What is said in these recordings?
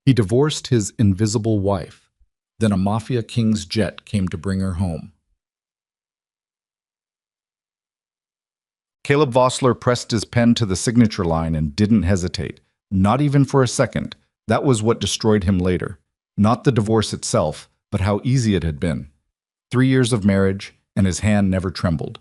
He divorced his invisible wife. Then a mafia king's jet came to bring her home. Caleb Vossler pressed his pen to the signature line and didn't hesitate, not even for a second. That was what destroyed him later. Not the divorce itself, but how easy it had been. 3 years of marriage, and his hand never trembled.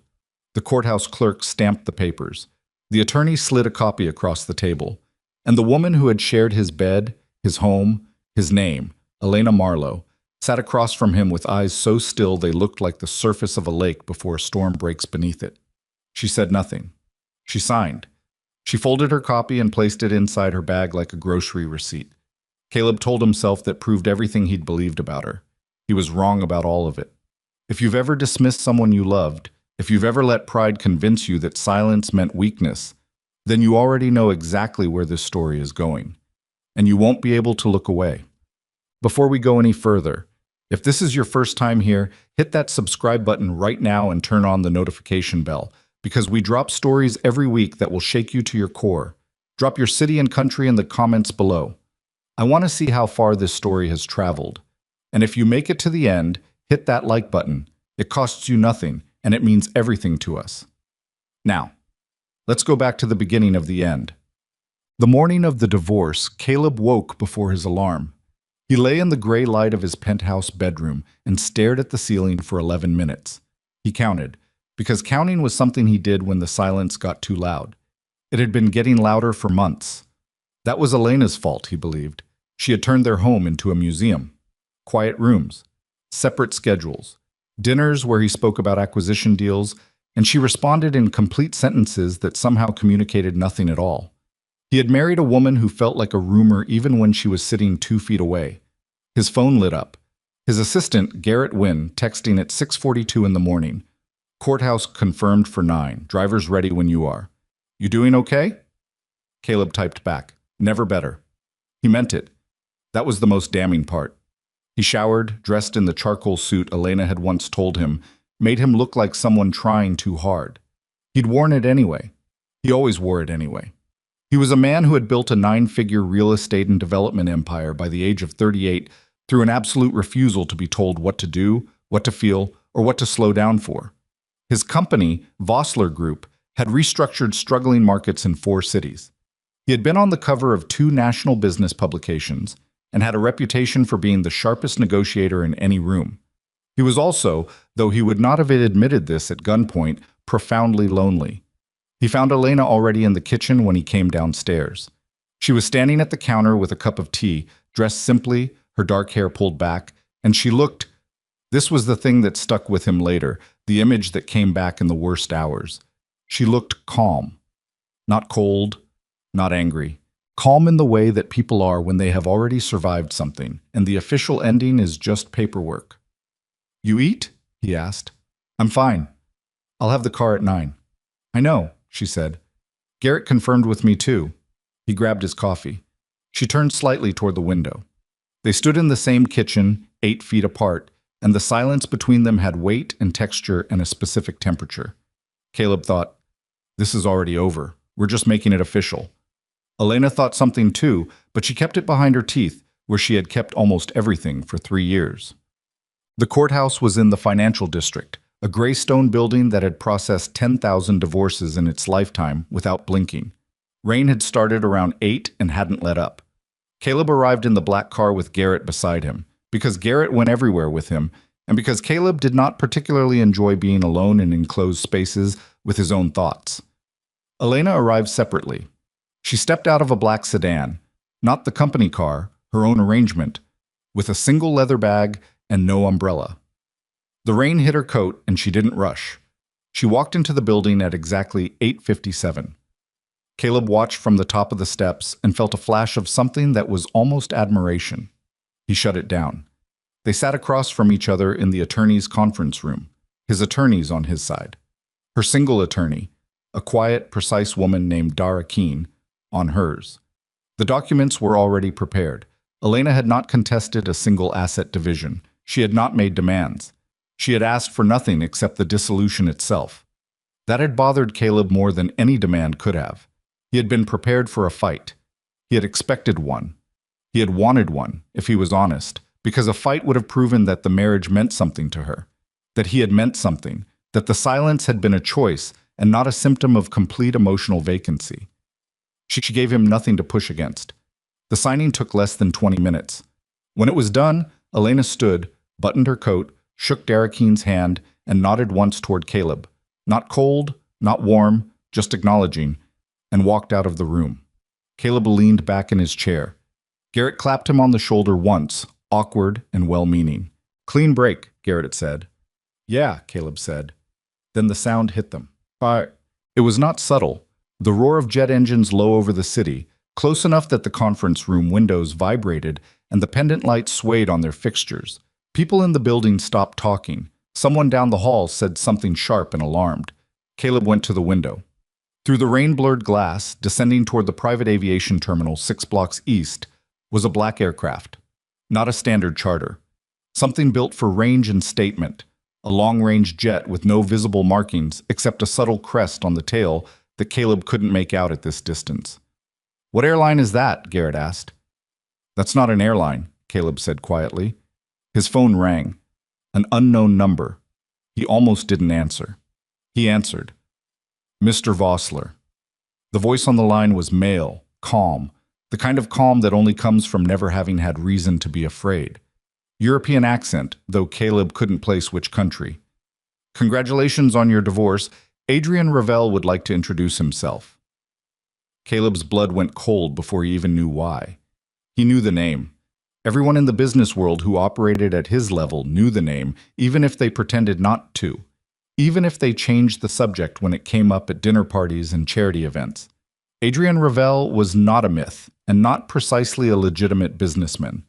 The courthouse clerk stamped the papers. The attorney slid a copy across the table. And the woman who had shared his bed, his home, his name, Elena Marlowe, sat across from him with eyes so still they looked like the surface of a lake before a storm breaks beneath it. She said nothing. She signed. She folded her copy and placed it inside her bag like a grocery receipt. Caleb told himself that proved everything he'd believed about her. He was wrong about all of it. If you've ever dismissed someone you loved, if you've ever let pride convince you that silence meant weakness, then you already know exactly where this story is going. And you won't be able to look away. Before we go any further, if this is your first time here, hit that subscribe button right now and turn on the notification bell, because we drop stories every week that will shake you to your core. Drop your city and country in the comments below. I want to see how far this story has traveled. And if you make it to the end, hit that like button. It costs you nothing, and it means everything to us. Now, let's go back to the beginning of the end. The morning of the divorce, Caleb woke before his alarm. He lay in the gray light of his penthouse bedroom and stared at the ceiling for 11 minutes. He counted, because counting was something he did when the silence got too loud. It had been getting louder for months. That was Elena's fault, he believed. She had turned their home into a museum. Quiet rooms, separate schedules, dinners where he spoke about acquisition deals, and she responded in complete sentences that somehow communicated nothing at all. He had married a woman who felt like a rumor even when she was sitting 2 feet away. His phone lit up. His assistant, Garrett Wynn, texting at 6:42 in the morning. Courthouse confirmed for 9. Drivers ready when you are. You doing okay? Caleb typed back. Never better. He meant it. That was the most damning part. He showered, dressed in the charcoal suit Elena had once told him, made him look like someone trying too hard. He'd worn it anyway. He always wore it anyway. He was a man who had built a 9-figure real estate and development empire by the age of 38 through an absolute refusal to be told what to do, what to feel, or what to slow down for. His company, Vossler Group, had restructured struggling markets in 4 cities. He had been on the cover of 2 national business publications and had a reputation for being the sharpest negotiator in any room. He was also, though he would not have admitted this at gunpoint, profoundly lonely. He found Elena already in the kitchen when he came downstairs. She was standing at the counter with a cup of tea, dressed simply, her dark hair pulled back, and she looked— this was the thing that stuck with him later, the image that came back in the worst hours. She looked calm. Not cold, not angry. Calm in the way that people are when they have already survived something, and the official ending is just paperwork. You eat? He asked. I'm fine. I'll have the car at 9. I know, she said. Garrett confirmed with me too. He grabbed his coffee. She turned slightly toward the window. They stood in the same kitchen, 8 feet apart, and the silence between them had weight and texture and a specific temperature. Caleb thought, this is already over. We're just making it official. Elena thought something too, but she kept it behind her teeth, where she had kept almost everything for 3 years. The courthouse was in the financial district, a gray stone building that had processed 10,000 divorces in its lifetime without blinking. Rain had started around 8 and hadn't let up. Caleb arrived in the black car with Garrett beside him, because Garrett went everywhere with him, and because Caleb did not particularly enjoy being alone in enclosed spaces with his own thoughts. Elena arrived separately. She stepped out of a black sedan, not the company car, her own arrangement, with a single leather bag and no umbrella. The rain hit her coat and she didn't rush. She walked into the building at exactly 8:57. Caleb watched from the top of the steps and felt a flash of something that was almost admiration. He shut it down. They sat across from each other in the attorney's conference room, his attorneys on his side. Her single attorney, a quiet, precise woman named Dara Keene, on hers. The documents were already prepared. Elena had not contested a single asset division. She had not made demands. She had asked for nothing except the dissolution itself. That had bothered Caleb more than any demand could have. He had been prepared for a fight. He had expected one. He had wanted one, if he was honest, because a fight would have proven that the marriage meant something to her, that he had meant something, that the silence had been a choice and not a symptom of complete emotional vacancy. She gave him nothing to push against. The signing took less than 20 minutes. When it was done, Elena stood, buttoned her coat, shook Darakeen's hand, and nodded once toward Caleb. Not cold, not warm, just acknowledging, and walked out of the room. Caleb leaned back in his chair. Garrett clapped him on the shoulder once, awkward and well-meaning. "Clean break," Garrett said. "Yeah," Caleb said. Then the sound hit them. Fire. It was not subtle. The roar of jet engines low over the city, close enough that the conference room windows vibrated and the pendant lights swayed on their fixtures. People in the building stopped talking. Someone down the hall said something sharp and alarmed. Caleb went to the window. Through the rain-blurred glass, descending toward the private aviation terminal 6 blocks east, was a black aircraft. Not a standard charter. Something built for range and statement. A long-range jet with no visible markings except a subtle crest on the tail that Caleb couldn't make out at this distance. "What airline is that?" Garrett asked. "That's not an airline," Caleb said quietly. His phone rang. An unknown number. He almost didn't answer. He answered. "Mr. Vossler." The voice on the line was male, calm, the kind of calm that only comes from never having had reason to be afraid. European accent, though Caleb couldn't place which country. "Congratulations on your divorce. Adrian Ravel would like to introduce himself." Caleb's blood went cold before he even knew why. He knew the name. Everyone in the business world who operated at his level knew the name, even if they pretended not to. Even if they changed the subject when it came up at dinner parties and charity events. Adrian Ravel was not a myth, and not precisely a legitimate businessman.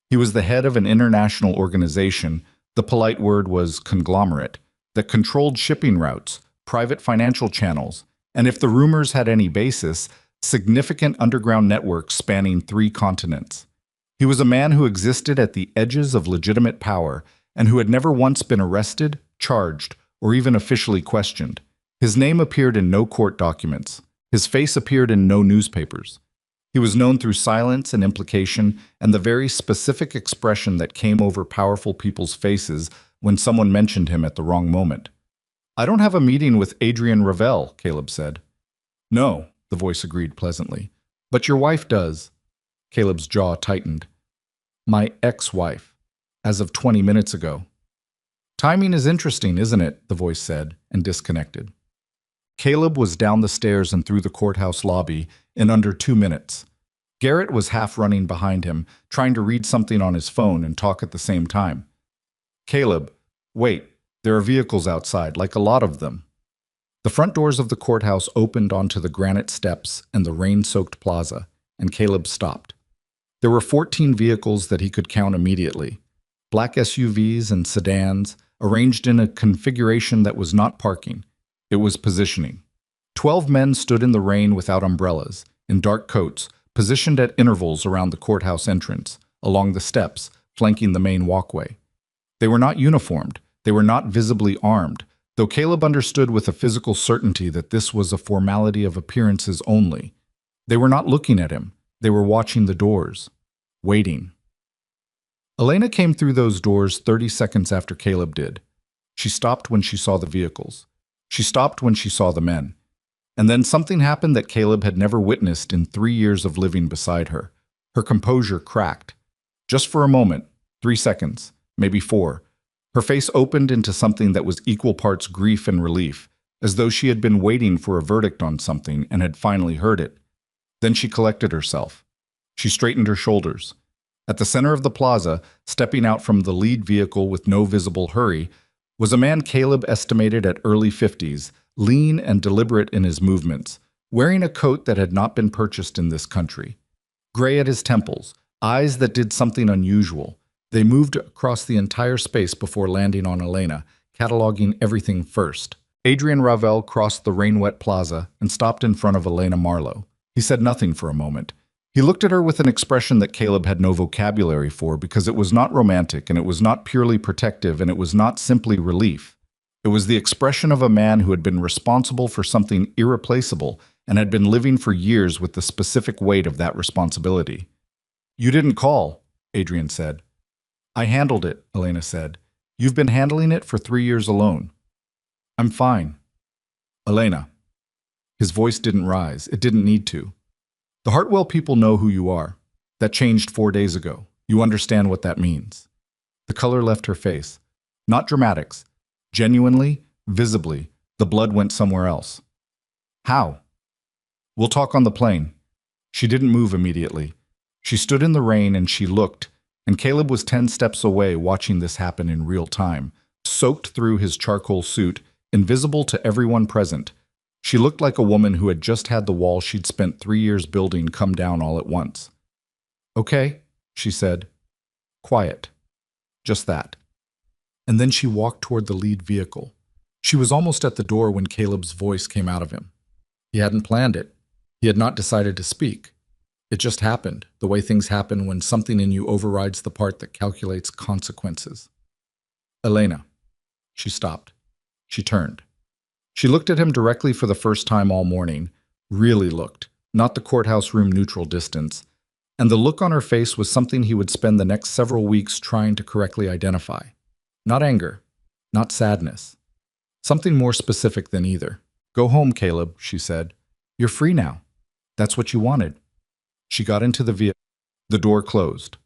He was the head of an international organization, the polite word was conglomerate, that controlled shipping routes, private financial channels, and if the rumors had any basis, significant underground networks spanning 3 continents. He was a man who existed at the edges of legitimate power and who had never once been arrested, charged, or even officially questioned. His name appeared in no court documents. His face appeared in no newspapers. He was known through silence and implication and the very specific expression that came over powerful people's faces when someone mentioned him at the wrong moment. "I don't have a meeting with Adrian Ravel," Caleb said. "No," the voice agreed pleasantly. "But your wife does." Caleb's jaw tightened. "My ex-wife, as of 20 minutes ago." "Timing is interesting, isn't it?" the voice said, and disconnected. Caleb was down the stairs and through the courthouse lobby in under 2 minutes. Garrett was half running behind him, trying to read something on his phone and talk at the same time. "Caleb, wait, there are vehicles outside, like a lot of them." The front doors of the courthouse opened onto the granite steps and the rain-soaked plaza, and Caleb stopped. There were 14 vehicles that he could count immediately. Black SUVs and sedans, arranged in a configuration that was not parking. It was positioning. 12 men stood in the rain without umbrellas, in dark coats, positioned at intervals around the courthouse entrance, along the steps, flanking the main walkway. They were not uniformed. They were not visibly armed, though Caleb understood with a physical certainty that this was a formality of appearances only. They were not looking at him. They were watching the doors, waiting. Elena came through those doors 30 seconds after Caleb did. She stopped when she saw the vehicles. She stopped when she saw the men. And then something happened that Caleb had never witnessed in 3 years of living beside her. Her composure cracked. Just for a moment, 3 seconds, maybe 4. Her face opened into something that was equal parts grief and relief, as though she had been waiting for a verdict on something and had finally heard it. Then she collected herself. She straightened her shoulders. At the center of the plaza, stepping out from the lead vehicle with no visible hurry, was a man Caleb estimated at early 50s, lean and deliberate in his movements, wearing a coat that had not been purchased in this country. Gray at his temples, eyes that did something unusual. They moved across the entire space before landing on Elena, cataloging everything first. Adrian Ravel crossed the rain-wet plaza and stopped in front of Elena Marlowe. He said nothing for a moment. He looked at her with an expression that Caleb had no vocabulary for because it was not romantic and it was not purely protective and it was not simply relief. It was the expression of a man who had been responsible for something irreplaceable and had been living for years with the specific weight of that responsibility. You didn't call, Adrian said. I handled it, Elena said. You've been handling it for 3 years alone. I'm fine. Elena. His voice didn't rise. It didn't need to. The Hartwell people know who you are. That changed 4 days ago. You understand what that means. The color left her face. Not dramatics. Genuinely, visibly, the blood went somewhere else. How? We'll talk on the plane. She didn't move immediately. She stood in the rain and she looked, and Caleb was 10 steps away watching this happen in real time, soaked through his charcoal suit, invisible to everyone present. She looked like a woman who had just had the wall she'd spent 3 years building come down all at once. Okay, she said. Quiet. Just that. And then she walked toward the lead vehicle. She was almost at the door when Caleb's voice came out of him. He hadn't planned it. He had not decided to speak. It just happened, the way things happen when something in you overrides the part that calculates consequences. Elena. She stopped. She turned. She looked at him directly for the first time all morning, really looked, not the courthouse room neutral distance, and the look on her face was something he would spend the next several weeks trying to correctly identify. Not anger, not sadness. Something more specific than either. Go home, Caleb, she said. You're free now. That's what you wanted. She got into the vehicle. The door closed.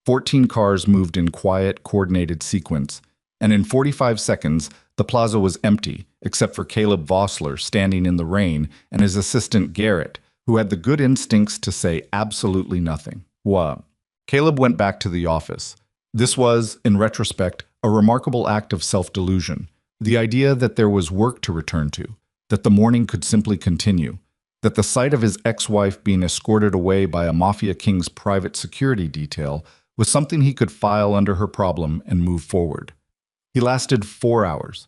14 cars moved in quiet, coordinated sequence, and in 45 seconds, the plaza was empty, except for Caleb Vossler standing in the rain and his assistant Garrett, who had the good instincts to say absolutely nothing. Wow. Caleb went back to the office. This was, in retrospect, a remarkable act of self-delusion. The idea that there was work to return to, that the morning could simply continue, that the sight of his ex-wife being escorted away by a mafia king's private security detail was something he could file under her problem and move forward. He lasted 4 hours.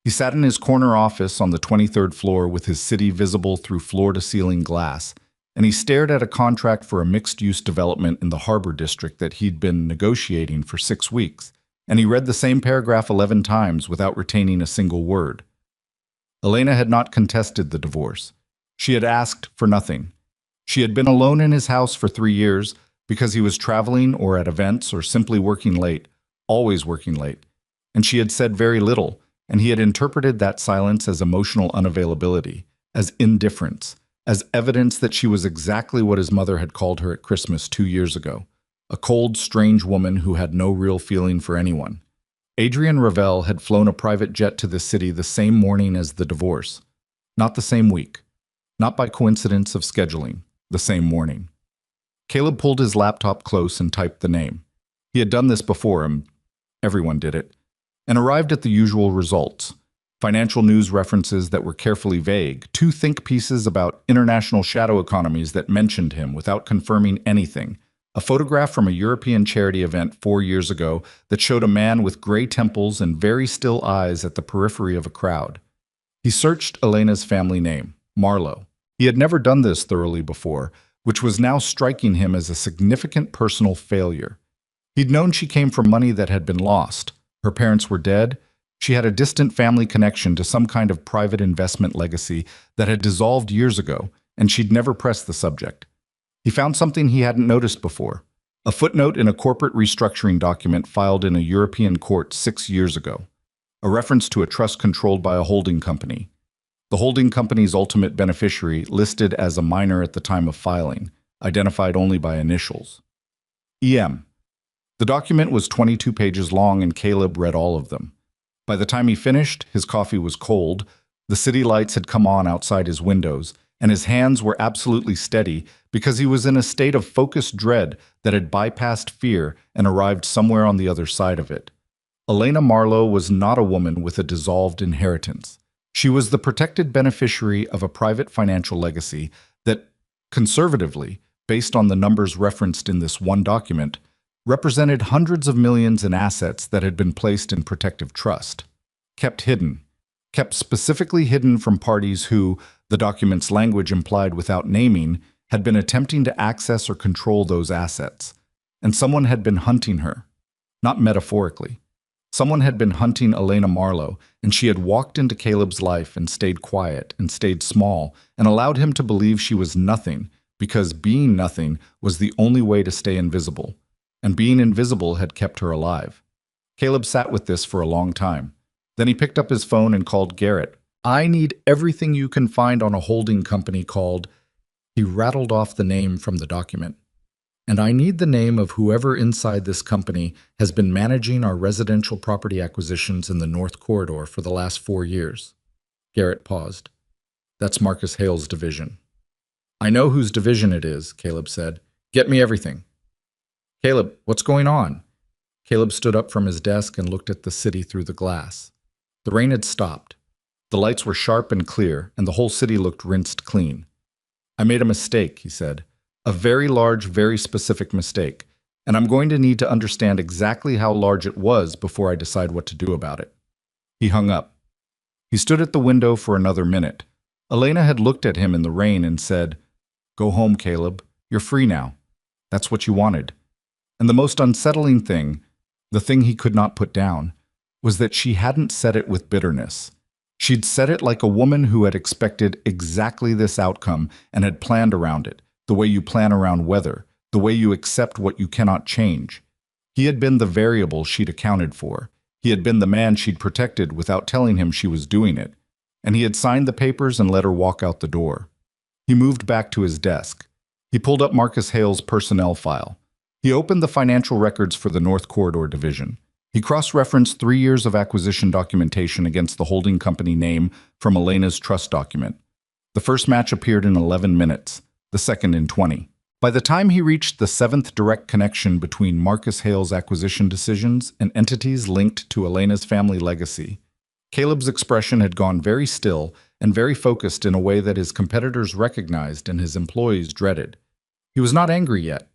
He sat in his corner office on the 23rd floor with his city visible through floor-to-ceiling glass, and he stared at a contract for a mixed-use development in the Harbor District that he'd been negotiating for 6 weeks, and he read the same paragraph 11 times without retaining a single word. Elena had not contested the divorce. She had asked for nothing. She had been alone in his house for 3 years because he was traveling or at events or simply working late, always working late, and she had said very little, and he had interpreted that silence as emotional unavailability, as indifference, as evidence that she was exactly what his mother had called her at Christmas 2 years ago, a cold, strange woman who had no real feeling for anyone. Adrian Ravel had flown a private jet to the city the same morning as the divorce, not the same week, not by coincidence of scheduling, the same morning. Caleb pulled his laptop close and typed the name. He had done this before him, everyone did it, and arrived at the usual results. Financial news references that were carefully vague, 2 think pieces about international shadow economies that mentioned him without confirming anything, a photograph from a European charity event 4 years ago that showed a man with gray temples and very still eyes at the periphery of a crowd. He searched Elena's family name, Marlowe. He had never done this thoroughly before, which was now striking him as a significant personal failure. He'd known she came from money that had been lost. Her parents were dead. She had a distant family connection to some kind of private investment legacy that had dissolved years ago, and she'd never pressed the subject. He found something he hadn't noticed before, a footnote in a corporate restructuring document filed in a European court 6 years ago, a reference to a trust controlled by a holding company. The holding company's ultimate beneficiary listed as a minor at the time of filing, identified only by initials. EM. The document was 22 pages long and Caleb read all of them. By the time he finished, his coffee was cold, the city lights had come on outside his windows, and his hands were absolutely steady because he was in a state of focused dread that had bypassed fear and arrived somewhere on the other side of it. Elena Marlowe was not a woman with a dissolved inheritance. She was the protected beneficiary of a private financial legacy that, conservatively, based on the numbers referenced in this one document, represented hundreds of millions in assets that had been placed in protective trust, kept hidden, kept specifically hidden from parties who, the document's language implied without naming, had been attempting to access or control those assets. And someone had been hunting her, not metaphorically. Someone had been hunting Elena Marlowe, and she had walked into Caleb's life and stayed quiet and stayed small and allowed him to believe she was nothing because being nothing was the only way to stay invisible, and being invisible had kept her alive. Caleb sat with this for a long time. Then he picked up his phone and called Garrett. "I need everything you can find on a holding company called—" He rattled off the name from the document. "And I need the name of whoever inside this company has been managing our residential property acquisitions in the North Corridor for the last 4 years." Garrett paused. "That's Marcus Hale's division." "I know whose division it is," Caleb said. "Get me everything." "Caleb, what's going on?" Caleb stood up from his desk and looked at the city through the glass. The rain had stopped. The lights were sharp and clear, and the whole city looked rinsed clean. "I made a mistake," he said. "A very large, very specific mistake, and I'm going to need to understand exactly how large it was before I decide what to do about it." He hung up. He stood at the window for another minute. Elena had looked at him in the rain and said, "Go home, Caleb. You're free now. That's what you wanted." And the most unsettling thing, the thing he could not put down, was that she hadn't said it with bitterness. She'd said it like a woman who had expected exactly this outcome and had planned around it, the way you plan around weather, the way you accept what you cannot change. He had been the variable she'd accounted for. He had been the man she'd protected without telling him she was doing it. And he had signed the papers and let her walk out the door. He moved back to his desk. He pulled up Marcus Hale's personnel file. He opened the financial records for the North Corridor division. He cross-referenced 3 years of acquisition documentation against the holding company name from Elena's trust document. The first match appeared in 11 minutes, the second in 20. By the time he reached the 7th direct connection between Marcus Hale's acquisition decisions and entities linked to Elena's family legacy, Caleb's expression had gone very still and very focused in a way that his competitors recognized and his employees dreaded. He was not angry yet.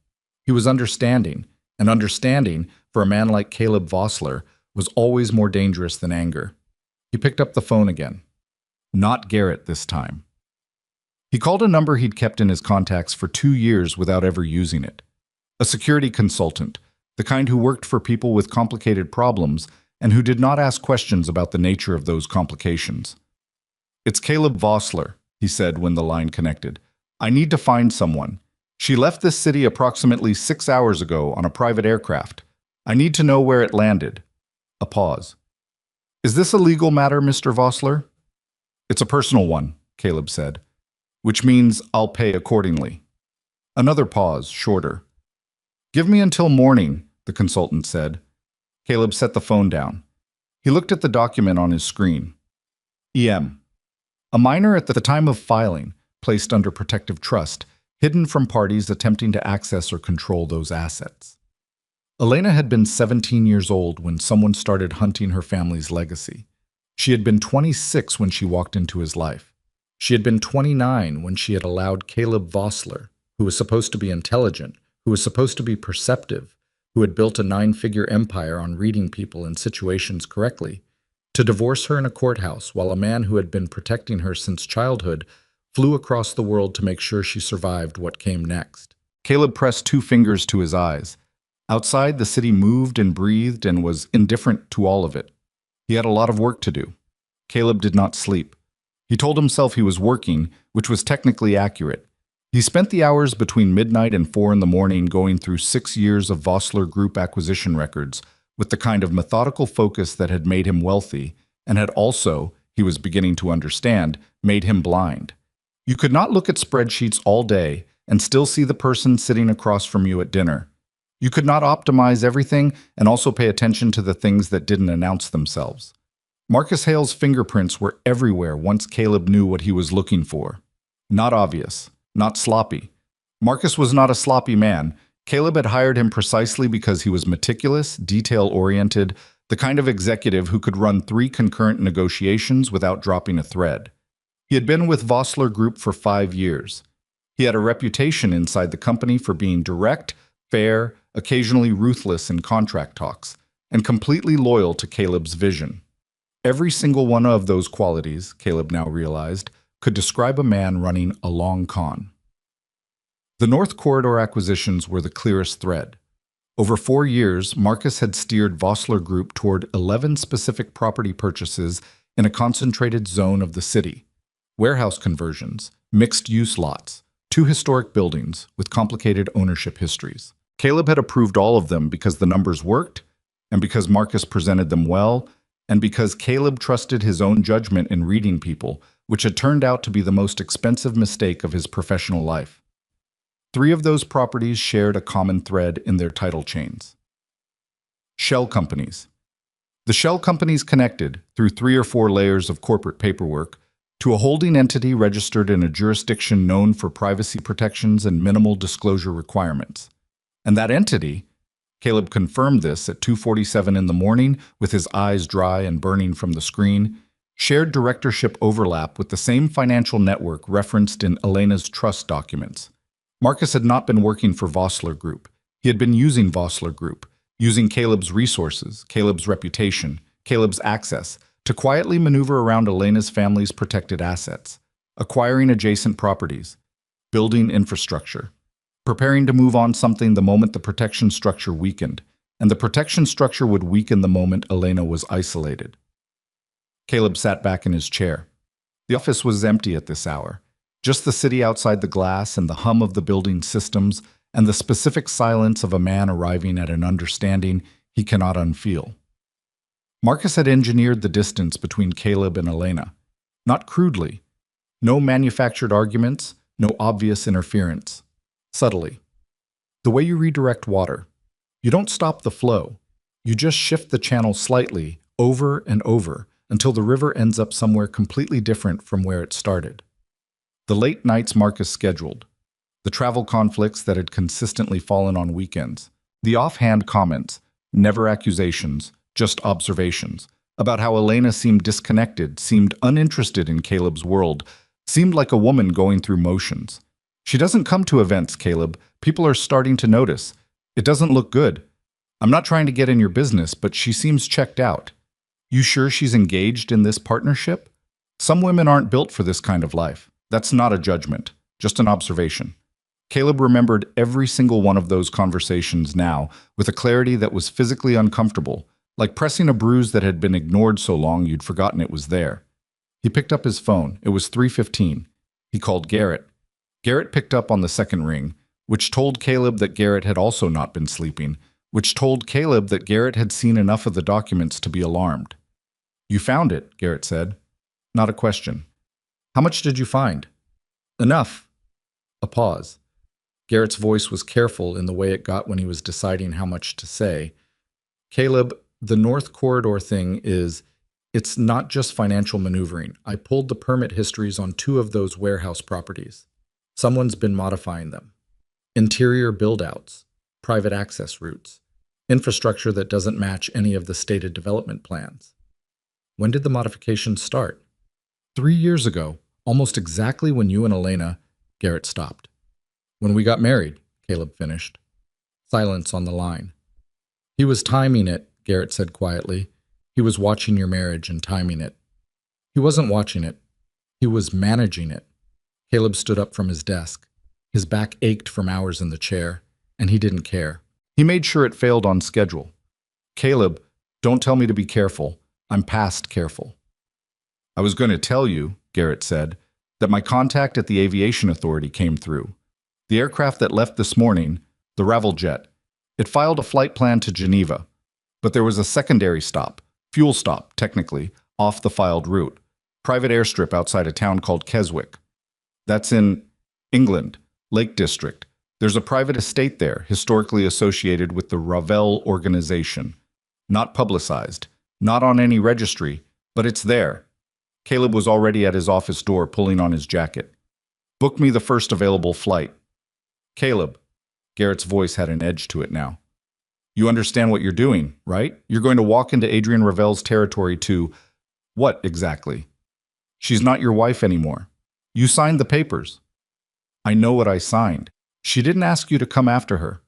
He was understanding, and understanding, for a man like Caleb Vossler, was always more dangerous than anger. He picked up the phone again. Not Garrett this time. He called a number he'd kept in his contacts for 2 years without ever using it. A security consultant, the kind who worked for people with complicated problems and who did not ask questions about the nature of those complications. "It's Caleb Vossler," he said when the line connected. "I need to find someone. She left this city approximately 6 hours ago on a private aircraft. I need to know where it landed." A pause. "Is this a legal matter, Mr. Vossler?" "It's a personal one," Caleb said. "Which means I'll pay accordingly." Another pause, shorter. "Give me until morning," the consultant said. Caleb set the phone down. He looked at the document on his screen. EM. A minor at the time of filing, placed under protective trust, hidden from parties attempting to access or control those assets. Elena had been 17 years old when someone started hunting her family's legacy. She had been 26 when she walked into his life. She had been 29 when she had allowed Caleb Vossler, who was supposed to be intelligent, who was supposed to be perceptive, who had built a 9-figure empire on reading people and situations correctly, to divorce her in a courthouse while a man who had been protecting her since childhood flew across the world to make sure she survived what came next. Caleb pressed 2 fingers to his eyes. Outside, the city moved and breathed and was indifferent to all of it. He had a lot of work to do. Caleb did not sleep. He told himself he was working, which was technically accurate. He spent the hours between midnight and 4 in the morning going through 6 years of Vossler Group acquisition records with the kind of methodical focus that had made him wealthy and had also, he was beginning to understand, made him blind. You could not look at spreadsheets all day and still see the person sitting across from you at dinner. You could not optimize everything and also pay attention to the things that didn't announce themselves. Marcus Hale's fingerprints were everywhere once Caleb knew what he was looking for. Not obvious, not sloppy. Marcus was not a sloppy man. Caleb had hired him precisely because he was meticulous, detail-oriented, the kind of executive who could run 3 concurrent negotiations without dropping a thread. He had been with Vossler Group for 5 years. He had a reputation inside the company for being direct, fair, occasionally ruthless in contract talks, and completely loyal to Caleb's vision. Every single one of those qualities, Caleb now realized, could describe a man running a long con. The North Corridor acquisitions were the clearest thread. Over 4 years, Marcus had steered Vossler Group toward 11 specific property purchases in a concentrated zone of the city. Warehouse conversions, mixed-use lots, 2 historic buildings with complicated ownership histories. Caleb had approved all of them because the numbers worked, and because Marcus presented them well, and because Caleb trusted his own judgment in reading people, which had turned out to be the most expensive mistake of his professional life. 3 of those properties shared a common thread in their title chains. Shell companies. The shell companies connected, through 3 or 4 layers of corporate paperwork, to a holding entity registered in a jurisdiction known for privacy protections and minimal disclosure requirements. And that entity, Caleb confirmed this at 2:47 in the morning with his eyes dry and burning from the screen, shared directorship overlap with the same financial network referenced in Elena's trust documents. Marcus had not been working for Vossler Group. He had been using Vossler Group, using Caleb's resources, Caleb's reputation, Caleb's access, to quietly maneuver around Elena's family's protected assets, acquiring adjacent properties, building infrastructure, preparing to move on something the moment the protection structure weakened, and the protection structure would weaken the moment Elena was isolated. Caleb sat back in his chair. The office was empty at this hour, just the city outside the glass and the hum of the building systems and the specific silence of a man arriving at an understanding he cannot unfeel. Marcus had engineered the distance between Caleb and Elena, not crudely. No manufactured arguments, no obvious interference. Subtly. The way you redirect water. You don't stop the flow. You just shift the channel slightly, over and over, until the river ends up somewhere completely different from where it started. The late nights Marcus scheduled, the travel conflicts that had consistently fallen on weekends, the offhand comments, never accusations, just observations, about how Elena seemed disconnected, seemed uninterested in Caleb's world, seemed like a woman going through motions. She doesn't come to events, Caleb. People are starting to notice. It doesn't look good. I'm not trying to get in your business, but she seems checked out. You sure she's engaged in this partnership? Some women aren't built for this kind of life. That's not a judgment, just an observation. Caleb remembered every single one of those conversations now with a clarity that was physically uncomfortable, like pressing a bruise that had been ignored so long you'd forgotten it was there. He picked up his phone. It was 3:15. He called Garrett. Garrett picked up on the second ring, which told Caleb that Garrett had also not been sleeping, which told Caleb that Garrett had seen enough of the documents to be alarmed. You found it, Garrett said. Not a question. How much did you find? Enough. A pause. Garrett's voice was careful in the way it got when he was deciding how much to say. Caleb, the North Corridor thing it's not just financial maneuvering. I pulled the permit histories on 2 of those warehouse properties. Someone's been modifying them. Interior build-outs, private access routes, infrastructure that doesn't match any of the stated development plans. When did the modifications start? 3 years ago, almost exactly when you and Elena... Garrett stopped. When we got married, Caleb finished. Silence on the line. He was timing it, Garrett said quietly. He was watching your marriage and timing it. He wasn't watching it. He was managing it. Caleb stood up from his desk. His back ached from hours in the chair, and he didn't care. He made sure it failed on schedule. Caleb, don't tell me to be careful. I'm past careful. I was going to tell you, Garrett said, that my contact at the Aviation Authority came through. The aircraft that left this morning, the Ravel jet, it filed a flight plan to Geneva, but there was a secondary stop, fuel stop, technically, off the filed route, private airstrip outside a town called Keswick. That's in England, Lake District. There's a private estate there, historically associated with the Ravel organization. Not publicized, not on any registry, but it's there. Caleb was already at his office door pulling on his jacket. Book me the first available flight. Caleb. Garrett's voice had an edge to it now. You understand what you're doing, right? You're going to walk into Adrian Ravel's territory to... What exactly? She's not your wife anymore. You signed the papers. I know what I signed. She didn't ask you to come after her.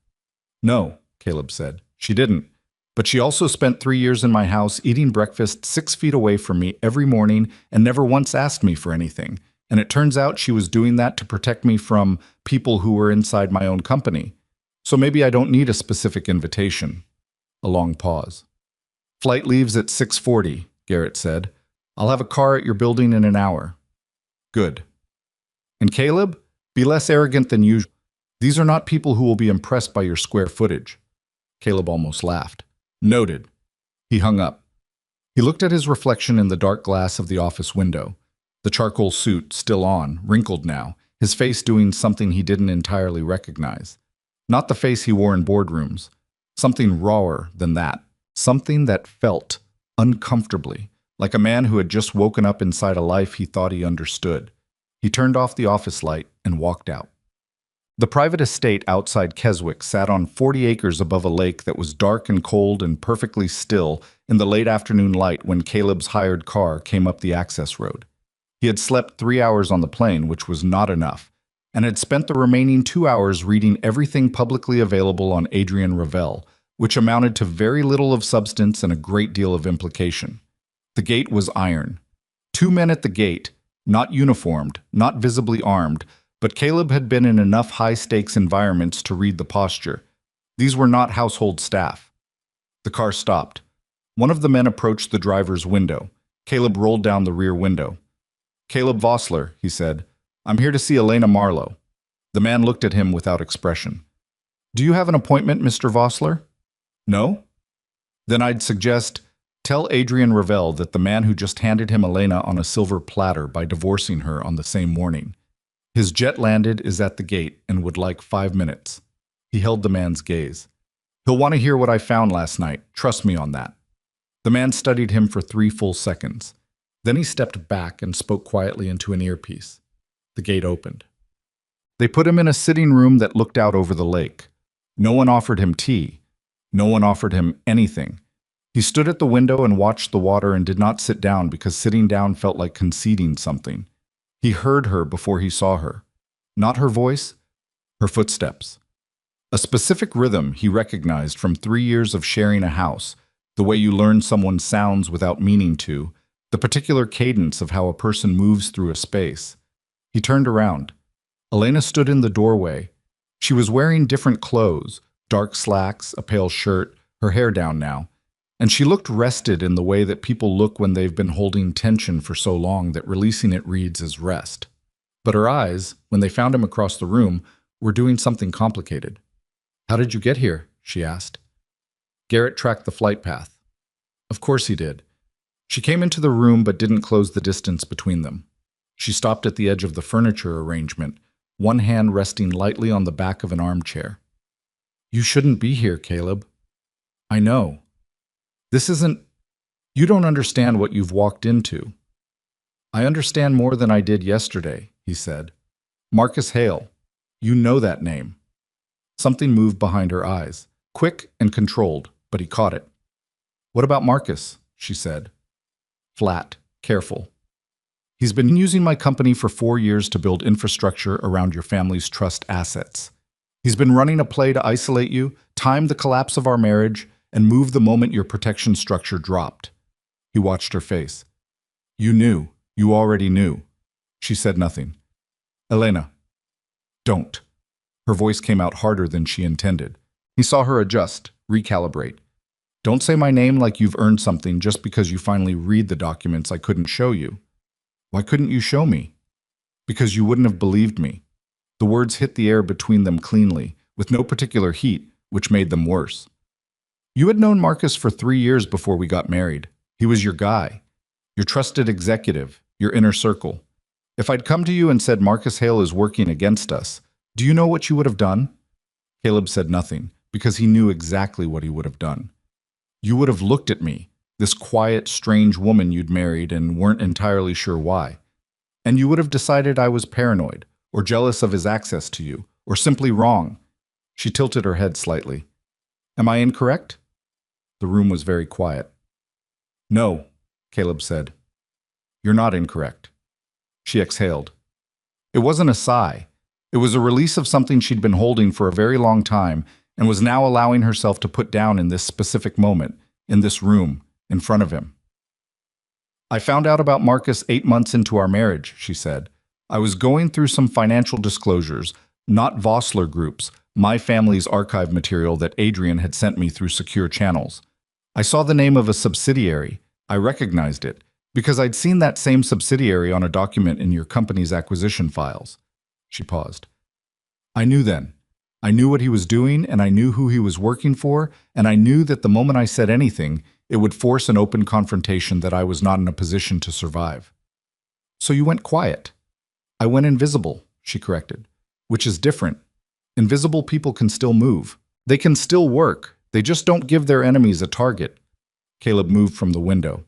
No, Caleb said. She didn't. But she also spent 3 years in my house eating breakfast 6 feet away from me every morning and never once asked me for anything. And it turns out she was doing that to protect me from people who were inside my own company. So maybe I don't need a specific invitation. A long pause. Flight leaves at 6:40, Garrett said. I'll have a car at your building in an hour. Good. And Caleb, Be less arrogant than usual. These are not people who will be impressed by your square footage. Caleb almost laughed. Noted. He hung up. He looked at his reflection in the dark glass of the office window. The charcoal suit, still on, wrinkled now, his face doing something he didn't entirely recognize. Not the face he wore in boardrooms. Something rawer than that. Something that felt uncomfortably, like a man who had just woken up inside a life he thought he understood. He turned off the office light and walked out. The private estate outside Keswick sat on 40 acres above a lake that was dark and cold and perfectly still in the late afternoon light when Caleb's hired car came up the access road. He had slept 3 hours on the plane, which was not enough, and had spent the remaining 2 hours reading everything publicly available on Adrian Ravel, which amounted to very little of substance and a great deal of implication. The gate was iron. 2 men at the gate, not uniformed, not visibly armed, but Caleb had been in enough high-stakes environments to read the posture. These were not household staff. The car stopped. One of the men approached the driver's window. Caleb rolled down the rear window. "Caleb Vossler," he said. "I'm here to see Elena Marlowe." The man looked at him without expression. "Do you have an appointment, Mr. Vossler?" "No?" "Then I'd suggest, tell Adrian Ravel that the man who just handed him Elena on a silver platter by divorcing her on the same morning. His jet landed is at the gate and would like 5 minutes." He held the man's gaze. "He'll want to hear what I found last night. Trust me on that." The man studied him for 3 full seconds. Then he stepped back and spoke quietly into an earpiece. The gate opened. They put him in a sitting room that looked out over the lake. No one offered him tea. No one offered him anything. He stood at the window and watched the water and did not sit down because sitting down felt like conceding something. He heard her before he saw her. Not her voice, her footsteps. A specific rhythm he recognized from 3 years of sharing a house, the way you learn someone sounds without meaning to, the particular cadence of how a person moves through a space. He turned around. Elena stood in the doorway. She was wearing different clothes, dark slacks, a pale shirt, her hair down now, and she looked rested in the way that people look when they've been holding tension for so long that releasing it reads as rest. But her eyes, when they found him across the room, were doing something complicated. "How did you get here?" she asked. Garrett tracked the flight path. Of course he did. She came into the room but didn't close the distance between them. She stopped at the edge of the furniture arrangement, one hand resting lightly on the back of an armchair. "You shouldn't be here, Caleb." "I know. This isn't... You don't understand what you've walked into." "I understand more than I did yesterday," he said. "Marcus Hale. You know that name." Something moved behind her eyes, quick and controlled, but he caught it. "What about Marcus?" she said. Flat, careful. "He's been using my company for 4 years to build infrastructure around your family's trust assets. He's been running a play to isolate you, time the collapse of our marriage, and move the moment your protection structure dropped." He watched her face. "You knew. You already knew." She said nothing. "Elena, don't." Her voice came out harder than she intended. He saw her adjust, recalibrate. "Don't say my name like you've earned something just because you finally read the documents I couldn't show you." "Why couldn't you show me?" "Because you wouldn't have believed me." The words hit the air between them cleanly, with no particular heat, which made them worse. "You had known Marcus for 3 years before we got married. He was your guy, your trusted executive, your inner circle. If I'd come to you and said Marcus Hale is working against us, do you know what you would have done?" Caleb said nothing, because he knew exactly what he would have done. "You would have looked at me, this quiet, strange woman you'd married and weren't entirely sure why. And you would have decided I was paranoid, or jealous of his access to you, or simply wrong." She tilted her head slightly. "Am I incorrect?" The room was very quiet. "No," Caleb said. "You're not incorrect." She exhaled. It wasn't a sigh. It was a release of something she'd been holding for a very long time and was now allowing herself to put down in this specific moment, in this room, in front of him. "I found out about Marcus 8 months into our marriage," she said. "I was going through some financial disclosures, not Vossler Group's, my family's archive material that Adrian had sent me through secure channels. I saw the name of a subsidiary. I recognized it, because I'd seen that same subsidiary on a document in your company's acquisition files. She paused. I knew then. I knew what he was doing, and I knew who he was working for, and I knew that the moment I said anything, it would force an open confrontation that I was not in a position to survive. So you went quiet. I went invisible, she corrected, which is different. Invisible people can still move. They can still work. They just don't give their enemies a target. Caleb moved from the window.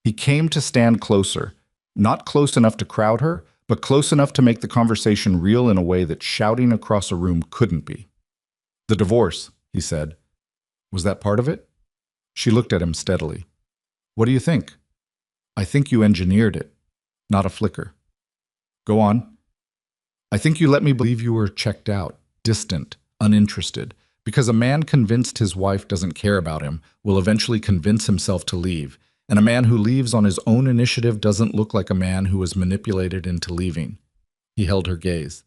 He came to stand closer, not close enough to crowd her, but close enough to make the conversation real in a way that shouting across a room couldn't be. The divorce, he said. Was that part of it? She looked at him steadily. What do you think? I think you engineered it. Not a flicker. Go on. I think you let me believe you were checked out, distant, uninterested, because a man convinced his wife doesn't care about him will eventually convince himself to leave, and a man who leaves on his own initiative doesn't look like a man who was manipulated into leaving. He held her gaze.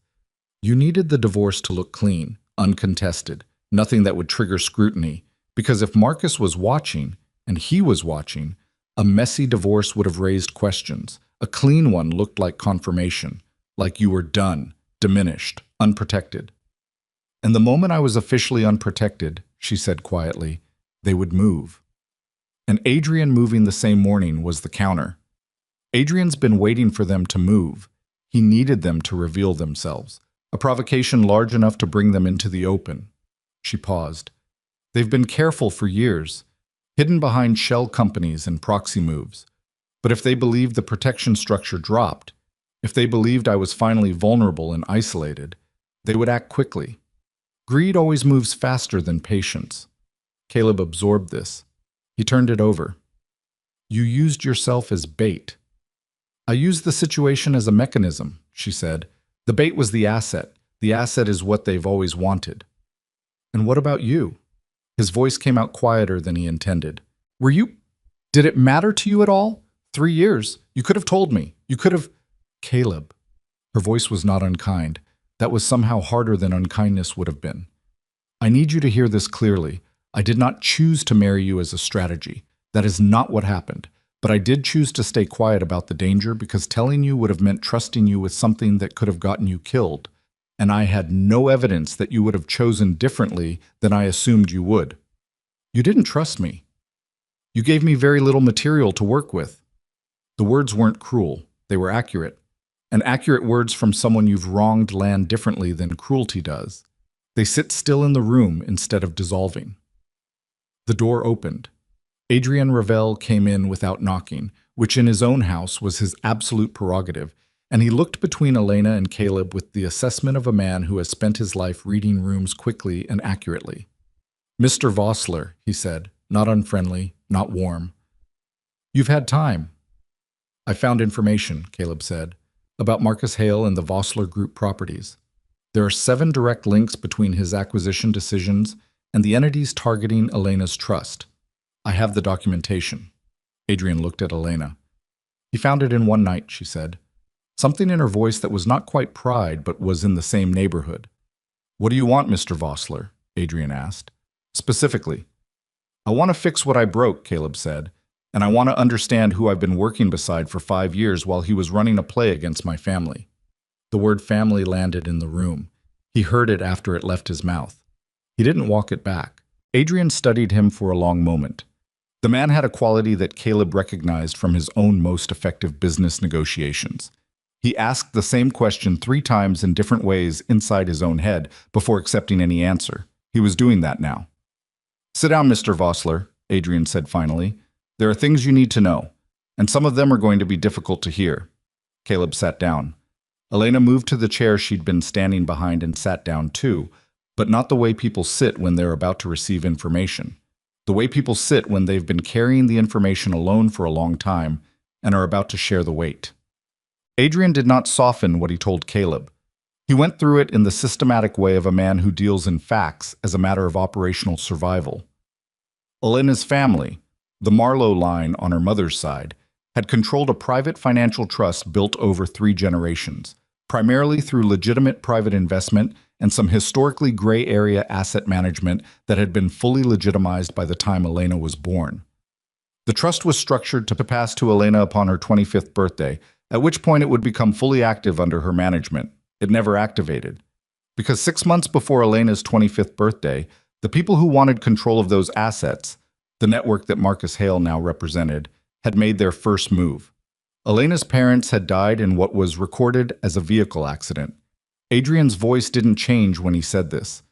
You needed the divorce to look clean, uncontested, nothing that would trigger scrutiny, because if Marcus was watching, and he was watching, a messy divorce would have raised questions. A clean one looked like confirmation, like you were done, diminished, unprotected. And the moment I was officially unprotected, she said quietly, they would move. And Adrian moving the same morning was the counter. Adrian's been waiting for them to move. He needed them to reveal themselves, a provocation large enough to bring them into the open. She paused. They've been careful for years, hidden behind shell companies and proxy moves. But if they believed the protection structure dropped, if they believed I was finally vulnerable and isolated, they would act quickly. Greed always moves faster than patience. Caleb absorbed this. He turned it over. You used yourself as bait. I used the situation as a mechanism, she said. The bait was the asset. The asset is what they've always wanted. And what about you? His voice came out quieter than he intended. Did it matter to you at all? 3 years. You could have told me. You could have... Caleb. Her voice was not unkind. That was somehow harder than unkindness would have been. I need you to hear this clearly. I did not choose to marry you as a strategy. That is not what happened. But I did choose to stay quiet about the danger because telling you would have meant trusting you with something that could have gotten you killed. And I had no evidence that you would have chosen differently than I assumed you would. You didn't trust me. You gave me very little material to work with. The words weren't cruel. They were accurate. And accurate words from someone you've wronged land differently than cruelty does. They sit still in the room instead of dissolving. The door opened. Adrian Ravel came in without knocking, which in his own house was his absolute prerogative, and he looked between Elena and Caleb with the assessment of a man who has spent his life reading rooms quickly and accurately. Mr. Vossler, he said, not unfriendly, not warm. You've had time. I found information, Caleb said, about Marcus Hale and the Vossler Group properties. There are 7 direct links between his acquisition decisions and the entities targeting Elena's trust. I have the documentation. Adrian looked at Elena. He found it in one night, she said. Something in her voice that was not quite pride, but was in the same neighborhood. What do you want, Mr. Vossler? Adrian asked. Specifically. I want to fix what I broke, Caleb said, and I want to understand who I've been working beside for 5 years while he was running a play against my family. The word family landed in the room. He heard it after it left his mouth. He didn't walk it back. Adrian studied him for a long moment. The man had a quality that Caleb recognized from his own most effective business negotiations. He asked the same question 3 times in different ways inside his own head before accepting any answer. He was doing that now. Sit down, Mr. Vossler, Adrian said finally. There are things you need to know, and some of them are going to be difficult to hear. Caleb sat down. Elena moved to the chair she'd been standing behind and sat down too, but not the way people sit when they're about to receive information. The way people sit when they've been carrying the information alone for a long time and are about to share the weight. Adrian did not soften what he told Caleb. He went through it in the systematic way of a man who deals in facts as a matter of operational survival. Elena's family, the Marlowe line on her mother's side, had controlled a private financial trust built over 3 generations, primarily through legitimate private investment and some historically gray area asset management that had been fully legitimized by the time Elena was born. The trust was structured to pass to Elena upon her 25th birthday, at which point it would become fully active under her management, It never activated. Because 6 months before Elena's 25th birthday, the people who wanted control of those assets, the network that Marcus Hale now represented, had made their first move. Elena's parents had died in what was recorded as a vehicle accident. Adrian's voice didn't change when he said this.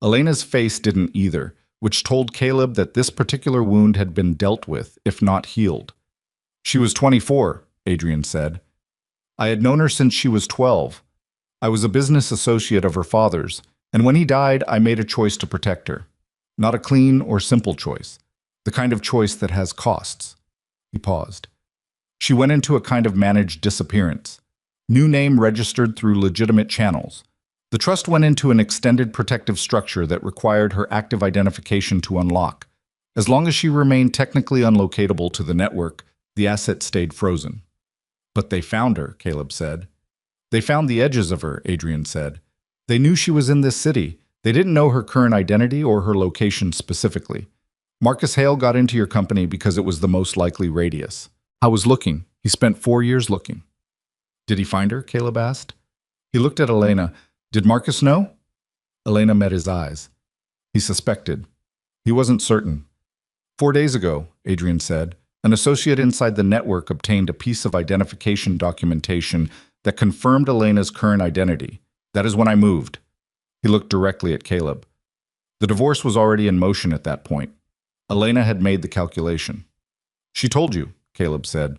Elena's face didn't either, which told Caleb that this particular wound had been dealt with, if not healed. She was 24, Adrian said. I had known her since she was 12. I was a business associate of her father's, and when he died, I made a choice to protect her. Not a clean or simple choice, the kind of choice that has costs. He paused. She went into a kind of managed disappearance. New name registered through legitimate channels. The trust went into an extended protective structure that required her active identification to unlock. As long as she remained technically unlocatable to the network, the asset stayed frozen. But they found her, Caleb said. They found the edges of her, Adrian said. They knew she was in this city. They didn't know her current identity or her location specifically. Marcus Hale got into your company because it was the most likely radius. I was looking. He spent 4 years looking. Did he find her? Caleb asked. He looked at Elena. Did Marcus know? Elena met his eyes. He suspected. He wasn't certain. 4 days ago, Adrian said, an associate inside the network obtained a piece of identification documentation that confirmed Elena's current identity. That is when I moved. He looked directly at Caleb. The divorce was already in motion at that point. Elena had made the calculation. She told you, Caleb said,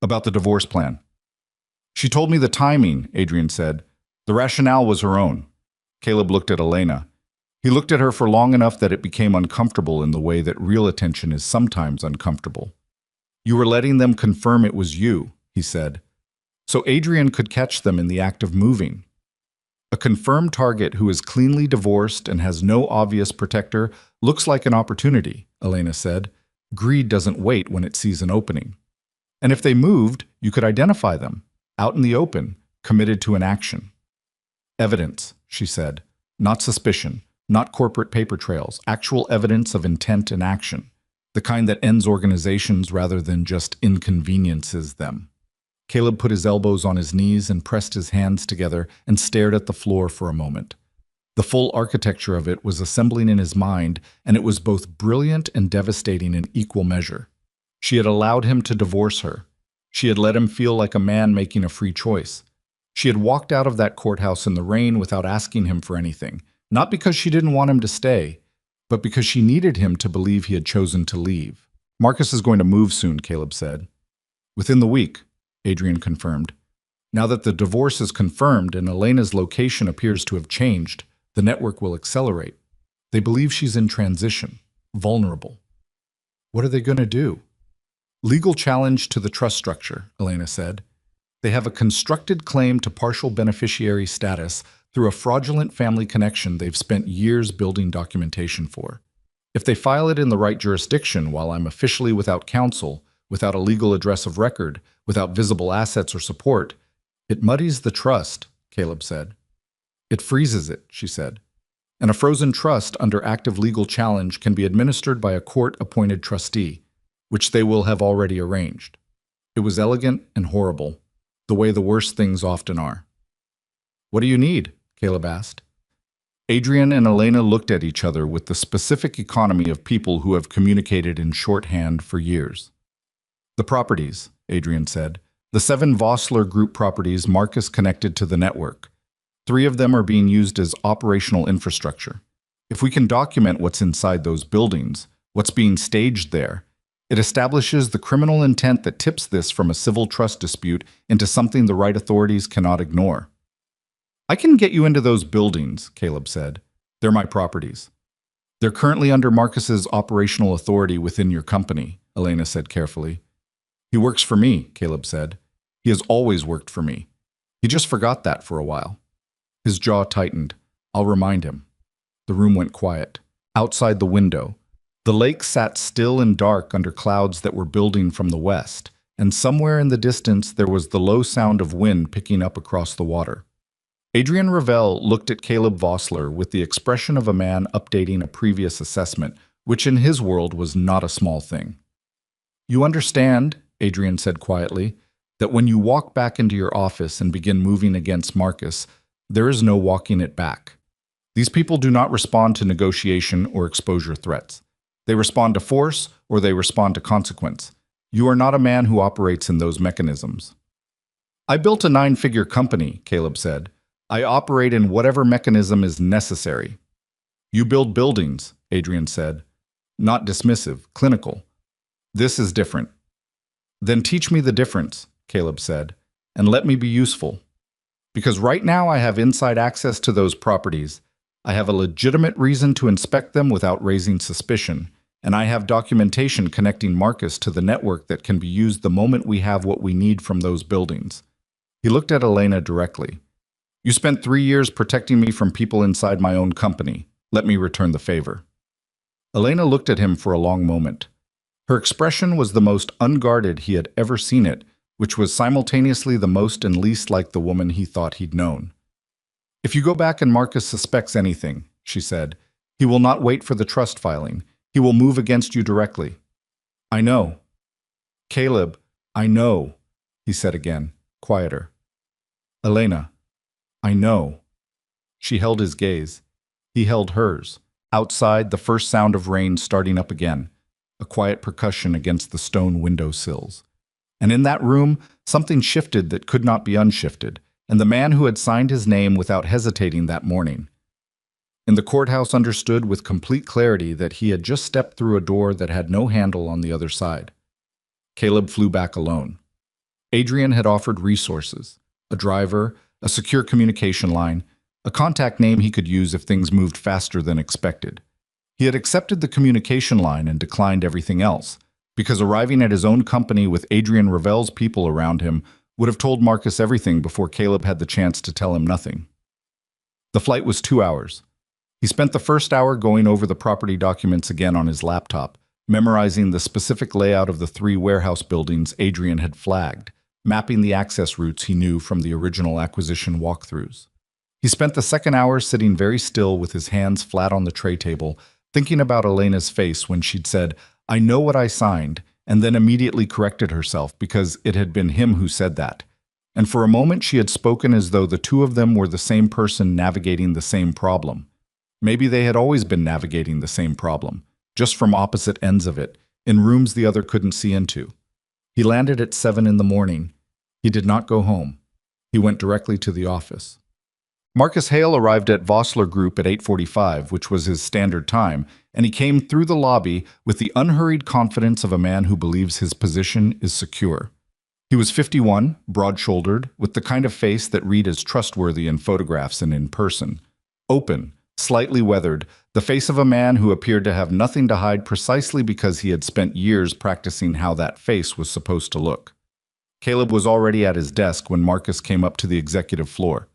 about the divorce plan. She told me the timing, Adrian said. The rationale was her own. Caleb looked at Elena. He looked at her for long enough that it became uncomfortable in the way that real attention is sometimes uncomfortable. You were letting them confirm it was you, he said, so Adrian could catch them in the act of moving. A confirmed target who is cleanly divorced and has no obvious protector looks like an opportunity, Elena said. Greed doesn't wait when it sees an opening. And if they moved, you could identify them, out in the open, committed to an action. Evidence, she said, not suspicion, not corporate paper trails, actual evidence of intent and action, the kind that ends organizations rather than just inconveniences them. Caleb put his elbows on his knees and pressed his hands together and stared at the floor for a moment. The full architecture of it was assembling in his mind, and it was both brilliant and devastating in equal measure. She had allowed him to divorce her. She had let him feel like a man making a free choice. She had walked out of that courthouse in the rain without asking him for anything, not because she didn't want him to stay, but because she needed him to believe he had chosen to leave. Marcus is going to move soon, Caleb said. Within the week, Adrian confirmed. Now that the divorce is confirmed and Elena's location appears to have changed, the network will accelerate. They believe she's in transition, vulnerable. What are they going to do? Legal challenge to the trust structure, Elena said. They have a constructed claim to partial beneficiary status through a fraudulent family connection they've spent years building documentation for. If they file it in the right jurisdiction while I'm officially without counsel, without a legal address of record, without visible assets or support, it muddies the trust, Caleb said. It freezes it, she said. And a frozen trust under active legal challenge can be administered by a court-appointed trustee, which they will have already arranged. It was elegant and horrible, the way the worst things often are. What do you need? Caleb asked. Adrian and Elena looked at each other with the specific economy of people who have communicated in shorthand for years. The properties, Adrian said. The 7 Vossler Group properties Marcus connected to the network. 3 of them are being used as operational infrastructure. If we can document what's inside those buildings, what's being staged there, it establishes the criminal intent that tips this from a civil trust dispute into something the right authorities cannot ignore. I can get you into those buildings, Caleb said. They're my properties. They're currently under Marcus's operational authority within your company, Elena said carefully. He works for me, Caleb said. He has always worked for me. He just forgot that for a while. His jaw tightened. I'll remind him. The room went quiet. Outside the window, the lake sat still and dark under clouds that were building from the west, and somewhere in the distance there was the low sound of wind picking up across the water. Adrian Ravel looked at Caleb Vossler with the expression of a man updating a previous assessment, which in his world was not a small thing. You understand, Adrian said quietly, that when you walk back into your office and begin moving against Marcus, there is no walking it back. These people do not respond to negotiation or exposure threats. They respond to force or they respond to consequence. You are not a man who operates in those mechanisms. I built a 9-figure company, Caleb said. I operate in whatever mechanism is necessary. You build buildings, Adrian said. Not dismissive, clinical. This is different. Then teach me the difference, Caleb said, and let me be useful. Because right now I have inside access to those properties. I have a legitimate reason to inspect them without raising suspicion, and I have documentation connecting Marcus to the network that can be used the moment we have what we need from those buildings. He looked at Elena directly. You spent 3 years protecting me from people inside my own company. Let me return the favor. Elena looked at him for a long moment. Her expression was the most unguarded he had ever seen it, which was simultaneously the most and least like the woman he thought he'd known. If you go back and Marcus suspects anything, she said, he will not wait for the trust filing. He will move against you directly. I know. Caleb, I know, he said again, quieter. Elena, I know. She held his gaze. He held hers. Outside, the first sound of rain starting up again, a quiet percussion against the stone window sills. And in that room, something shifted that could not be unshifted, and the man who had signed his name without hesitating that morning. And the courthouse understood with complete clarity that he had just stepped through a door that had no handle on the other side. Caleb flew back alone. Adrian had offered resources, a driver, a secure communication line, a contact name he could use if things moved faster than expected. He had accepted the communication line and declined everything else, because arriving at his own company with Adrian Ravel's people around him would have told Marcus everything before Caleb had the chance to tell him nothing. The flight was 2 hours. He spent the first hour going over the property documents again on his laptop, memorizing the specific layout of the 3 warehouse buildings Adrian had flagged, mapping the access routes he knew from the original acquisition walkthroughs. He spent the second hour sitting very still with his hands flat on the tray table, thinking about Elena's face when she'd said, I know what I signed, and then immediately corrected herself because it had been him who said that. And for a moment she had spoken as though the two of them were the same person navigating the same problem. Maybe they had always been navigating the same problem, just from opposite ends of it, in rooms the other couldn't see into. He landed at 7 in the morning. He did not go home. He went directly to the office. Marcus Hale arrived at Vossler Group at 8:45, which was his standard time, and he came through the lobby with the unhurried confidence of a man who believes his position is secure. He was 51, broad-shouldered, with the kind of face that read as trustworthy in photographs and in person. Open, slightly weathered, the face of a man who appeared to have nothing to hide precisely because he had spent years practicing how that face was supposed to look. Caleb was already at his desk when Marcus came up to the executive floor.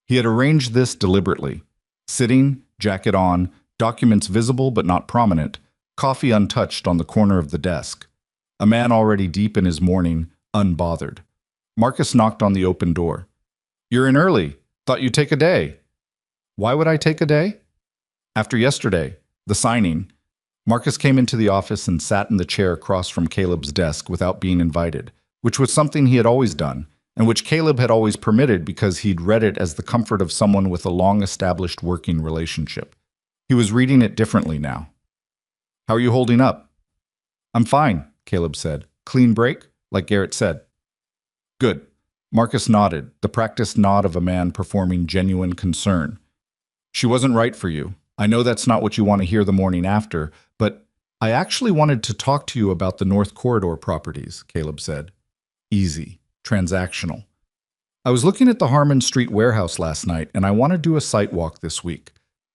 He had arranged this deliberately. Sitting, jacket on, documents visible but not prominent, coffee untouched on the corner of the desk. A man already deep in his morning, unbothered. Marcus knocked on the open door. You're in early. Thought you'd take a day. Why would I take a day? After yesterday, the signing. Marcus came into the office and sat in the chair across from Caleb's desk without being invited, which was something he had always done, and which Caleb had always permitted because he'd read it as the comfort of someone with a long-established working relationship. He was reading it differently now. How are you holding up? I'm fine, Caleb said. Clean break, like Garrett said. Good. Marcus nodded, the practiced nod of a man performing genuine concern. She wasn't right for you. I know that's not what you want to hear the morning after, but I actually wanted to talk to you about the North Corridor properties, Caleb said. Easy. Transactional. I was looking at the Harmon Street warehouse last night, and I want to do a site walk this week.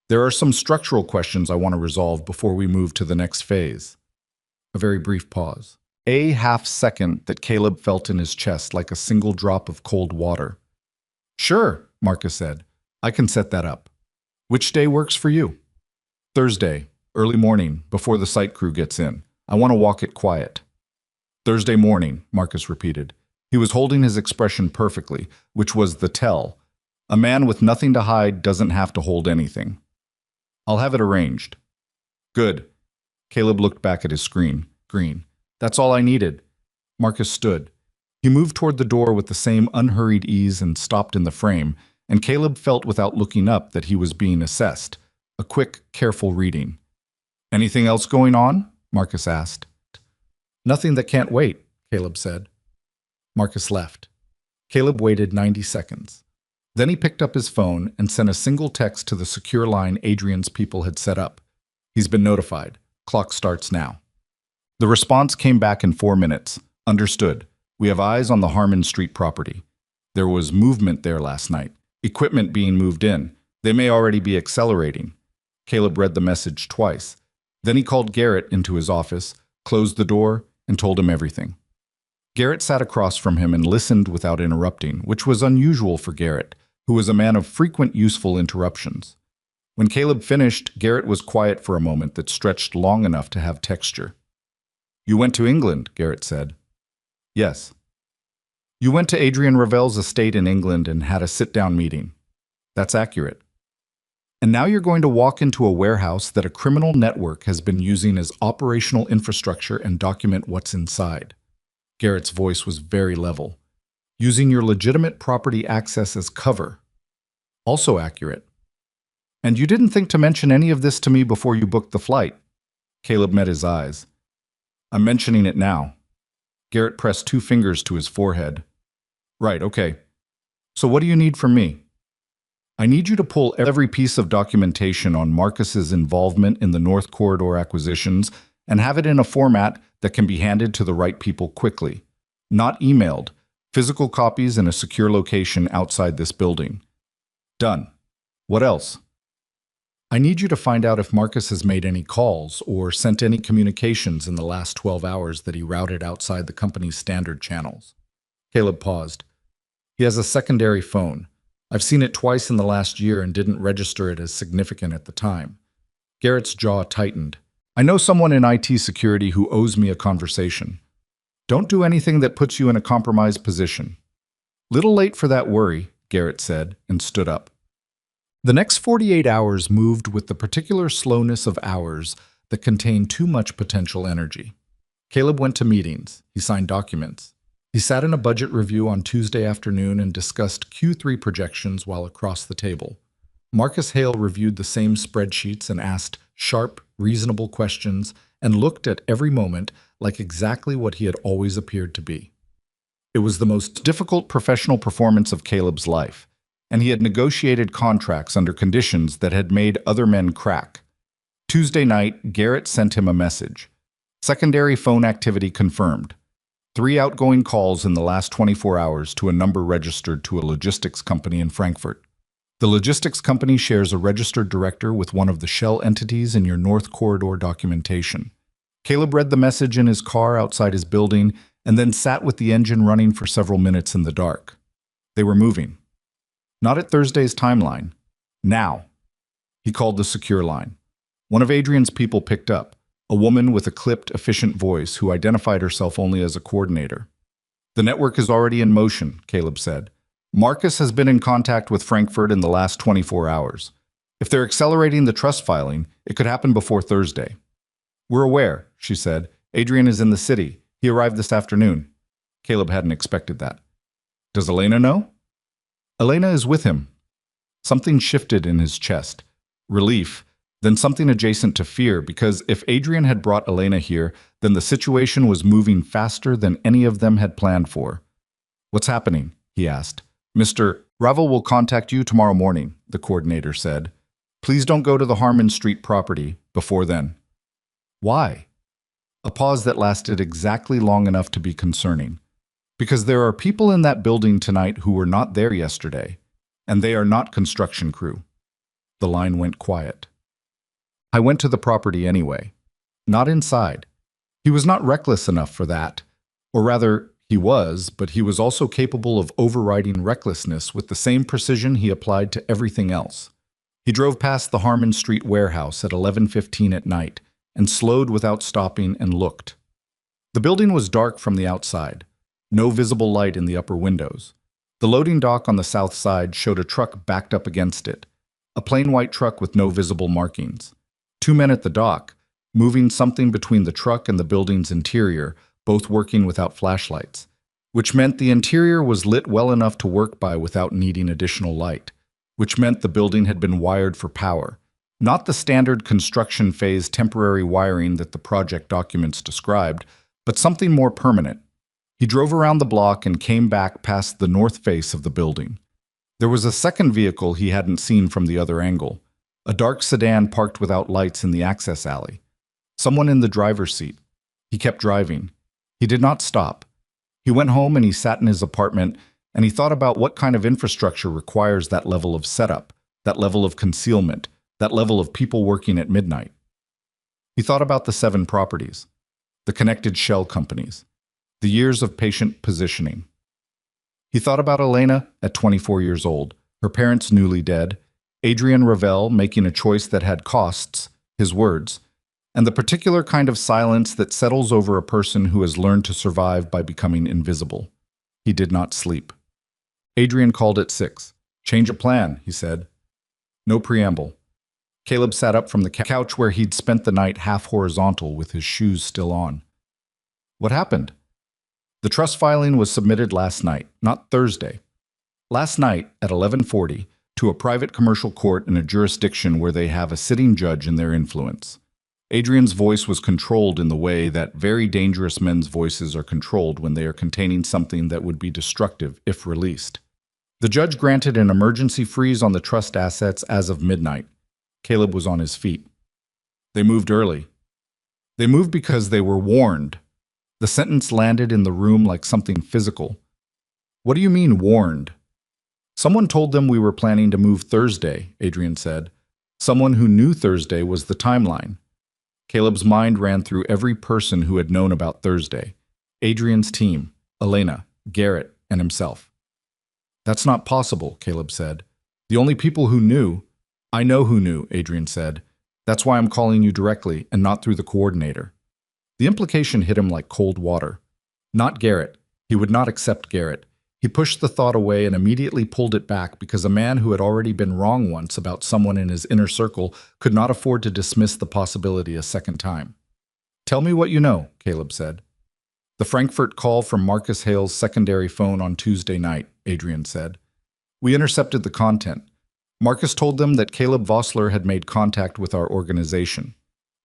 There are some structural questions I want to resolve before we move to the next phase. A very brief pause. A half-second that Caleb felt in his chest like a single drop of cold water. Sure, Marcus said. I can set that up. Which day works for you? Thursday, early morning, before the site crew gets in. I want to walk it quiet. Thursday morning, Marcus repeated. He was holding his expression perfectly, which was the tell. A man with nothing to hide doesn't have to hold anything. I'll have it arranged. Good. Caleb looked back at his screen. Green. That's all I needed. Marcus stood. He He moved toward the door with the same unhurried ease and stopped in the frame, and Caleb felt without looking up that he was being assessed. A quick, careful reading. "Anything else going on?" Marcus asked. "Nothing that can't wait," Caleb said. Marcus left. Caleb waited 90 seconds. Then he picked up his phone and sent a single text to the secure line Adrian's people had set up. "He's been notified. Clock starts now." The response came back in 4 minutes. "Understood. We have eyes on the Harmon Street property. There was movement there last night. Equipment being moved in. They may already be accelerating." Caleb read the message twice. Then he called Garrett into his office, closed the door, and told him everything. Garrett sat across from him and listened without interrupting, which was unusual for Garrett, who was a man of frequent useful interruptions. When Caleb finished, Garrett was quiet for a moment that stretched long enough to have texture. "You went to England," Garrett said. "Yes." "You went to Adrian Ravel's estate in England and had a sit-down meeting." "That's accurate." "And now you're going to walk into a warehouse that a criminal network has been using as operational infrastructure and document what's inside." Garrett's voice was very level. "Using your legitimate property access as cover." "Also accurate." "And you didn't think to mention any of this to me before you booked the flight." Caleb met his eyes. "I'm mentioning it now." Garrett pressed 2 fingers to his forehead. "Right, okay. So what do you need from me?" "I need you to pull every piece of documentation on Marcus's involvement in the North Corridor acquisitions and have it in a format that can be handed to the right people quickly. Not emailed. Physical copies in a secure location outside this building." "Done. What else?" "I need you to find out if Marcus has made any calls or sent any communications in the last 12 hours that he routed outside the company's standard channels." Caleb paused. "He has a secondary phone. I've seen it twice in the last year and didn't register it as significant at the time." Garrett's jaw tightened. "I know someone in IT security who owes me a conversation. Don't do anything that puts you in a compromised position." "Little late for that worry," Garrett said, and stood up. The next 48 hours moved with the particular slowness of hours that contain too much potential energy. Caleb went to meetings. He signed documents. He sat in a budget review on Tuesday afternoon and discussed Q3 projections while across the table. Marcus Hale reviewed the same spreadsheets and asked sharp, reasonable questions and looked at every moment like exactly what he had always appeared to be. It was the most difficult professional performance of Caleb's life, and he had negotiated contracts under conditions that had made other men crack. Tuesday night, Garrett sent him a message. Secondary phone activity confirmed. 3 outgoing calls in the last 24 hours to a number registered to a logistics company in Frankfurt. The logistics company shares a registered director with one of the shell entities in your North Corridor documentation. Caleb read the message in his car outside his building and then sat with the engine running for several minutes in the dark. They were moving. Not at Thursday's timeline. Now. He called the secure line. One of Adrian's people picked up, a woman with a clipped, efficient voice who identified herself only as a coordinator. "The network is already in motion," Caleb said. "Marcus has been in contact with Frankfurt in the last 24 hours. If they're accelerating the trust filing, it could happen before Thursday." "We're aware," she said. "Adrian is in the city. He arrived this afternoon." Caleb hadn't expected that. "Does Elena know?" "Elena is with him." Something shifted in his chest. Relief, then something adjacent to fear, because if Adrian had brought Elena here, then the situation was moving faster than any of them had planned for. "What's happening?" he asked. "Mr. Ravel will contact you tomorrow morning," the coordinator said. "Please don't go to the Harmon Street property before then." "Why?" A pause that lasted exactly long enough to be concerning. "Because there are people in that building tonight who were not there yesterday, and they are not construction crew." The line went quiet. "I went to the property anyway." Not inside. He was not reckless enough for that. Or rather, he was, but he was also capable of overriding recklessness with the same precision he applied to everything else. He drove past the Harmon Street warehouse at 11:15 at night and slowed without stopping and looked. The building was dark from the outside. No visible light in the upper windows. The loading dock on the south side showed a truck backed up against it. A plain white truck with no visible markings. 2 men at the dock, moving something between the truck and the building's interior, both working without flashlights. which meant the interior was lit well enough to work by without needing additional light, which meant the building had been wired for power, not the standard construction phase temporary wiring that the project documents described, but something more permanent. He drove around the block and came back past the north face of the building. There was a second vehicle he hadn't seen from the other angle, a dark sedan parked without lights in the access alley. Someone in the driver's seat. He kept driving. He did not stop. He went home and he sat in his apartment and he thought about what kind of infrastructure requires that level of setup, that level of concealment, that level of people working at midnight. He thought about the 7 properties, the connected shell companies, the years of patient positioning. He thought about Elena at 24 years old, her parents newly dead, Adrian Ravel making a choice that had costs, his words, and the particular kind of silence that settles over a person who has learned to survive by becoming invisible. He did not sleep. Adrian called at 6. "Change of plan," he said. No preamble. Caleb sat up from the couch where he'd spent the night half horizontal with his shoes still on. What happened? The trust filing was submitted last night, not Thursday. Last night at 11:40 to a private commercial court in a jurisdiction where they have a sitting judge in their influence. Adrian's voice was controlled in the way that very dangerous men's voices are controlled when they are containing something that would be destructive if released. The judge granted an emergency freeze on the trust assets as of midnight. Caleb was on his feet. They moved early. They moved because they were warned. The sentence landed in the room like something physical. What do you mean, warned? Someone told them we were planning to move Thursday, Adrian said. Someone who knew Thursday was the timeline. Caleb's mind ran through every person who had known about Thursday. Adrian's team, Elena, Garrett, and himself. That's not possible, Caleb said. The only people who knew— I know who knew, Adrian said. That's why I'm calling you directly and not through the coordinator. The implication hit him like cold water. Not Garrett. He would not accept Garrett. He pushed the thought away and immediately pulled it back because a man who had already been wrong once about someone in his inner circle could not afford to dismiss the possibility a second time. Tell me what you know, Caleb said. The Frankfurt call from Marcus Hale's secondary phone on Tuesday night, Adrian said. We intercepted the content. Marcus told them that Caleb Vossler had made contact with our organization.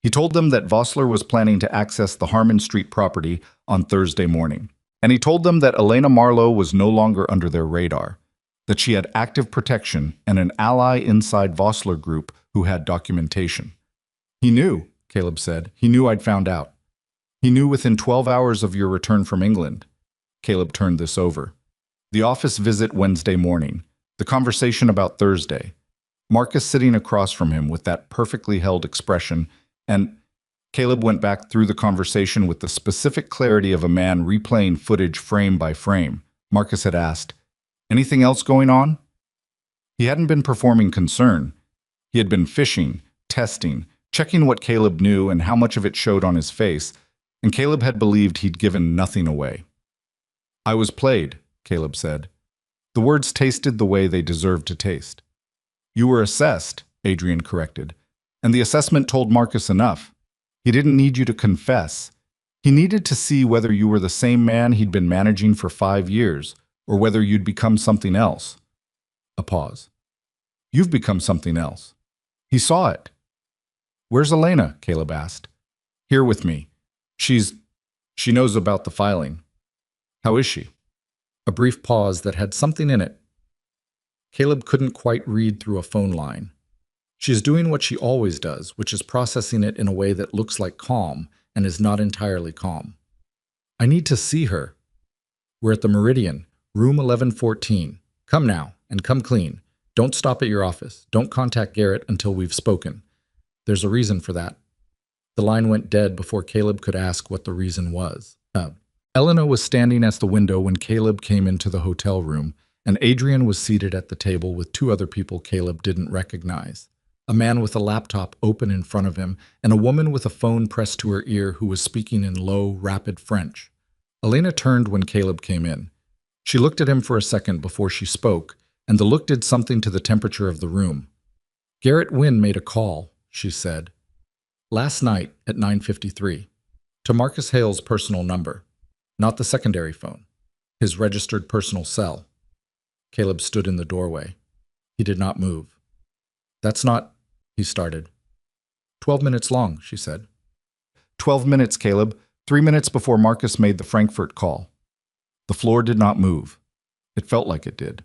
He told them that Vossler was planning to access the Harmon Street property on Thursday morning. And he told them that Elena Marlowe was no longer under their radar, that she had active protection and an ally inside Vossler Group who had documentation. He knew, Caleb said. He knew I'd found out. He knew within 12 hours of your return from England. Caleb turned this over. The office visit Wednesday morning. The conversation about Thursday. Marcus sitting across from him with that perfectly held expression, and Caleb went back through the conversation with the specific clarity of a man replaying footage frame by frame. Marcus had asked, "Anything else going on?" He hadn't been performing concern. He had been fishing, testing, checking what Caleb knew and how much of it showed on his face, and Caleb had believed he'd given nothing away. I was played, Caleb said. The words tasted the way they deserved to taste. You were assessed, Adrian corrected, and the assessment told Marcus enough. He didn't need you to confess. He needed to see whether you were the same man he'd been managing for 5 years, or whether you'd become something else. A pause. You've become something else. He saw it. Where's Elena? Caleb asked. Here with me. She knows about the filing. How is she? A brief pause that had something in it. Caleb couldn't quite read through a phone line. She is doing what she always does, which is processing it in a way that looks like calm and is not entirely calm. I need to see her. We're at the Meridian, room 1114. Come now, and come clean. Don't stop at your office. Don't contact Garrett until we've spoken. There's a reason for that. The line went dead before Caleb could ask what the reason was. Elena was standing at the window when Caleb came into the hotel room, and Adrian was seated at the table with 2 other people Caleb didn't recognize. A man with a laptop open in front of him, and a woman with a phone pressed to her ear who was speaking in low, rapid French. Elena turned when Caleb came in. She looked at him for a second before she spoke, and the look did something to the temperature of the room. Garrett Wynne made a call, she said. Last night at 9:53. To Marcus Hale's personal number, not the secondary phone. his registered personal cell. Caleb stood in the doorway. He did not move. That's not, he started. 12 minutes long, she said. 12 minutes, Caleb. 3 minutes before Marcus made the Frankfurt call. The floor did not move. It felt like it did.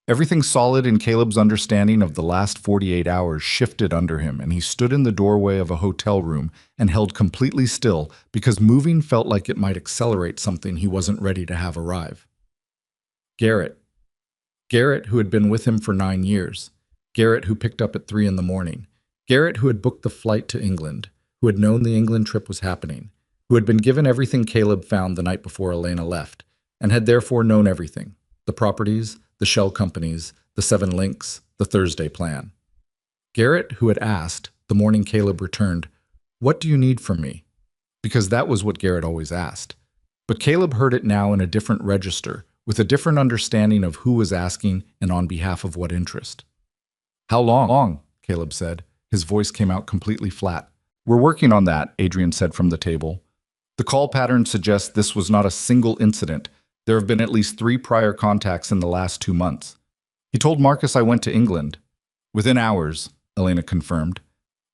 Everything solid in Caleb's understanding of the last 48 hours shifted under him, and he stood in the doorway of a hotel room and held completely still because moving felt like it might accelerate something he wasn't ready to have arrive. Garrett. Garrett, who had been with him for 9 years. Garrett, who picked up at 3 in the morning. Garrett, who had booked the flight to England, who had known the England trip was happening, who had been given everything Caleb found the night before Elena left, and had therefore known everything, the properties, the shell companies, the 7 links, the Thursday plan. Garrett, who had asked, the morning Caleb returned, "What do you need from me?" Because that was what Garrett always asked. But Caleb heard it now in a different register, with a different understanding of who was asking and on behalf of what interest. "How long?" Caleb said. His voice came out completely flat. "We're working on that," Adrian said from the table. "The call pattern suggests this was not a single incident. There have been at least 3 prior contacts in the last 2 months. He told Marcus I went to England." "Within hours," Elena confirmed.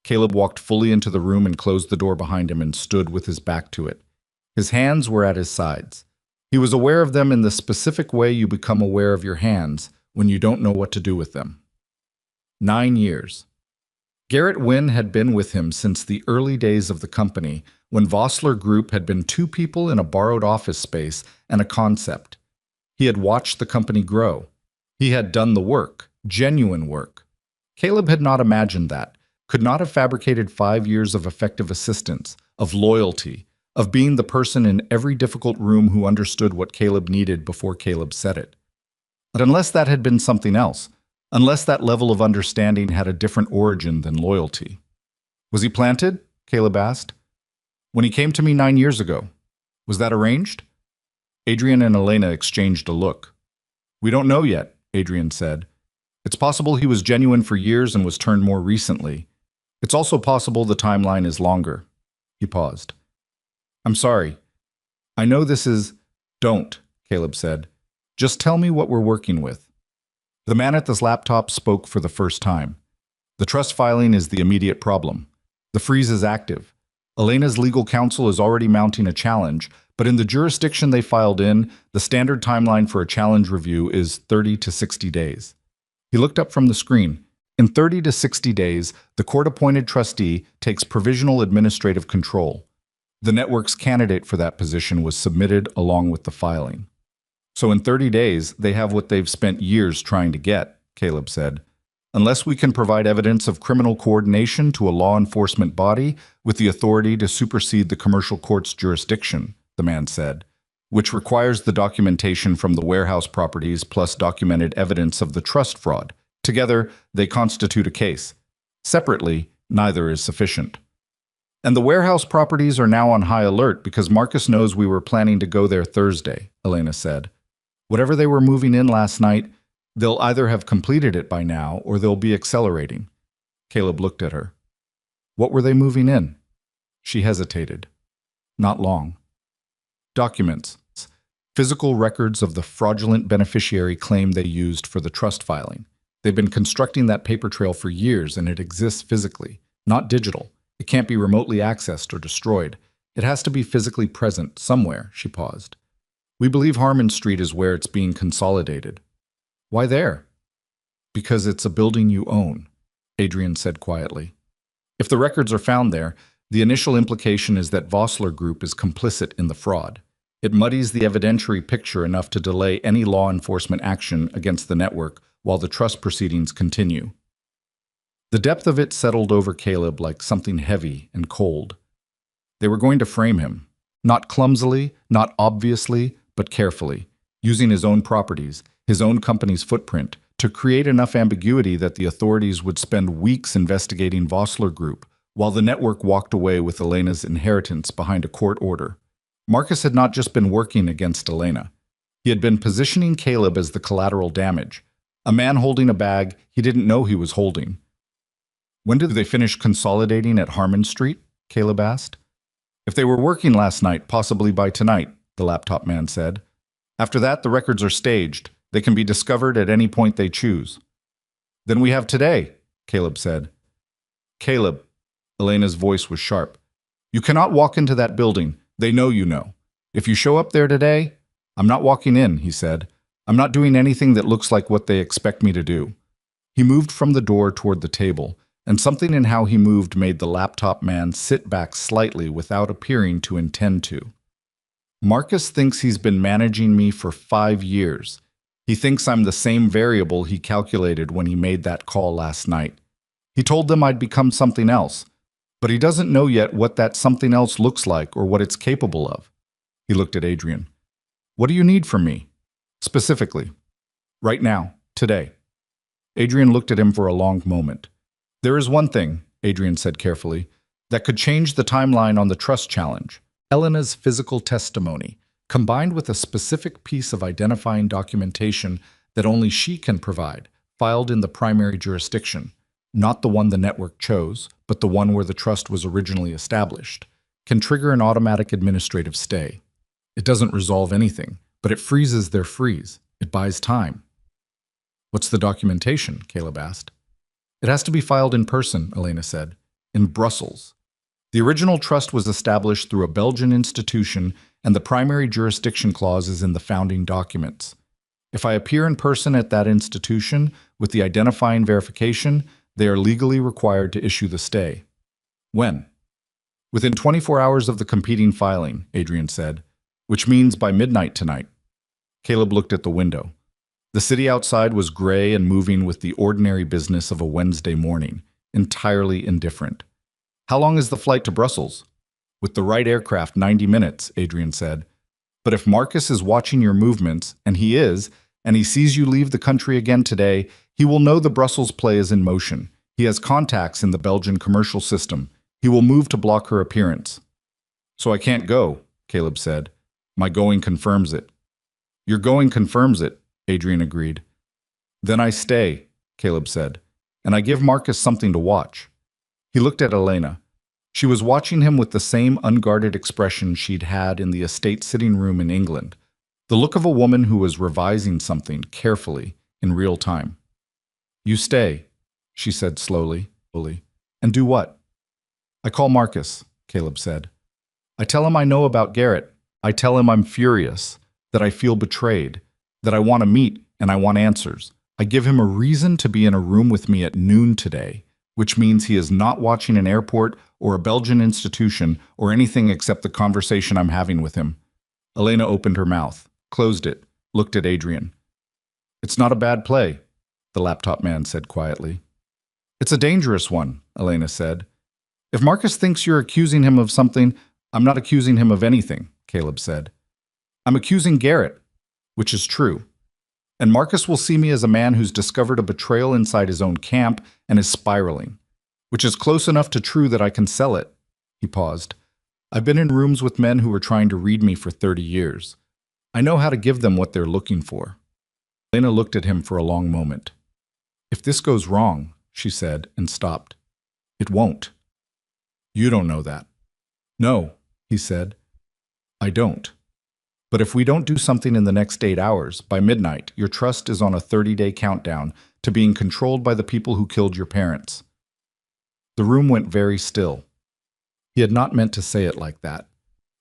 Caleb walked fully into the room and closed the door behind him and stood with his back to it. His hands were at his sides. He was aware of them in the specific way you become aware of your hands when you don't know what to do with them. 9 years. Garrett Wynn had been with him since the early days of the company, when Vossler Group had been 2 people in a borrowed office space and a concept. He had watched the company grow. He had done the work, genuine work. Caleb had not imagined that, could not have fabricated 5 years of effective assistance, of loyalty, of being the person in every difficult room who understood what Caleb needed before Caleb said it. But unless that had been something else, unless that level of understanding had a different origin than loyalty. "Was he planted?" Caleb asked. "When he came to me 9 years ago. Was that arranged?" Adrian and Elena exchanged a look. "We don't know yet," Adrian said. "It's possible he was genuine for years and was turned more recently. It's also possible the timeline is longer." He paused. "I'm sorry. I know this is—" "Don't," Caleb said. "Just tell me what we're working with." The man at this laptop spoke for the first time. "The trust filing is the immediate problem. The freeze is active. Elena's legal counsel is already mounting a challenge, but in the jurisdiction they filed in, the standard timeline for a challenge review is 30 to 60 days. He looked up from the screen. In 30 to 60 days, the court-appointed trustee takes provisional administrative control. The network's candidate for that position was submitted along with the filing. So in 30 days, they have what they've spent years trying to get," Caleb said. "Unless we can provide evidence of criminal coordination to a law enforcement body with the authority to supersede the commercial court's jurisdiction," the man said, "which requires the documentation from the warehouse properties plus documented evidence of the trust fraud. Together, they constitute a case. Separately, neither is sufficient. And the warehouse properties are now on high alert because Marcus knows we were planning to go there Thursday," Elena said. "Whatever they were moving in last night, they'll either have completed it by now or they'll be accelerating." Caleb looked at her. "What were they moving in?" She hesitated. "Not long." "Documents. Physical records of the fraudulent beneficiary claim they used for the trust filing. They've been constructing that paper trail for years and it exists physically, not digital. It can't be remotely accessed or destroyed. It has to be physically present somewhere," she paused. "We believe Harmon Street is where it's being consolidated." "Why there?" "Because it's a building you own," Adrian said quietly. "If the records are found there, the initial implication is that Vossler Group is complicit in the fraud. It muddies the evidentiary picture enough to delay any law enforcement action against the network while the trust proceedings continue." The depth of it settled over Caleb like something heavy and cold. They were going to frame him, not clumsily, not obviously, but carefully, using his own properties, his own company's footprint, to create enough ambiguity that the authorities would spend weeks investigating Vossler Group, while the network walked away with Elena's inheritance behind a court order. Marcus had not just been working against Elena. He had been positioning Caleb as the collateral damage, a man holding a bag he didn't know he was holding. "When did they finish consolidating at Harmon Street?" Caleb asked. "If they were working last night, possibly by tonight," the laptop man said. After that, the records are staged. They can be discovered at any point they choose. Then we have today, Caleb said. Caleb, Elena's voice was sharp. You cannot walk into that building. They know you know. If you show up there today, I'm not walking in, he said. I'm not doing anything that looks like what they expect me to do. He moved from the door toward the table, and something in how he moved made the laptop man sit back slightly without appearing to intend to. Marcus thinks he's been managing me for 5 years. He thinks I'm the same variable he calculated when he made that call last night. He told them I'd become something else, but he doesn't know yet what that something else looks like or what it's capable of. He looked at Adrian. What do you need from me? Specifically. Right now. Today. Adrian looked at him for a long moment. There is one thing, Adrian said carefully, that could change the timeline on the trust challenge. Elena's physical testimony, combined with a specific piece of identifying documentation that only she can provide, filed in the primary jurisdiction, not the one the network chose, but the one where the trust was originally established, can trigger an automatic administrative stay. It doesn't resolve anything, but it freezes their freeze. It buys time. What's the documentation? Caleb asked. It has to be filed in person, Elena said, in Brussels. The original trust was established through a Belgian institution, and the primary jurisdiction clause is in the founding documents. If I appear in person at that institution with the identifying verification, they are legally required to issue the stay. When? Within 24 hours of the competing filing, Adrian said, which means by midnight tonight. Caleb looked at the window. The city outside was gray and moving with the ordinary business of a Wednesday morning, entirely indifferent. How long is the flight to Brussels? With the right aircraft, 90 minutes, Adrian said. But if Marcus is watching your movements, and he is, and he sees you leave the country again today, he will know the Brussels play is in motion. He has contacts in the Belgian commercial system. He will move to block her appearance. So I can't go, Caleb said. My going confirms it. Your going confirms it, Adrian agreed. Then I stay, Caleb said, and I give Marcus something to watch. He looked at Elena. She was watching him with the same unguarded expression she'd had in the estate sitting room in England, the look of a woman who was revising something carefully in real time. You stay, she said slowly. And do what? I call Marcus, Caleb said. I tell him I know about Garrett. I tell him I'm furious, that I feel betrayed, that I want to meet and I want answers. I give him a reason to be in a room with me at noon today, which means he is not watching an airport or a Belgian institution or anything except the conversation I'm having with him. Elena opened her mouth, closed it, looked at Adrian. It's not a bad play, the laptop man said quietly. It's a dangerous one, Elena said. If Marcus thinks you're accusing him of something, I'm not accusing him of anything, Caleb said. I'm accusing Garrett, which is true. And Marcus will see me as a man who's discovered a betrayal inside his own camp and is spiraling, which is close enough to true that I can sell it. He paused. I've been in rooms with men who were trying to read me for 30 years. I know how to give them what they're looking for. Elena looked at him for a long moment. If this goes wrong, she said, and stopped. It won't. You don't know that. No, he said. I don't. But if we don't do something in the next 8 hours, by midnight, your trust is on a 30-day countdown to being controlled by the people who killed your parents. The room went very still. He had not meant to say it like that.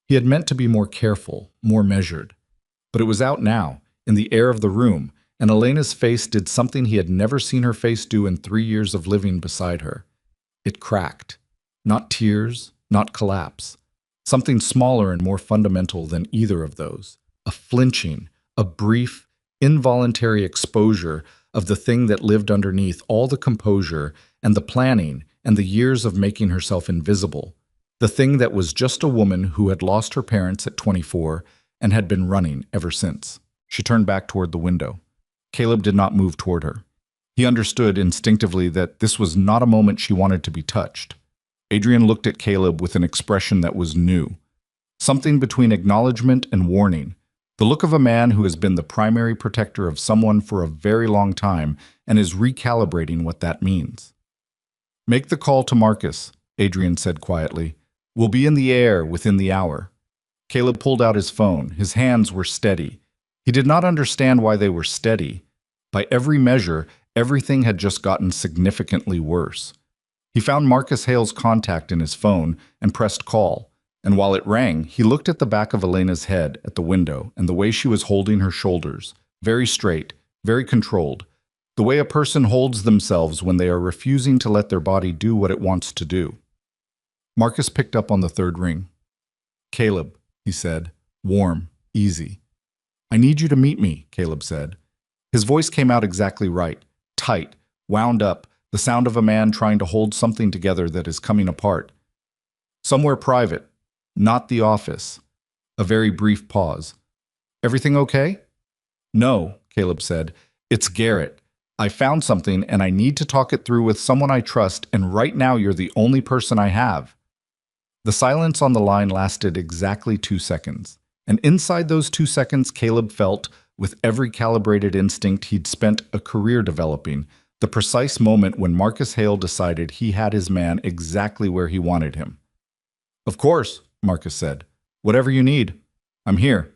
He had meant to be more careful, more measured. But it was out now, in the air of the room, and Elena's face did something he had never seen her face do in 3 years of living beside her. It cracked. Not tears, not collapse. Something smaller and more fundamental than either of those. A flinching, a brief, involuntary exposure of the thing that lived underneath all the composure and the planning and the years of making herself invisible. The thing that was just a woman who had lost her parents at 24 and had been running ever since. She turned back toward the window. Caleb did not move toward her. He understood instinctively that this was not a moment she wanted to be touched. Adrian looked at Caleb with an expression that was new. Something between acknowledgement and warning. The look of a man who has been the primary protector of someone for a very long time and is recalibrating what that means. Make the call to Marcus, Adrian said quietly. We'll be in the air within the hour. Caleb pulled out his phone. His hands were steady. He did not understand why they were steady. By every measure, everything had just gotten significantly worse. He found Marcus Hale's contact in his phone and pressed call, and while it rang, he looked at the back of Elena's head at the window and the way she was holding her shoulders, very straight, very controlled, the way a person holds themselves when they are refusing to let their body do what it wants to do. Marcus picked up on the third ring. "Caleb," he said, warm, easy. "I need you to meet me," Caleb said. His voice came out exactly right, tight, wound up, the sound of a man trying to hold something together that is coming apart. "Somewhere private, not the office." A very brief pause. "Everything okay?" "No," Caleb said. "It's Garrett. I found something and I need to talk it through with someone I trust, and right now you're the only person I have." The silence on the line lasted exactly 2 seconds, and inside those 2 seconds Caleb felt, with every calibrated instinct he'd spent a career developing, the precise moment when Marcus Hale decided he had his man exactly where he wanted him. "Of course," Marcus said. "Whatever you need. I'm here."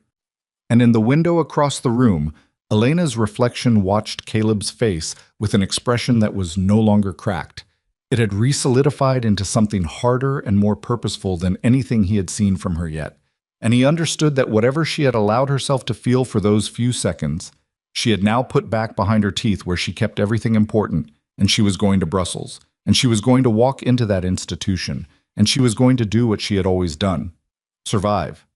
And in the window across the room, Elena's reflection watched Caleb's face with an expression that was no longer cracked. It had re-solidified into something harder and more purposeful than anything he had seen from her yet. And he understood that whatever she had allowed herself to feel for those few seconds, she had now put back behind her teeth where she kept everything important, and she was going to Brussels, and she was going to walk into that institution, and she was going to do what she had always done: survive.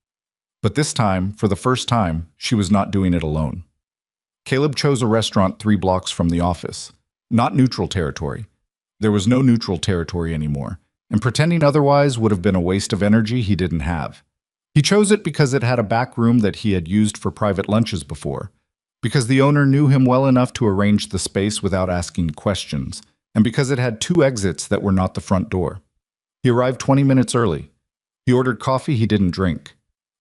But this time, for the first time, she was not doing it alone. Caleb chose a restaurant 3 blocks from the office. Not neutral territory. There was no neutral territory anymore, and pretending otherwise would have been a waste of energy he didn't have. He chose it because it had a back room that he had used for private lunches before, because the owner knew him well enough to arrange the space without asking questions, and because it had 2 exits that were not the front door. He arrived 20 minutes early. He ordered coffee he didn't drink.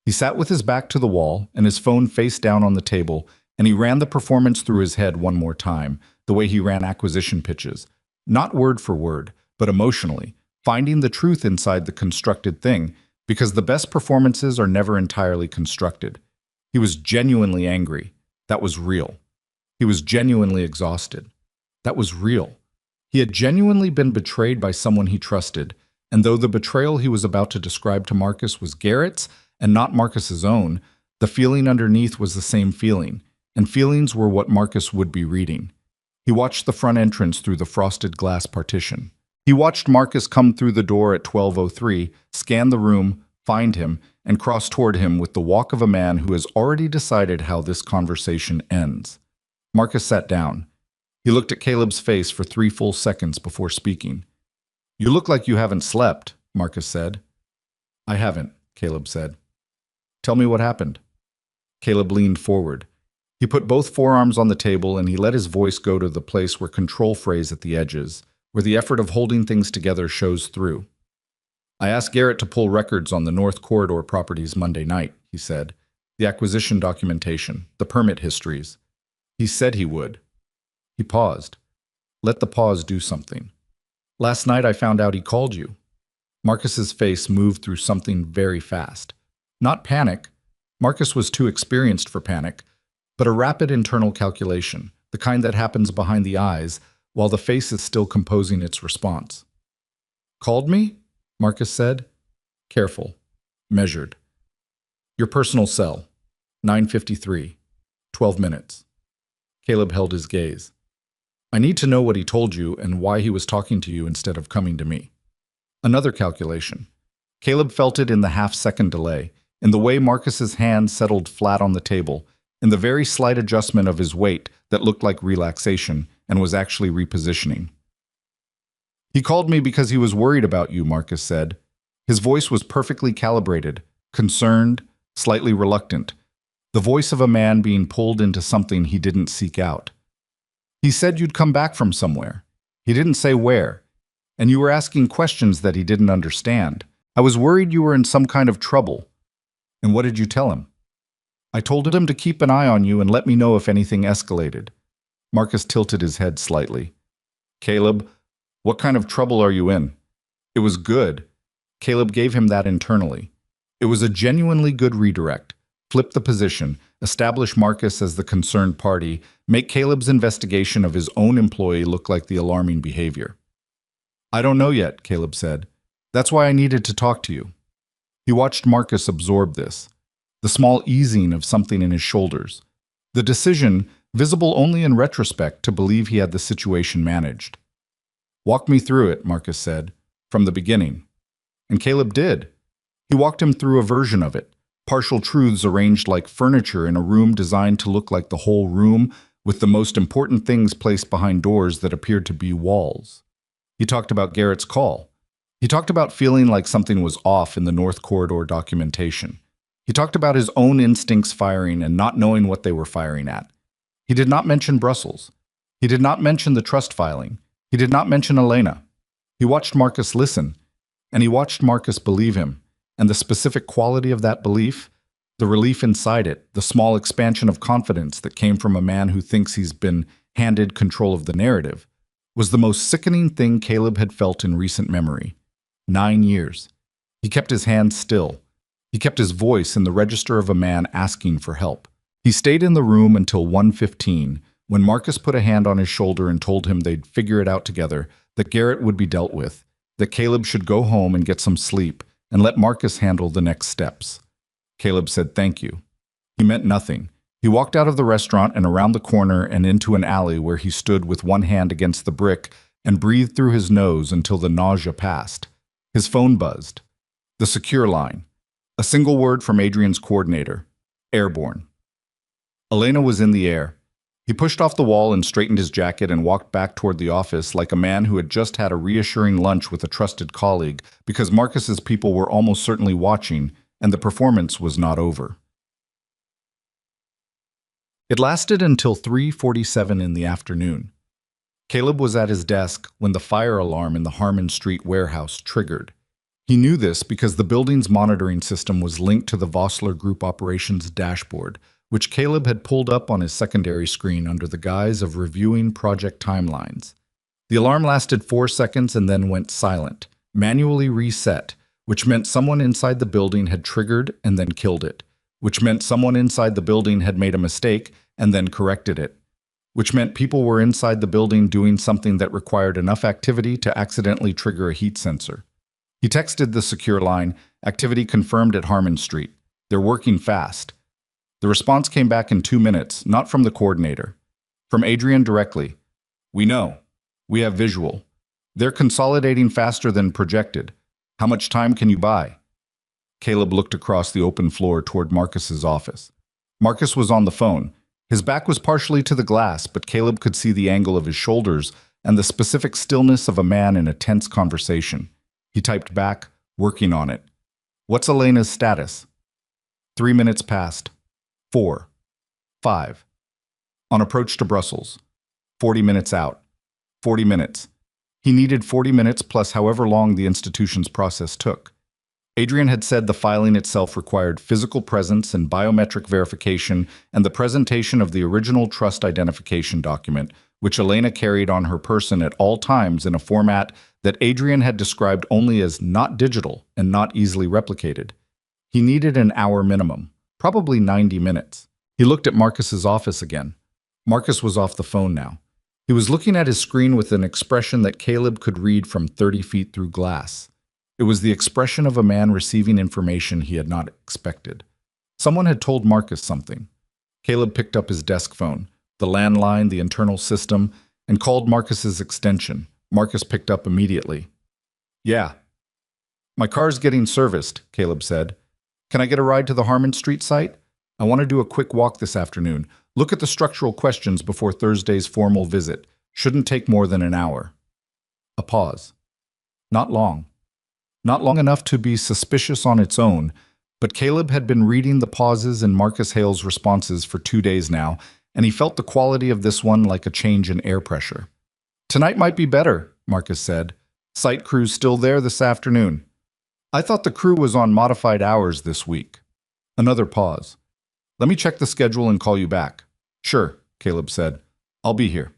He sat with his back to the wall and his phone face down on the table, and he ran the performance through his head one more time, the way he ran acquisition pitches. Not word for word, but emotionally, finding the truth inside the constructed thing, because the best performances are never entirely constructed. He was genuinely angry. That was real. He was genuinely exhausted. That was real. He had genuinely been betrayed by someone he trusted, and though the betrayal he was about to describe to Marcus was Garrett's and not Marcus's own, the feeling underneath was the same feeling, and feelings were what Marcus would be reading. He watched the front entrance through the frosted glass partition. He watched Marcus come through the door at 12:03, scan the room, find him, and cross toward him with the walk of a man who has already decided how this conversation ends. Marcus sat down. He looked at Caleb's face for 3 full seconds before speaking. "You look like you haven't slept," Marcus said. "I haven't," Caleb said. "Tell me what happened." Caleb leaned forward. He put both forearms on the table and he let his voice go to the place where control phrase at the edges, where the effort of holding things together shows through. "I asked Garrett to pull records on the North Corridor properties Monday night," he said. "The acquisition documentation, the permit histories. He said he would." He paused. Let the pause do something. "Last night I found out he called you." Marcus's face moved through something very fast. Not panic. Marcus was too experienced for panic, but a rapid internal calculation, the kind that happens behind the eyes while the face is still composing its response. "Called me?" Marcus said. Careful. Measured. "Your personal cell. 9:53. 12 minutes. Caleb held his gaze. "I need to know what he told you and why he was talking to you instead of coming to me." Another calculation. Caleb felt it in the half-second delay, in the way Marcus's hand settled flat on the table, in the very slight adjustment of his weight that looked like relaxation and was actually repositioning. "He called me because he was worried about you," Marcus said. His voice was perfectly calibrated, concerned, slightly reluctant, the voice of a man being pulled into something he didn't seek out. "He said you'd come back from somewhere. He didn't say where, and you were asking questions that he didn't understand. I was worried you were in some kind of trouble." "And what did you tell him?" "I told him to keep an eye on you and let me know if anything escalated." Marcus tilted his head slightly. "Caleb, what kind of trouble are you in?" It was good. Caleb gave him that internally. It was a genuinely good redirect, Flip the position, establish Marcus as the concerned party, make Caleb's investigation of his own employee look like the alarming behavior. I don't know yet, Caleb said. That's why I needed to talk to you. He watched Marcus absorb this, the small easing of something in his shoulders, the decision, visible only in retrospect, to believe he had the situation managed. Walk me through it, Marcus said, from the beginning. And Caleb did. He walked him through a version of it, partial truths arranged like furniture in a room designed to look like the whole room, with the most important things placed behind doors that appeared to be walls. He talked about Garrett's call. He talked about feeling like something was off in the North Corridor documentation. He talked about his own instincts firing and not knowing what they were firing at. He did not mention Brussels. He did not mention the trust filing. He did not mention Elena. He watched Marcus listen, and he watched Marcus believe him, and the specific quality of that belief, the relief inside it, the small expansion of confidence that came from a man who thinks he's been handed control of the narrative, was the most sickening thing Caleb had felt in recent memory. 9 years. He kept his hands still. He kept his voice in the register of a man asking for help. He stayed in the room until 1:15, when Marcus put a hand on his shoulder and told him they'd figure it out together, that Garrett would be dealt with, that Caleb should go home and get some sleep, and let Marcus handle the next steps. Caleb said thank you. He meant nothing. He walked out of the restaurant and around the corner and into an alley where he stood with one hand against the brick and breathed through his nose until the nausea passed. His phone buzzed. The secure line. A single word from Adrian's coordinator. Airborne. Elena was in the air. He pushed off the wall and straightened his jacket and walked back toward the office like a man who had just had a reassuring lunch with a trusted colleague, because Marcus's people were almost certainly watching, and the performance was not over. It lasted until 3:47 in the afternoon. Caleb was at his desk when the fire alarm in the Harmon Street warehouse triggered. He knew this because the building's monitoring system was linked to the Vossler Group operations dashboard, which Caleb had pulled up on his secondary screen under the guise of reviewing project timelines. The alarm lasted 4 seconds and then went silent, manually reset, which meant someone inside the building had triggered and then killed it, which meant someone inside the building had made a mistake and then corrected it, which meant people were inside the building doing something that required enough activity to accidentally trigger a heat sensor. He texted the secure line, "Activity confirmed at Harmon Street. They're working fast." The response came back in 2 minutes, not from the coordinator. From Adrian directly. "We know. We have visual. They're consolidating faster than projected. How much time can you buy?" Caleb looked across the open floor toward Marcus's office. Marcus was on the phone. His back was partially to the glass, but Caleb could see the angle of his shoulders and the specific stillness of a man in a tense conversation. He typed back, working on it. "What's Elena's status?" 3 minutes passed. 4. 5. On approach to Brussels. 40 minutes out. 40 minutes. He needed 40 minutes plus however long the institution's process took. Adrian had said the filing itself required physical presence and biometric verification and the presentation of the original trust identification document, which Elena carried on her person at all times in a format that Adrian had described only as not digital and not easily replicated. He needed an hour minimum. Probably 90 minutes. He looked at Marcus's office again. Marcus was off the phone now. He was looking at his screen with an expression that Caleb could read from 30 feet through glass. It was the expression of a man receiving information he had not expected. Someone had told Marcus something. Caleb picked up his desk phone, the landline, the internal system, and called Marcus's extension. Marcus picked up immediately. "Yeah." "My car's getting serviced," Caleb said. "Can I get a ride to the Harmon Street site? I want to do a quick walk this afternoon. Look at the structural questions before Thursday's formal visit. Shouldn't take more than an hour." A pause. Not long. Not long enough to be suspicious on its own, but Caleb had been reading the pauses in Marcus Hale's responses for 2 days now, and he felt the quality of this one like a change in air pressure. "Tonight might be better," Marcus said. "Site crew's still there this afternoon." "I thought the crew was on modified hours this week." Another pause. "Let me check the schedule and call you back." "Sure," Caleb said. "I'll be here."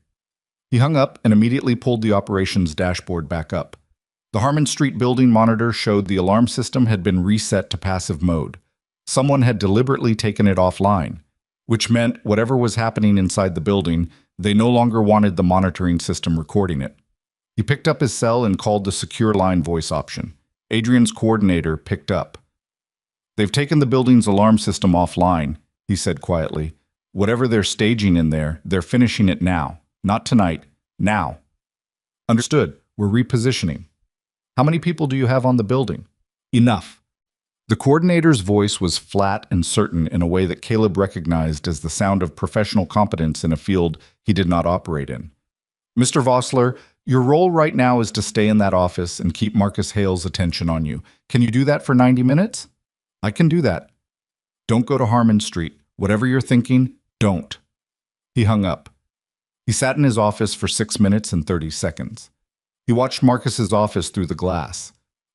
He hung up and immediately pulled the operations dashboard back up. The Harmon Street building monitor showed the alarm system had been reset to passive mode. Someone had deliberately taken it offline, which meant whatever was happening inside the building, they no longer wanted the monitoring system recording it. He picked up his cell and called the secure line voice option. Adrian's coordinator picked up. "They've taken the building's alarm system offline," he said quietly. "Whatever they're staging in there, they're finishing it now. Not tonight. Now." "Understood. We're repositioning." "How many people do you have on the building?" "Enough." The coordinator's voice was flat and certain in a way that Caleb recognized as the sound of professional competence in a field he did not operate in. "Mr. Vossler, your role right now is to stay in that office and keep Marcus Hale's attention on you. Can you do that for 90 minutes? "I can do that." "Don't go to Harmon Street. Whatever you're thinking, don't." He hung up. He sat in his office for 6 minutes and 30 seconds. He watched Marcus's office through the glass.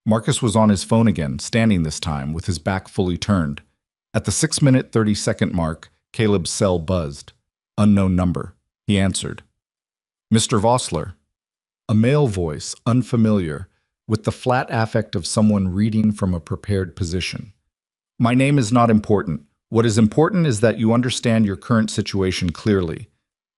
Marcus was on his phone again, standing this time, with his back fully turned. At the 6-minute 30-second mark, Caleb's cell buzzed. "Unknown number." He answered. "Mr. Vossler." A male voice, unfamiliar, with the flat affect of someone reading from a prepared position. "My name is not important. What is important is that you understand your current situation clearly.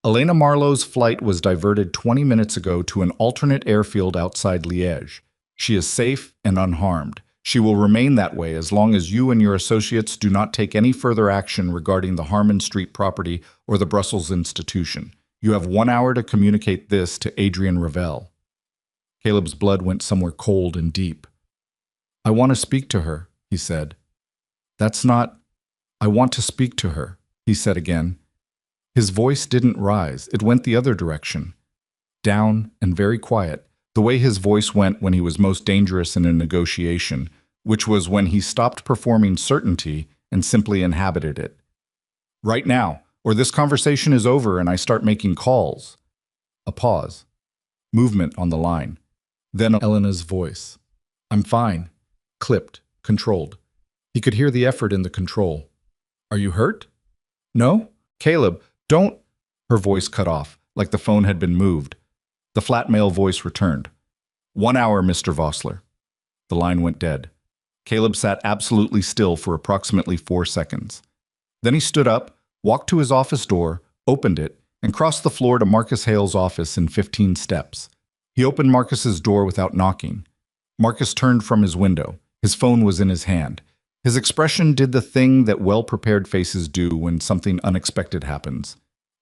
Elena Marlowe's flight was diverted 20 minutes ago to an alternate airfield outside Liège. She is safe and unharmed. She will remain that way as long as you and your associates do not take any further action regarding the Harmon Street property or the Brussels institution. You have 1 hour to communicate this to Adrian Ravel." Caleb's blood went somewhere cold and deep. "I want to speak to her," he said. "That's not—" "I want to speak to her," he said again. His voice didn't rise, it went the other direction. Down and very quiet, the way his voice went when he was most dangerous in a negotiation, which was when he stopped performing certainty and simply inhabited it. "Right now, or this conversation is over and I start making calls." A pause. Movement on the line. Then Elena's voice. "I'm fine." Clipped, controlled. He could hear the effort in the control. "Are you hurt?" "No?" "Caleb, don't—" Her voice cut off, like the phone had been moved. The flat male voice returned. 1 hour, Mr. Vossler." The line went dead. Caleb sat absolutely still for approximately 4 seconds. Then he stood up, walked to his office door, opened it, and crossed the floor to Marcus Hale's office in 15 steps. He opened Marcus's door without knocking. Marcus turned from his window. His phone was in his hand. His expression did the thing that well-prepared faces do when something unexpected happens.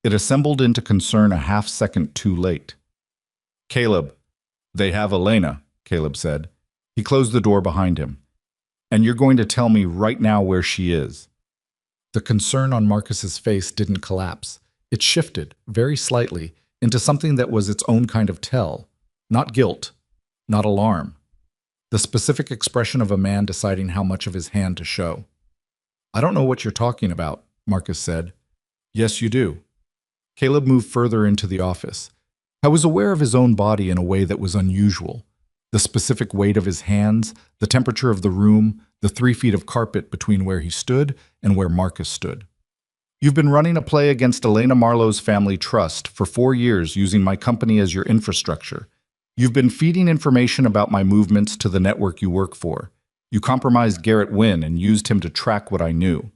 It assembled into concern a half-second too late. "Caleb." "They have Elena," Caleb said. He closed the door behind him. "And you're going to tell me right now where she is." The concern on Marcus's face didn't collapse. It shifted, very slightly, into something that was its own kind of tell. Not guilt, not alarm. The specific expression of a man deciding how much of his hand to show. "I don't know what you're talking about," Marcus said. "Yes, you do." Caleb moved further into the office. I was aware of his own body in a way that was unusual. The specific weight of his hands, the temperature of the room, the 3 feet of carpet between where he stood and where Marcus stood. "You've been running a play against Elena Marlowe's family trust for 4 years using my company as your infrastructure. You've been feeding information about my movements to the network you work for. You compromised Garrett Wynn and used him to track what I knew.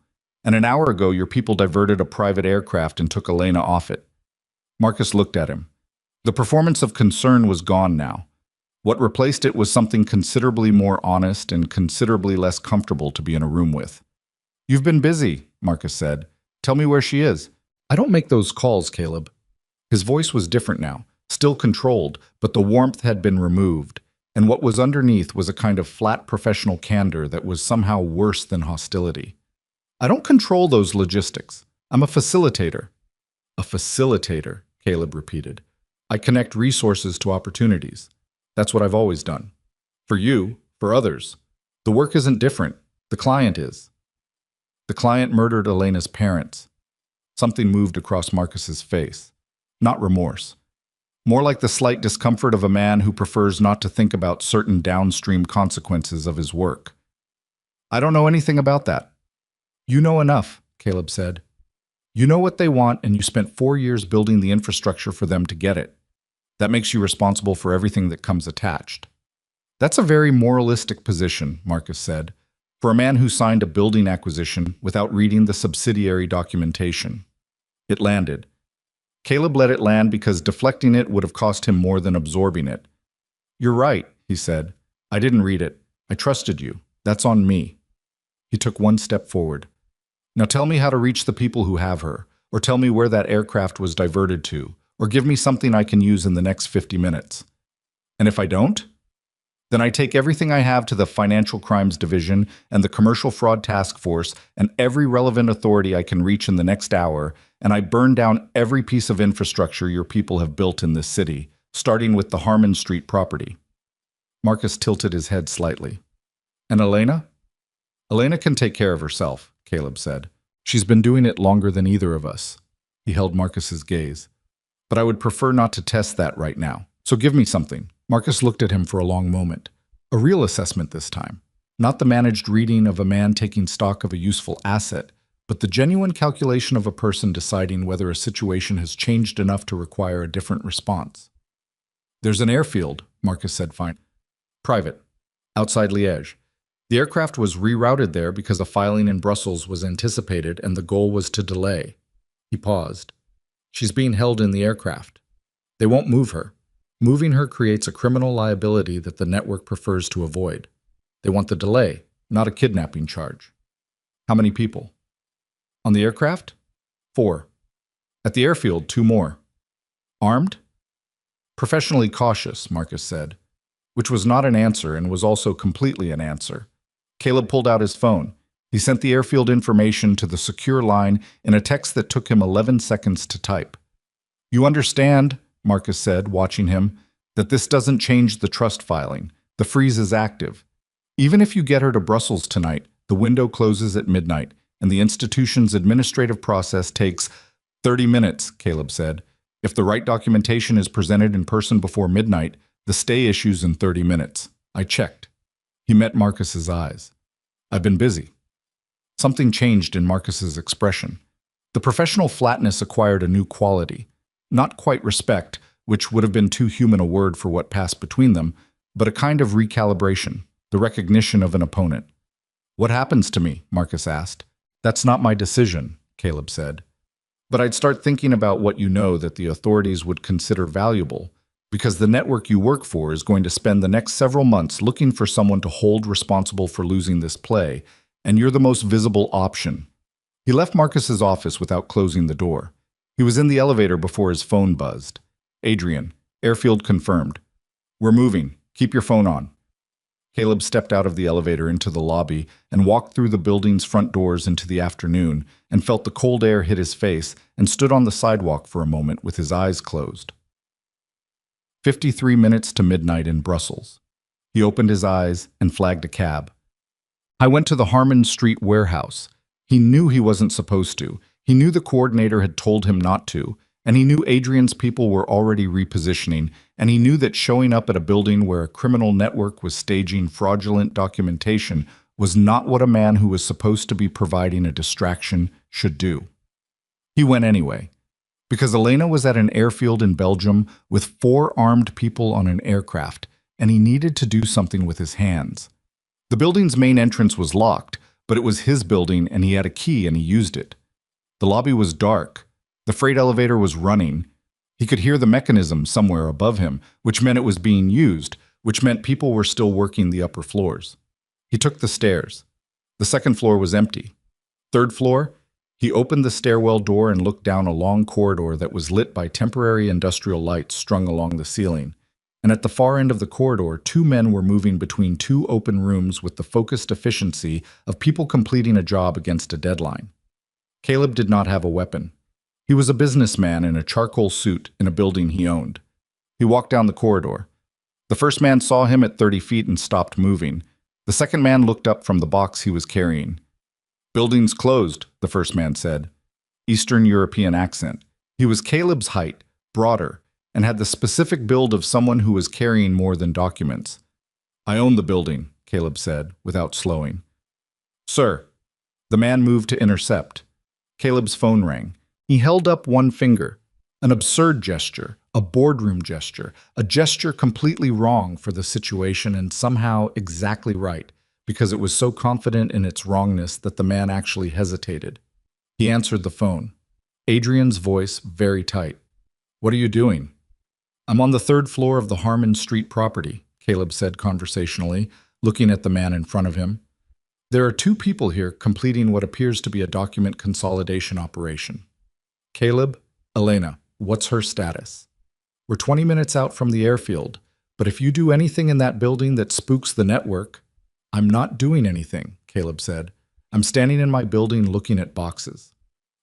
And an hour ago, your people diverted a private aircraft and took Elena off it." Marcus looked at him. The performance of concern was gone now. What replaced it was something considerably more honest and considerably less comfortable to be in a room with. "You've been busy," Marcus said. "Tell me where she is." "I don't make those calls, Caleb." His voice was different now, still controlled, but the warmth had been removed, and what was underneath was a kind of flat professional candor that was somehow worse than hostility. "I don't control those logistics. I'm a facilitator." "A facilitator," Caleb repeated. "I connect resources to opportunities. That's what I've always done. For you, for others. The work isn't different. The client is." "The client murdered Elena's parents." Something moved across Marcus's face. Not remorse. More like the slight discomfort of a man who prefers not to think about certain downstream consequences of his work. "I don't know anything about that." "You know enough," Caleb said. "You know what they want, and you spent 4 years building the infrastructure for them to get it. That makes you responsible for everything that comes attached." "That's a very moralistic position," Marcus said. For a man who signed a building acquisition without reading the subsidiary documentation. It landed. Caleb let it land because deflecting it would have cost him more than absorbing it. "You're right," he said. "I didn't read it. I trusted you. That's on me." He took one step forward. "Now tell me how to reach the people who have her, or tell me where that aircraft was diverted to, or give me something I can use in the next 50 minutes. And if I don't? Then I take everything I have to the Financial Crimes Division and the Commercial Fraud Task Force and every relevant authority I can reach in the next hour, and I burn down every piece of infrastructure your people have built in this city, starting with the Harmon Street property." Marcus tilted his head slightly. "And Elena?" "Elena can take care of herself," Caleb said. "She's been doing it longer than either of us." He held Marcus's gaze. "But I would prefer not to test that right now. So give me something." Marcus looked at him for a long moment. A real assessment this time. Not the managed reading of a man taking stock of a useful asset, but the genuine calculation of a person deciding whether a situation has changed enough to require a different response. "There's an airfield," Marcus said fine. "Private. Outside Liège. The aircraft was rerouted there because a filing in Brussels was anticipated and the goal was to delay." He paused. "She's being held in the aircraft. They won't move her. Moving her creates a criminal liability that the network prefers to avoid. They want the delay, not a kidnapping charge." "How many people?" "On the aircraft? 4. At the airfield, 2 more. Armed?" "Professionally cautious," Marcus said, which was not an answer and was also completely an answer. Caleb pulled out his phone. He sent the airfield information to the secure line in a text that took him 11 seconds to type. "You understand," Marcus said, watching him, "that this doesn't change the trust filing. The freeze is active. Even if you get her to Brussels tonight, the window closes at midnight, and the institution's administrative process takes 30 minutes, Caleb said. "If the right documentation is presented in person before midnight, the stay issues in 30 minutes. I checked." He met Marcus's eyes. "I've been busy." Something changed in Marcus's expression. The professional flatness acquired a new quality. Not quite respect, which would have been too human a word for what passed between them, but a kind of recalibration, the recognition of an opponent. "What happens to me?" Marcus asked. "That's not my decision," Caleb said. "But I'd start thinking about what you know that the authorities would consider valuable, because the network you work for is going to spend the next several months looking for someone to hold responsible for losing this play, and you're the most visible option." He left Marcus's office without closing the door. He was in the elevator before his phone buzzed. "Adrian, airfield confirmed. We're moving. Keep your phone on." Caleb stepped out of the elevator into the lobby and walked through the building's front doors into the afternoon and felt the cold air hit his face and stood on the sidewalk for a moment with his eyes closed. 53 minutes to midnight in Brussels. He opened his eyes and flagged a cab. "I went to the Harmon Street warehouse." He knew he wasn't supposed to. He knew the coordinator had told him not to, and he knew Adrian's people were already repositioning, and he knew that showing up at a building where a criminal network was staging fraudulent documentation was not what a man who was supposed to be providing a distraction should do. He went anyway, because Elena was at an airfield in Belgium with 4 armed people on an aircraft, and he needed to do something with his hands. The building's main entrance was locked, but it was his building and he had a key and he used it. The lobby was dark. The freight elevator was running. He could hear the mechanism somewhere above him, which meant it was being used, which meant people were still working the upper floors. He took the stairs. The second floor was empty. Third floor? He opened the stairwell door and looked down a long corridor that was lit by temporary industrial lights strung along the ceiling. And at the far end of the corridor, 2 men were moving between 2 open rooms with the focused efficiency of people completing a job against a deadline. Caleb did not have a weapon. He was a businessman in a charcoal suit in a building he owned. He walked down the corridor. The first man saw him at 30 feet and stopped moving. The second man looked up from the box he was carrying. "Building's closed," the first man said. Eastern European accent. He was Caleb's height, broader, and had the specific build of someone who was carrying more than documents. "I own the building," Caleb said, without slowing. "Sir." The man moved to intercept. Caleb's phone rang. He held up one finger. An absurd gesture, a boardroom gesture, a gesture completely wrong for the situation and somehow exactly right, because it was so confident in its wrongness that the man actually hesitated. He answered the phone. Adrian's voice very tight. "What are you doing?" "I'm on the third floor of the Harmon Street property," Caleb said conversationally, looking at the man in front of him. "There are two people here completing what appears to be a document consolidation operation." "Caleb, Elena, what's her status?" "We're 20 minutes out from the airfield, but if you do anything in that building that spooks the network—" "I'm not doing anything," Caleb said. "I'm standing in my building looking at boxes."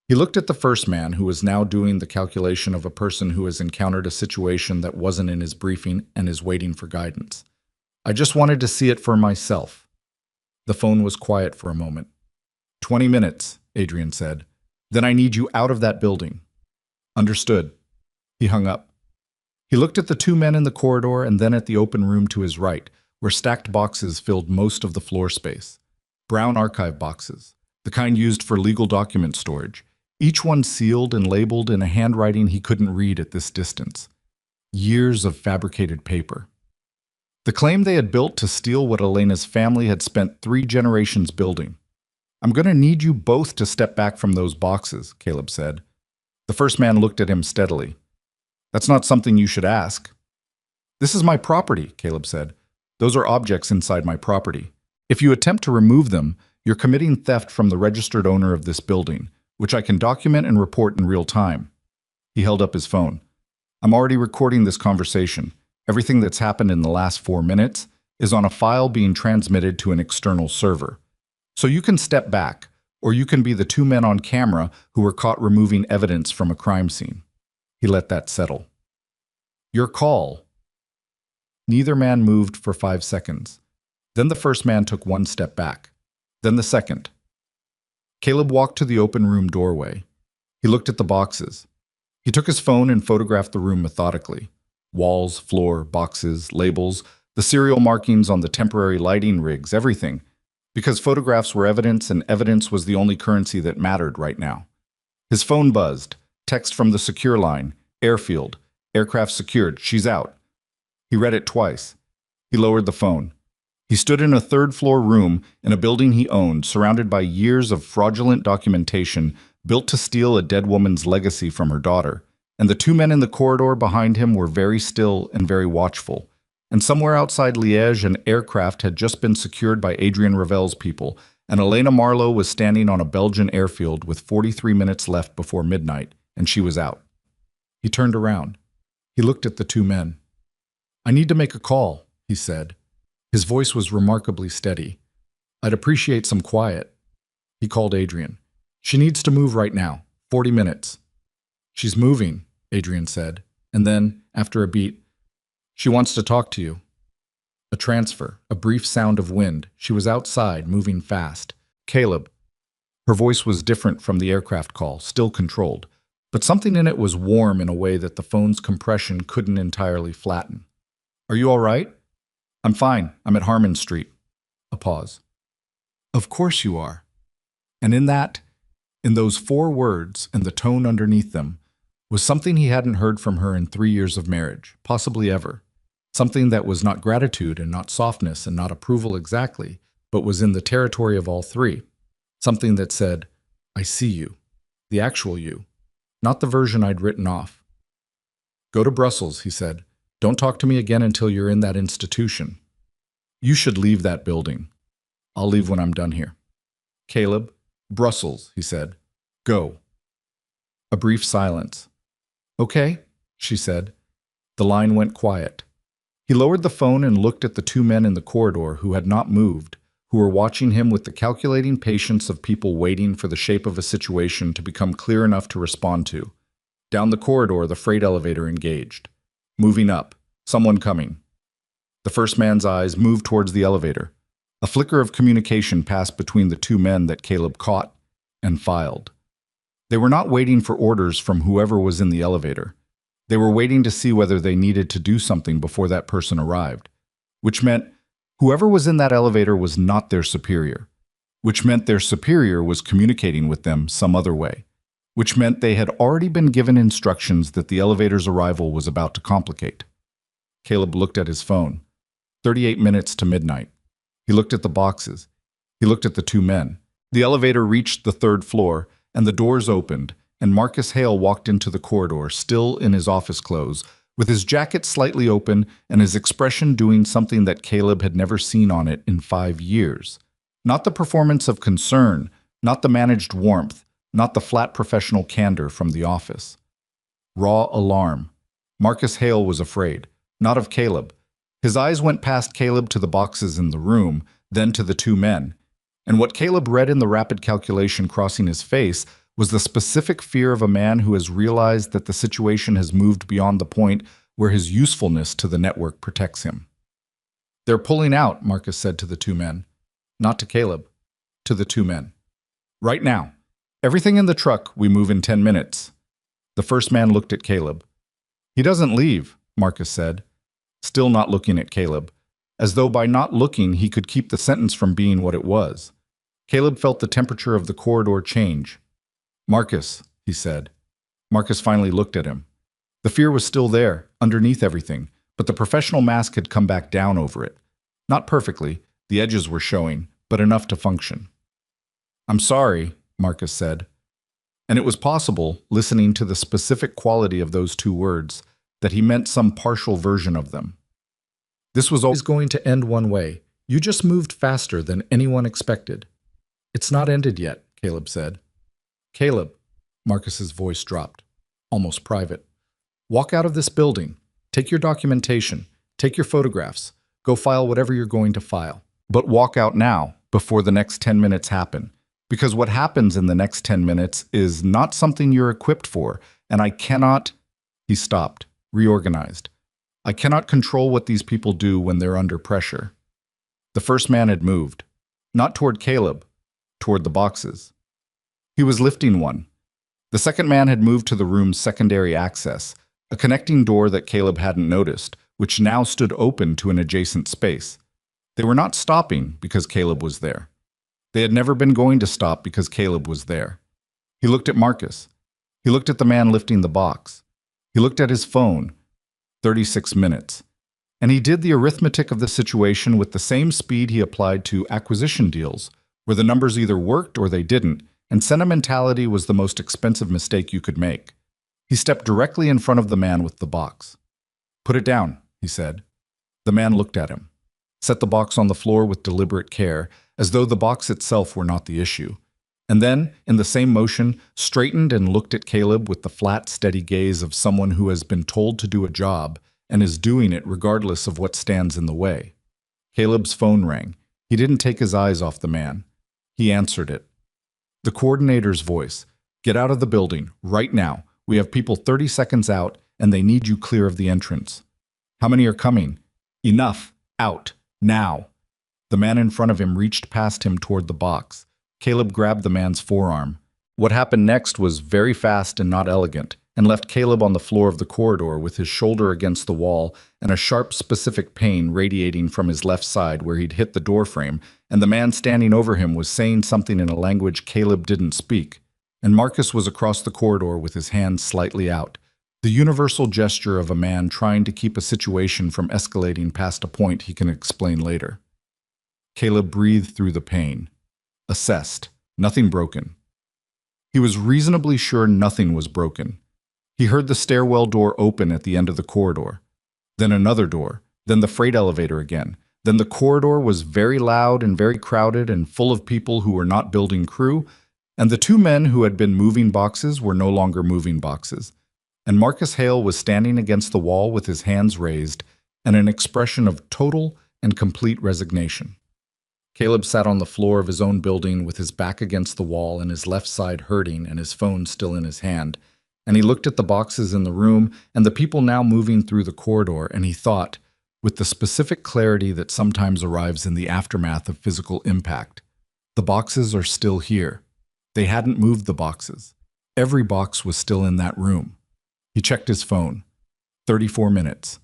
He looked at the first man, who was now doing the calculation of a person who has encountered a situation that wasn't in his briefing and is waiting for guidance. "I just wanted to see it for myself." The phone was quiet for a moment. 20 minutes, Adrian said. "Then I need you out of that building." "Understood." He hung up. He looked at the two men in the corridor and then at the open room to his right, where stacked boxes filled most of the floor space. Brown archive boxes, the kind used for legal document storage, each one sealed and labeled in a handwriting he couldn't read at this distance. Years of fabricated paper. The claim they had built to steal what Elena's family had spent 3 generations building. "I'm going to need you both to step back from those boxes," Caleb said. The first man looked at him steadily. "That's not something you should ask." "This is my property," Caleb said. "Those are objects inside my property. If you attempt to remove them, you're committing theft from the registered owner of this building, which I can document and report in real time." He held up his phone. "I'm already recording this conversation. Everything that's happened in the last 4 minutes is on a file being transmitted to an external server. So you can step back, or you can be the 2 men on camera who were caught removing evidence from a crime scene." He let that settle. "Your call." Neither man moved for 5 seconds. Then the first man took 1 step back. Then the second. Caleb walked to the open room doorway. He looked at the boxes. He took his phone and photographed the room methodically. Walls, floor, boxes, labels, the serial markings on the temporary lighting rigs, everything. Because photographs were evidence, and evidence was the only currency that mattered right now. His phone buzzed. Text from the secure line. "Airfield. Aircraft secured. She's out." He read it twice. He lowered the phone. He stood in a 3rd-floor room in a building he owned, surrounded by years of fraudulent documentation built to steal a dead woman's legacy from her daughter. And the 2 men in the corridor behind him were very still and very watchful. And somewhere outside Liège, an aircraft had just been secured by Adrian Ravel's people, and Elena Marlowe was standing on a Belgian airfield with 43 minutes left before midnight, and she was out. He turned around. He looked at the 2 men. "I need to make a call," he said. His voice was remarkably steady. "I'd appreciate some quiet." He called Adrian. "She needs to move right now. 40 minutes. "She's moving," Adrian said. And then, after a beat, "She wants to talk to you." A transfer, a brief sound of wind. She was outside, moving fast. "Caleb." Her voice was different from the aircraft call, still controlled, but something in it was warm in a way that the phone's compression couldn't entirely flatten. "Are you all right?" "I'm fine. I'm at Harmon Street." A pause. "Of course you are." And in those 4 words and the tone underneath them, was something he hadn't heard from her in 3 years of marriage, possibly ever. Something that was not gratitude and not softness and not approval exactly, but was in the territory of all 3. Something that said, "I see you, the actual you, not the version I'd written off." "Go to Brussels," he said. "Don't talk to me again until you're in that institution. You should leave that building. I'll leave when I'm done here." "Caleb, Brussels," he said. "Go." A brief silence. "Okay," she said. The line went quiet. He lowered the phone and looked at the 2 men in the corridor who had not moved, who were watching him with the calculating patience of people waiting for the shape of a situation to become clear enough to respond to. Down the corridor, the freight elevator engaged. Moving up. Someone coming. The first man's eyes moved towards the elevator. A flicker of communication passed between the 2 men that Caleb caught and filed. They were not waiting for orders from whoever was in the elevator. They were waiting to see whether they needed to do something before that person arrived, which meant whoever was in that elevator was not their superior, which meant their superior was communicating with them some other way, which meant they had already been given instructions that the elevator's arrival was about to complicate. Caleb looked at his phone. 38 minutes to midnight. He looked at the boxes. He looked at the two men. The elevator reached the third floor, and the doors opened, and Marcus Hale walked into the corridor, still in his office clothes, with his jacket slightly open and his expression doing something that Caleb had never seen on it in 5 years. Not the performance of concern, not the managed warmth, not the flat professional candor from the office. Raw alarm. Marcus Hale was afraid, not of Caleb. His eyes went past Caleb to the boxes in the room, then to the two men. And what Caleb read in the rapid calculation crossing his face was the specific fear of a man who has realized that the situation has moved beyond the point where his usefulness to the network protects him. "They're pulling out," Marcus said to the two men. Not to Caleb, to the two men. "Right now. Everything in the truck, we move in 10 minutes. The first man looked at Caleb. "He doesn't leave," Marcus said, still not looking at Caleb, as though by not looking he could keep the sentence from being what it was. Caleb felt the temperature of the corridor change. "Marcus," he said. Marcus finally looked at him. The fear was still there, underneath everything, but the professional mask had come back down over it. Not perfectly, the edges were showing, but enough to function. "I'm sorry," Marcus said. And it was possible, listening to the specific quality of those two words, that he meant some partial version of them. "This was always going to end one way. You just moved faster than anyone expected." "It's not ended yet," Caleb said. "Caleb," Marcus's voice dropped, almost private. "Walk out of this building. Take your documentation. Take your photographs. Go file whatever you're going to file. But walk out now, before the next 10 minutes happen. Because what happens in the next 10 minutes is not something you're equipped for, and I cannot—" He stopped, reorganized. "I cannot control what these people do when they're under pressure." The first man had moved. Not toward Caleb, toward the boxes. He was lifting one. The second man had moved to the room's secondary access, a connecting door that Caleb hadn't noticed, which now stood open to an adjacent space. They were not stopping because Caleb was there. They had never been going to stop because Caleb was there. He looked at Marcus. He looked at the man lifting the box. He looked at his phone. 36 minutes. And he did the arithmetic of the situation with the same speed he applied to acquisition deals, where the numbers either worked or they didn't, and sentimentality was the most expensive mistake you could make. He stepped directly in front of the man with the box. "Put it down," he said. The man looked at him, set the box on the floor with deliberate care, as though the box itself were not the issue, and then, in the same motion, straightened and looked at Caleb with the flat, steady gaze of someone who has been told to do a job and is doing it regardless of what stands in the way. Caleb's phone rang. He didn't take his eyes off the man. He answered it. The coordinator's voice. "Get out of the building, right now. We have people 30 seconds out, and they need you clear of the entrance." "How many are coming?" "Enough. Out. Now." The man in front of him reached past him toward the box. Caleb grabbed the man's forearm. What happened next was very fast and not elegant, and left Caleb on the floor of the corridor with his shoulder against the wall and a sharp, specific pain radiating from his left side where he'd hit the doorframe, and the man standing over him was saying something in a language Caleb didn't speak, and Marcus was across the corridor with his hands slightly out, the universal gesture of a man trying to keep a situation from escalating past a point he can explain later. Caleb breathed through the pain. Assessed. Nothing broken. He was reasonably sure nothing was broken. He heard the stairwell door open at the end of the corridor. Then another door. Then the freight elevator again. Then the corridor was very loud and very crowded and full of people who were not building crew, and the two men who had been moving boxes were no longer moving boxes. And Marcus Hale was standing against the wall with his hands raised and an expression of total and complete resignation. Caleb sat on the floor of his own building with his back against the wall and his left side hurting and his phone still in his hand, and he looked at the boxes in the room and the people now moving through the corridor, and he thought, with the specific clarity that sometimes arrives in the aftermath of physical impact, the boxes are still here. They hadn't moved the boxes. Every box was still in that room. He checked his phone. 34 minutes.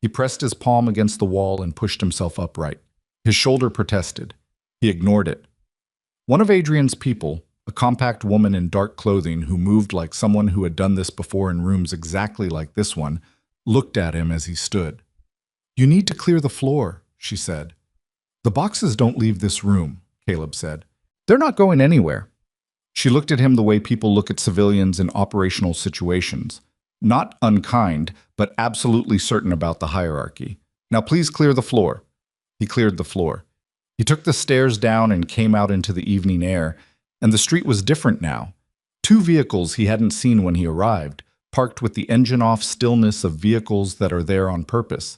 He pressed his palm against the wall and pushed himself upright. His shoulder protested. He ignored it. One of Adrian's people, a compact woman in dark clothing who moved like someone who had done this before in rooms exactly like this one, looked at him as he stood. "You need to clear the floor," she said. The boxes don't leave this room, Caleb said. They're not going anywhere. She looked at him the way people look at civilians in operational situations. Not unkind, but absolutely certain about the hierarchy. Now please clear the floor. He cleared the floor. He took the stairs down and came out into the evening air, and the street was different now. Two vehicles he hadn't seen when he arrived, parked with the engine-off stillness of vehicles that are there on purpose.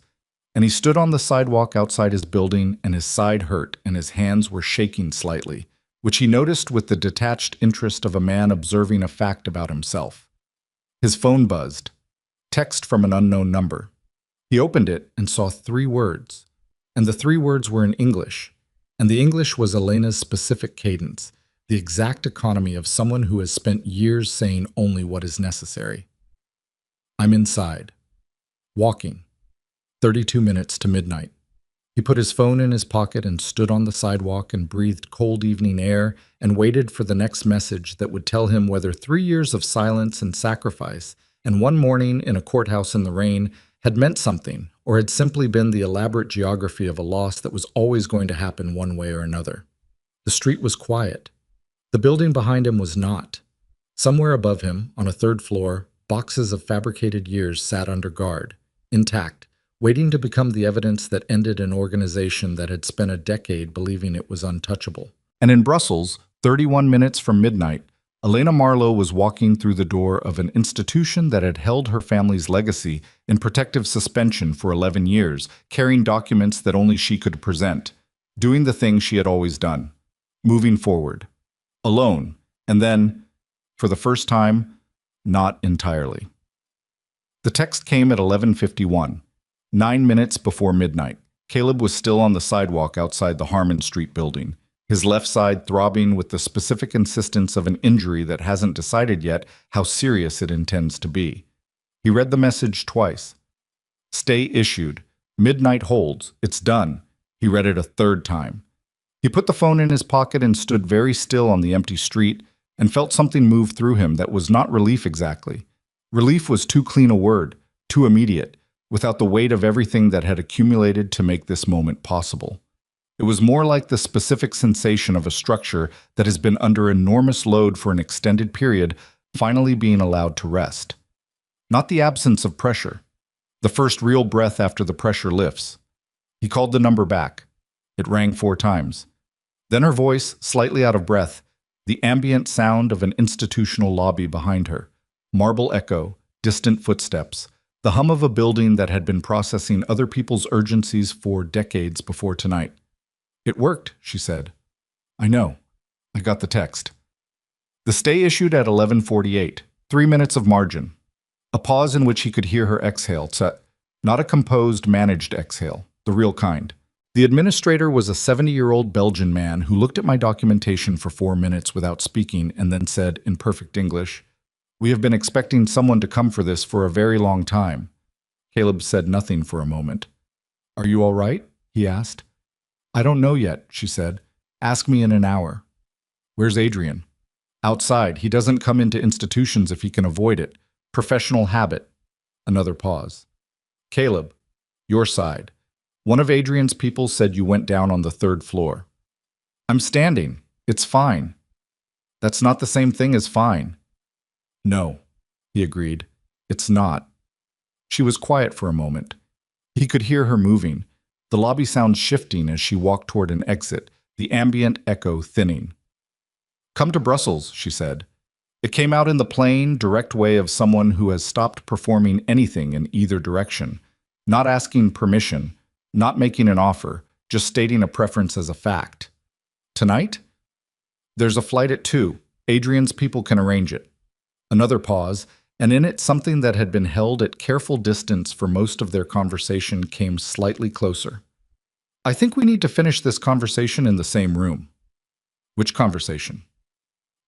And he stood on the sidewalk outside his building, and his side hurt and his hands were shaking slightly, which he noticed with the detached interest of a man observing a fact about himself. His phone buzzed. Text from an unknown number. He opened it and saw 3 words. And the 3 words were in English. And the English was Elena's specific cadence, the exact economy of someone who has spent years saying only what is necessary. I'm inside. Walking. 32 minutes to midnight. He put his phone in his pocket and stood on the sidewalk and breathed cold evening air and waited for the next message that would tell him whether 3 years of silence and sacrifice and one morning in a courthouse in the rain had meant something or had simply been the elaborate geography of a loss that was always going to happen one way or another. The street was quiet. The building behind him was not. Somewhere above him, on a 3rd floor, boxes of fabricated years sat under guard, intact, waiting to become the evidence that ended an organization that had spent a decade believing it was untouchable. And in Brussels, 31 minutes from midnight, Elena Marlowe was walking through the door of an institution that had held her family's legacy in protective suspension for 11 years, carrying documents that only she could present, doing the thing she had always done, moving forward, alone, and then, for the first time, not entirely. The text came at 11:51. 9 minutes before midnight. Caleb was still on the sidewalk outside the Harmon Street building, his left side throbbing with the specific insistence of an injury that hasn't decided yet how serious it intends to be. He read the message twice. Stay issued. Midnight holds. It's done. He read it a 3rd time. He put the phone in his pocket and stood very still on the empty street and felt something move through him that was not relief exactly. Relief was too clean a word, too immediate, without the weight of everything that had accumulated to make this moment possible. It was more like the specific sensation of a structure that has been under enormous load for an extended period finally being allowed to rest. Not the absence of pressure. The first real breath after the pressure lifts. He called the number back. It rang 4 times. Then her voice, slightly out of breath, the ambient sound of an institutional lobby behind her. Marble echo, distant footsteps, the hum of a building that had been processing other people's urgencies for decades before tonight. It worked, she said. I know. I got the text. The stay issued at 11:48, 3 minutes of margin. A pause in which he could hear her exhale, not a composed, managed exhale, the real kind. The administrator was a 70-year-old Belgian man who looked at my documentation for 4 minutes without speaking and then said, in perfect English, "We have been expecting someone to come for this for a very long time." Caleb said nothing for a moment. "Are you all right?" he asked. "I don't know yet," she said. "Ask me in an hour." "Where's Adrian?" "Outside. He doesn't come into institutions if he can avoid it. Professional habit." Another pause. "Caleb, your side. One of Adrian's people said you went down on the 3rd floor." "I'm standing. It's fine." "That's not the same thing as fine." "No," he agreed. "It's not." She was quiet for a moment. He could hear her moving, the lobby sound shifting as she walked toward an exit, the ambient echo thinning. "Come to Brussels," she said. It came out in the plain, direct way of someone who has stopped performing anything in either direction, not asking permission, not making an offer, just stating a preference as a fact. "Tonight?" "There's a flight at 2. Adrian's people can arrange it." Another pause, and in it something that had been held at careful distance for most of their conversation came slightly closer. "I think we need to finish this conversation in the same room." "Which conversation?"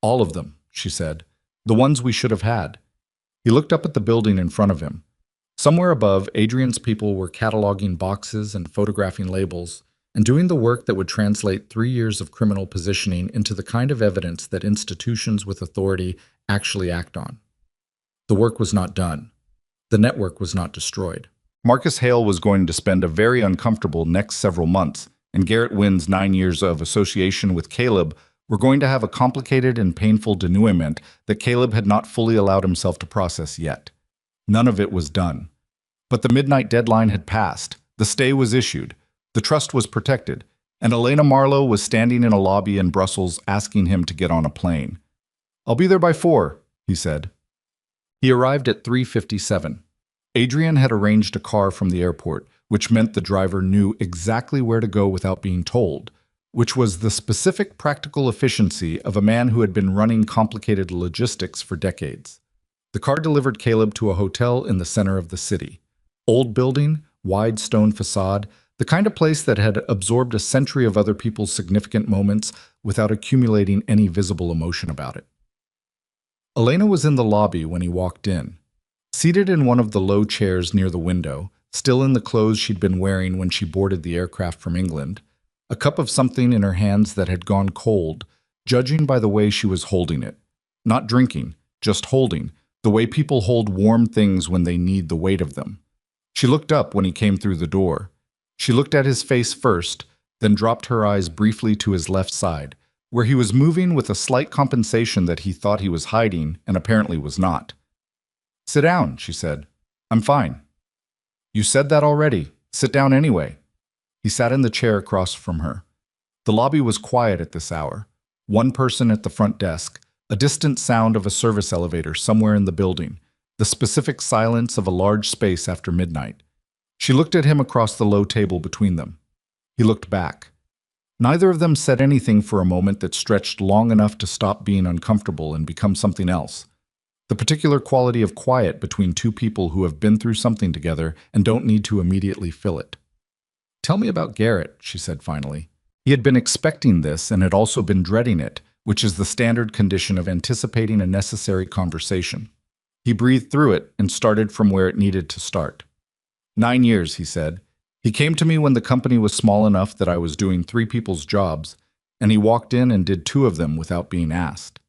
"All of them," she said. "The ones we should have had." He looked up at the building in front of him. Somewhere above, Adrian's people were cataloging boxes and photographing labels, and doing the work that would translate 3 years of criminal positioning into the kind of evidence that institutions with authority actually act on. The work was not done. The network was not destroyed. Marcus Hale was going to spend a very uncomfortable next several months and Garrett Wynn's 9 years of association with Caleb were going to have a complicated and painful denouement that Caleb had not fully allowed himself to process yet. None of it was done. But the midnight deadline had passed, the stay was issued, the trust was protected, and Elena Marlowe was standing in a lobby in Brussels asking him to get on a plane. "I'll be there by 4, he said. He arrived at 3:57. Adrian had arranged a car from the airport, which meant the driver knew exactly where to go without being told, which was the specific practical efficiency of a man who had been running complicated logistics for decades. The car delivered Caleb to a hotel in the center of the city. Old building, wide stone facade, the kind of place that had absorbed a century of other people's significant moments without accumulating any visible emotion about it. Elena was in the lobby when he walked in. Seated in one of the low chairs near the window, still in the clothes she'd been wearing when she boarded the aircraft from England, a cup of something in her hands that had gone cold, judging by the way she was holding it. Not drinking, just holding, the way people hold warm things when they need the weight of them. She looked up when he came through the door. She looked at his face first, then dropped her eyes briefly to his left side, where he was moving with a slight compensation that he thought he was hiding and apparently was not. "Sit down," she said. "I'm fine." "You said that already. Sit down anyway." He sat in the chair across from her. The lobby was quiet at this hour. One person at the front desk, a distant sound of a service elevator somewhere in the building, the specific silence of a large space after midnight. She looked at him across the low table between them. He looked back. Neither of them said anything for a moment that stretched long enough to stop being uncomfortable and become something else. The particular quality of quiet between two people who have been through something together and don't need to immediately fill it. "Tell me about Garrett," she said finally. He had been expecting this and had also been dreading it, which is the standard condition of anticipating a necessary conversation. He breathed through it and started from where it needed to start. 9 years, he said. He came to me when the company was small enough that I was doing 3 people's jobs, and he walked in and did 2 of them without being asked.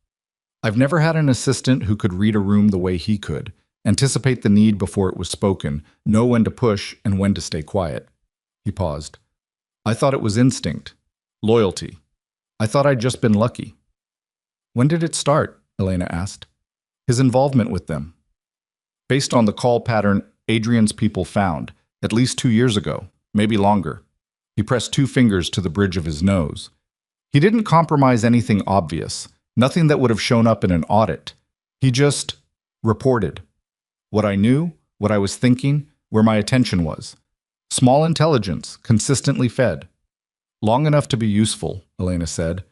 I've never had an assistant who could read a room the way he could, anticipate the need before it was spoken, know when to push and when to stay quiet. He paused. I thought it was instinct, loyalty. I thought I'd just been lucky. When did it start? Elena asked. His involvement with them. Based on the call pattern Adrian's people found, at least 2 years ago, maybe longer. He pressed 2 fingers to the bridge of his nose. He didn't compromise anything obvious, nothing that would have shown up in an audit. He just reported. What I knew, what I was thinking, where my attention was. Small intelligence, consistently fed. Long enough to be useful, Elena said.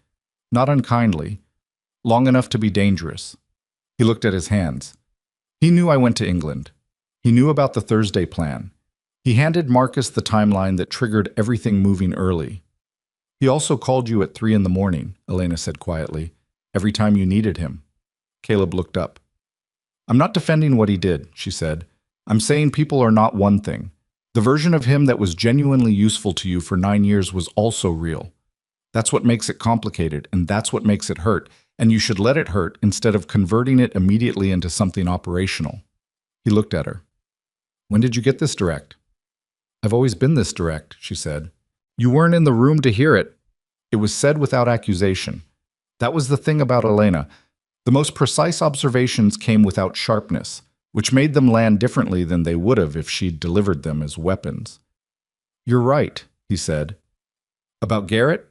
Not unkindly. Long enough to be dangerous. He looked at his hands. He knew I went to England. He knew about the Thursday plan. He handed Marcus the timeline that triggered everything moving early. He also called you at 3 in the morning, Elena said quietly, every time you needed him. Caleb looked up. I'm not defending what he did, she said. I'm saying people are not one thing. The version of him that was genuinely useful to you for 9 years was also real. That's what makes it complicated, and that's what makes it hurt, and you should let it hurt instead of converting it immediately into something operational. He looked at her. When did you get this direct? I've always been this direct, she said. You weren't in the room to hear it. It was said without accusation. That was the thing about Elena. The most precise observations came without sharpness, which made them land differently than they would have if she'd delivered them as weapons. You're right, he said. About Garrett?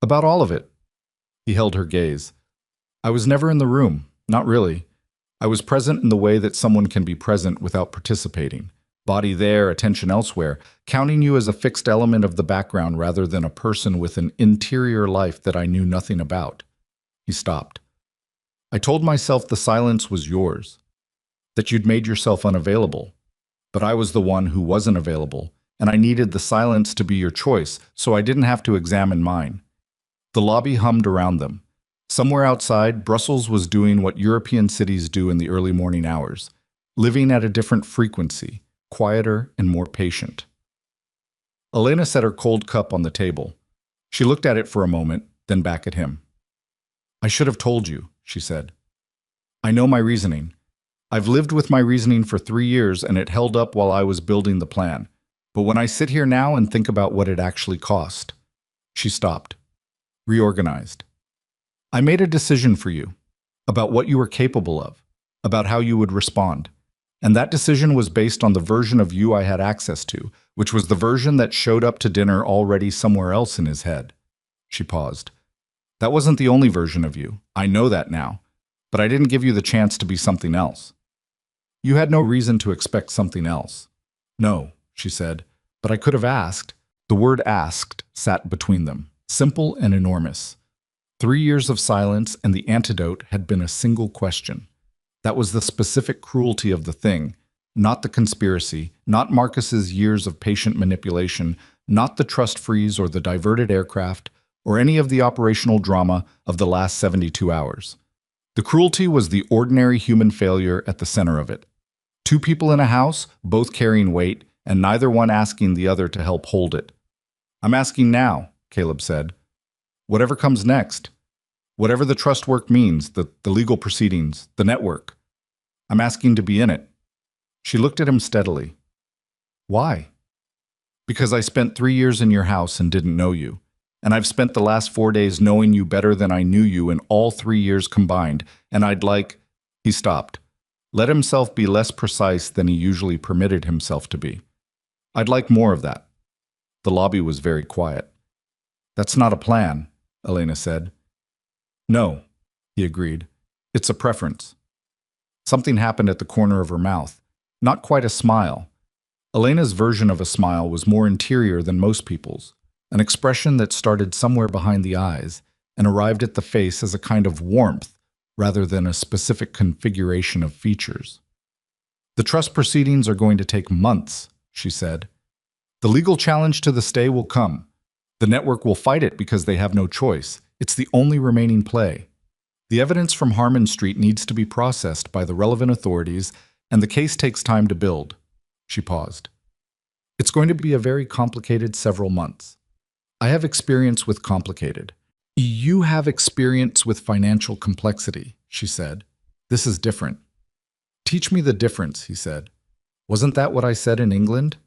About all of it. He held her gaze. I was never in the room, not really. I was present in the way that someone can be present without participating. Body there, attention elsewhere, counting you as a fixed element of the background rather than a person with an interior life that I knew nothing about. He stopped. I told myself the silence was yours, that you'd made yourself unavailable. But I was the one who wasn't available, and I needed the silence to be your choice, so I didn't have to examine mine. The lobby hummed around them. Somewhere outside, Brussels was doing what European cities do in the early morning hours, living at a different frequency, quieter and more patient. Elena set her cold cup on the table. She looked at it for a moment, then back at him. I should have told you, she said. I know my reasoning. I've lived with my reasoning for 3 years, and it held up while I was building the plan. But when I sit here now and think about what it actually cost, she stopped, reorganized. I made a decision for you about what you were capable of, about how you would respond. And that decision was based on the version of you I had access to, which was the version that showed up to dinner already somewhere else in his head. She paused. That wasn't the only version of you. I know that now. But I didn't give you the chance to be something else. You had no reason to expect something else. No, she said, but I could have asked. The word asked sat between them, simple and enormous. 3 years of silence, and the antidote had been a single question. That was the specific cruelty of the thing, not the conspiracy, not Marcus's years of patient manipulation, not the trust freeze or the diverted aircraft, or any of the operational drama of the last 72 hours. The cruelty was the ordinary human failure at the center of it. 2 people in a house, both carrying weight, and neither one asking the other to help hold it. I'm asking now, Caleb said. Whatever comes next. Whatever the trust work means, the legal proceedings, the network. I'm asking to be in it. She looked at him steadily. Why? Because I spent 3 years in your house and didn't know you. And I've spent the last 4 days knowing you better than I knew you in all 3 years combined, and I'd like... He stopped. Let himself be less precise than he usually permitted himself to be. I'd like more of that. The lobby was very quiet. That's not a plan, Elena said. No, he agreed. It's a preference. Something happened at the corner of her mouth. Not quite a smile. Elena's version of a smile was more interior than most people's, an expression that started somewhere behind the eyes and arrived at the face as a kind of warmth rather than a specific configuration of features. The trust proceedings are going to take months, she said. The legal challenge to the stay will come. The network will fight it because they have no choice. It's the only remaining play. The evidence from Harmon Street needs to be processed by the relevant authorities, and the case takes time to build. She paused. It's going to be a very complicated several months. I have experience with complicated. You have experience with financial complexity, she said. This is different. Teach me the difference, he said. Wasn't that what I said in England?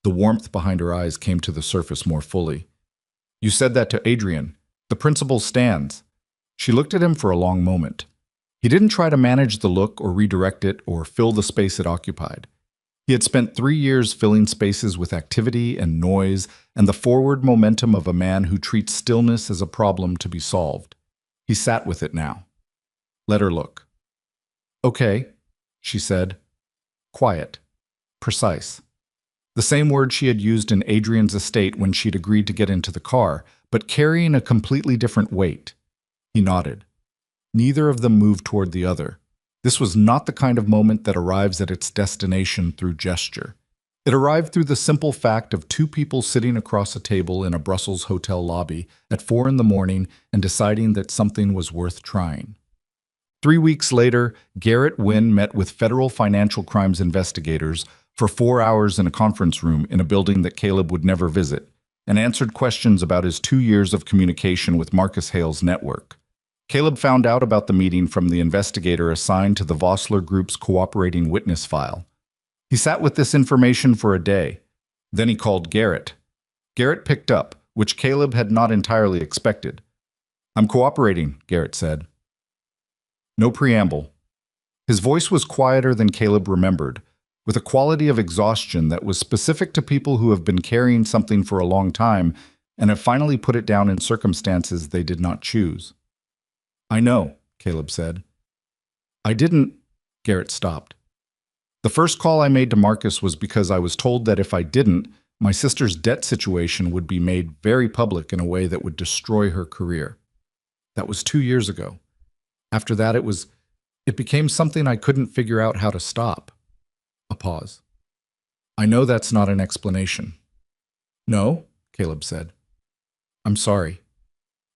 The warmth behind her eyes came to the surface more fully. You said that to Adrian. The principle stands. She looked at him for a long moment. He didn't try to manage the look or redirect it or fill the space it occupied. He had spent 3 years filling spaces with activity and noise and the forward momentum of a man who treats stillness as a problem to be solved. He sat with it now. Let her look. Okay, she said. Quiet. Precise. The same word she had used in Adrian's estate when she'd agreed to get into the car, but carrying a completely different weight. He nodded. Neither of them moved toward the other. This was not the kind of moment that arrives at its destination through gesture. It arrived through the simple fact of 2 people sitting across a table in a Brussels hotel lobby at 4 in the morning and deciding that something was worth trying. 3 weeks later, Garrett Wynn met with federal financial crimes investigators for 4 hours in a conference room in a building that Caleb would never visit, and answered questions about his 2 years of communication with Marcus Hale's network. Caleb found out about the meeting from the investigator assigned to the Vossler Group's cooperating witness file. He sat with this information for a day. Then he called Garrett. Garrett picked up, which Caleb had not entirely expected. I'm cooperating, Garrett said. No preamble. His voice was quieter than Caleb remembered, with a quality of exhaustion that was specific to people who have been carrying something for a long time and have finally put it down in circumstances they did not choose. I know, Caleb said. I didn't... Garrett stopped. The first call I made to Marcus was because I was told that if I didn't, my sister's debt situation would be made very public in a way that would destroy her career. That was 2 years ago. After that, it became something I couldn't figure out how to stop. A pause. I know that's not an explanation. No, Caleb said. I'm sorry.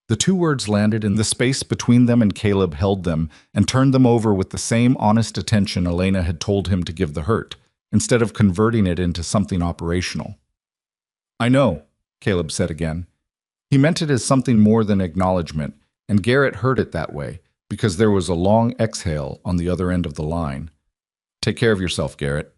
The 2 words landed in the space between them, and Caleb held them and turned them over with the same honest attention Elena had told him to give the hurt, instead of converting it into something operational. I know, Caleb said again. He meant it as something more than acknowledgement, and Garrett heard it that way, because there was a long exhale on the other end of the line. Take care of yourself, Garrett.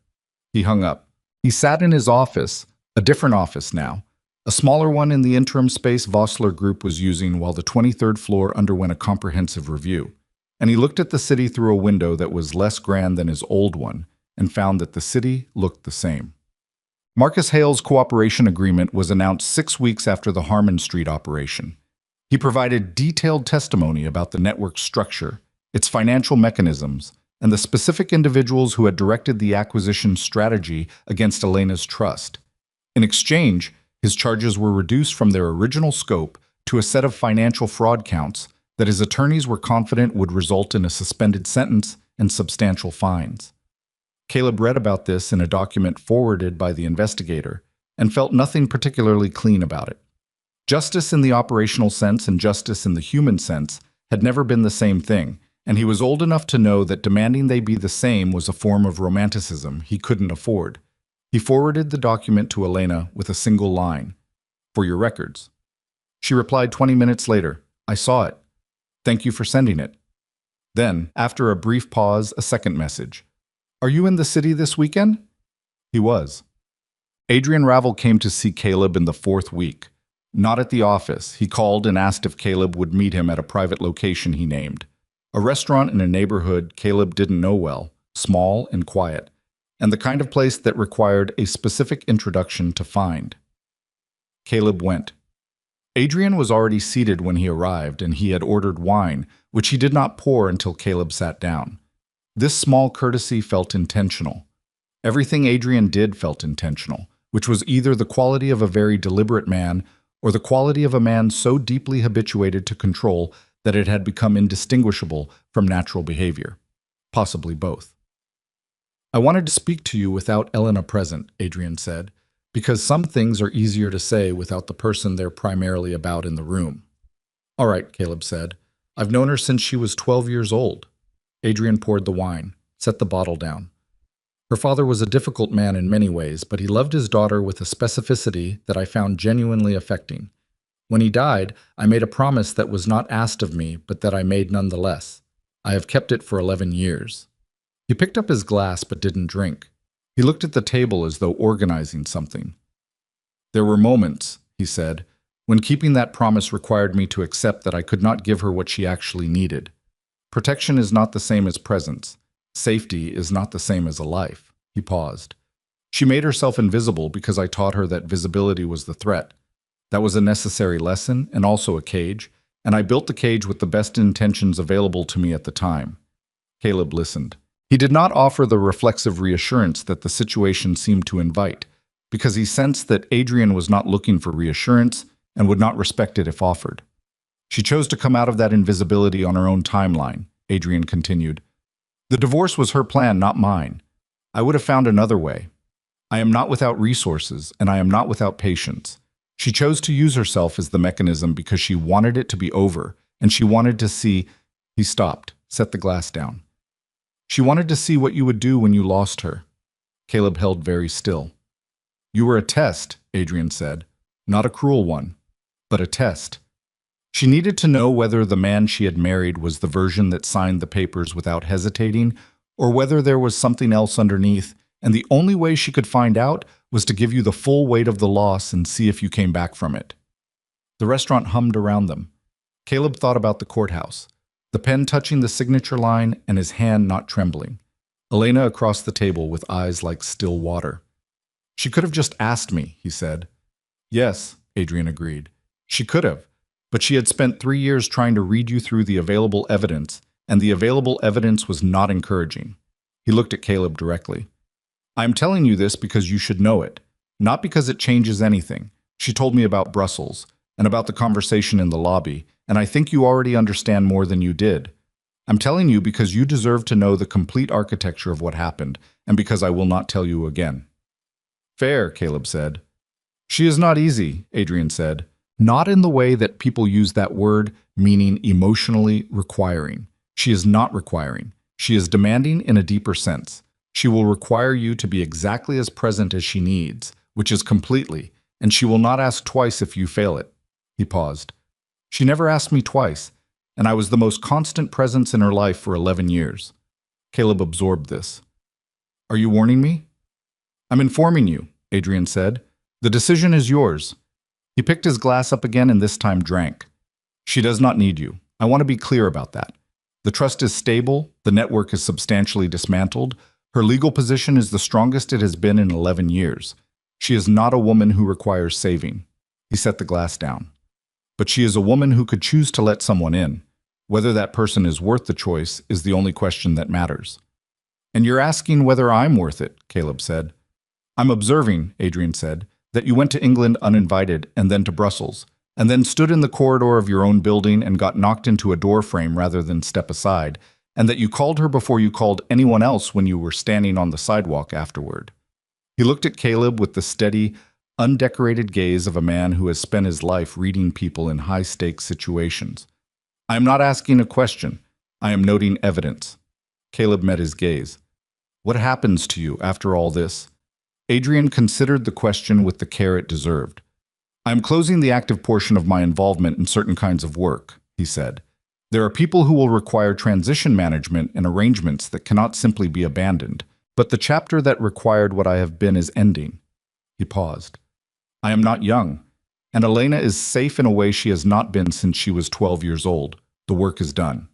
He hung up. He sat in his office, A different office now. A smaller one in the interim space Vossler Group was using while the 23rd floor underwent a comprehensive review. And he looked at the city through a window that was less grand than his old one and found that the city looked the same. Marcus Hale's cooperation agreement was announced 6 weeks after the Harmon Street operation. He provided detailed testimony about the network's structure, its financial mechanisms, and the specific individuals who had directed the acquisition strategy against Elena's trust. In exchange, his charges were reduced from their original scope to a set of financial fraud counts that his attorneys were confident would result in a suspended sentence and substantial fines. Caleb read about this in a document forwarded by the investigator and felt nothing particularly clean about it. Justice in the operational sense and justice in the human sense had never been the same thing, and he was old enough to know that demanding they be the same was a form of romanticism he couldn't afford. He forwarded the document to Elena with a single line, "For your records." She replied 20 minutes later, "I saw it. Thank you for sending it." Then, after a brief pause, a second message. "Are you in the city this weekend?" He was. Adrian Ravel came to see Caleb in the 4th week. Not at the office. He called and asked if Caleb would meet him at a private location he named. A restaurant in a neighborhood Caleb didn't know well, small and quiet, and the kind of place that required a specific introduction to find. Caleb went. Adrian was already seated when he arrived, and he had ordered wine, which he did not pour until Caleb sat down. This small courtesy felt intentional. Everything Adrian did felt intentional, which was either the quality of a very deliberate man or the quality of a man so deeply habituated to control that it had become indistinguishable from natural behavior. Possibly both. "I wanted to speak to you without Elena present," Adrian said, "because some things are easier to say without the person they're primarily about in the room." "All right," Caleb said. "I've known her since she was 12 years old." Adrian poured the wine, set the bottle down. "Her father was a difficult man in many ways, but he loved his daughter with a specificity that I found genuinely affecting. When he died, I made a promise that was not asked of me, but that I made nonetheless. I have kept it for 11 years. He picked up his glass but didn't drink. He looked at the table as though organizing something. "There were moments," he said, "when keeping that promise required me to accept that I could not give her what she actually needed. Protection is not the same as presence. Safety is not the same as a life." He paused. "She made herself invisible because I taught her that visibility was the threat. That was a necessary lesson and also a cage, and I built the cage with the best intentions available to me at the time." Caleb listened. He did not offer the reflexive reassurance that the situation seemed to invite, because he sensed that Adrian was not looking for reassurance and would not respect it if offered. "She chose to come out of that invisibility on her own timeline," Adrian continued. "The divorce was her plan, not mine. I would have found another way. I am not without resources, and I am not without patience. She chose to use herself as the mechanism because she wanted it to be over, and she wanted to see—" He stopped, set the glass down. "She wanted to see what you would do when you lost her." Caleb held very still. "You were a test," Adrian said. "Not a cruel one, but a test. She needed to know whether the man she had married was the version that signed the papers without hesitating, or whether there was something else underneath, and the only way she could find out was to give you the full weight of the loss and see if you came back from it." The restaurant hummed around them. Caleb thought about the courthouse, the pen touching the signature line and his hand not trembling. Elena across the table with eyes like still water. "She could have just asked me," he said. "Yes," Adrian agreed. "She could have, but she had spent 3 years trying to read you through the available evidence, and the available evidence was not encouraging." He looked at Caleb directly. "I am telling you this because you should know it, not because it changes anything. She told me about Brussels, and about the conversation in the lobby, and I think you already understand more than you did. I'm telling you because you deserve to know the complete architecture of what happened, and because I will not tell you again." "Fair," Caleb said. "She is not easy," Adrian said. "Not in the way that people use that word, meaning emotionally requiring. She is not requiring. She is demanding in a deeper sense. She will require you to be exactly as present as she needs, which is completely, and she will not ask twice if you fail it." He paused. "She never asked me twice, and I was the most constant presence in her life for 11 years. Caleb absorbed this. "Are you warning me?" "I'm informing you," Adrian said. The decision is yours. He picked his glass up again and this time drank. She does not need you. I want to be clear about that. The trust is stable, the network is substantially dismantled, her legal position is the strongest it has been in 11 years. She is not a woman who requires saving. He set the glass down. But she is a woman who could choose to let someone in. Whether that person is worth the choice is the only question that matters. And you're asking whether I'm worth it, Caleb said. I'm observing, Adrian said, that you went to England uninvited and then to Brussels, and then stood in the corridor of your own building and got knocked into a door frame rather than step aside, and that you called her before you called anyone else when you were standing on the sidewalk afterward. He looked at Caleb with the steady, undecorated gaze of a man who has spent his life reading people in high-stakes situations. I am not asking a question. I am noting evidence. Caleb met his gaze. What happens to you after all this? Adrian considered the question with the care it deserved. I am closing the active portion of my involvement in certain kinds of work, he said. There are people who will require transition management and arrangements that cannot simply be abandoned, but the chapter that required what I have been is ending. He paused. I am not young, and Elena is safe in a way she has not been since she was 12 years old. The work is done.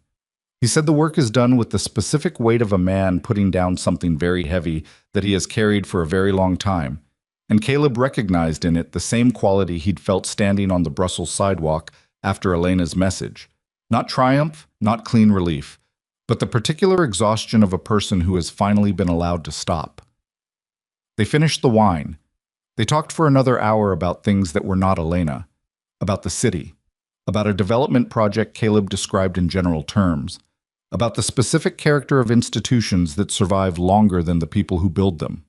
He said the work is done with the specific weight of a man putting down something very heavy that he has carried for a very long time, and Caleb recognized in it the same quality he'd felt standing on the Brussels sidewalk after Elena's message. Not triumph, not clean relief, but the particular exhaustion of a person who has finally been allowed to stop. They finished the wine. They talked for another hour about things that were not Elena, about the city, about a development project Caleb described in general terms, about the specific character of institutions that survive longer than the people who build them.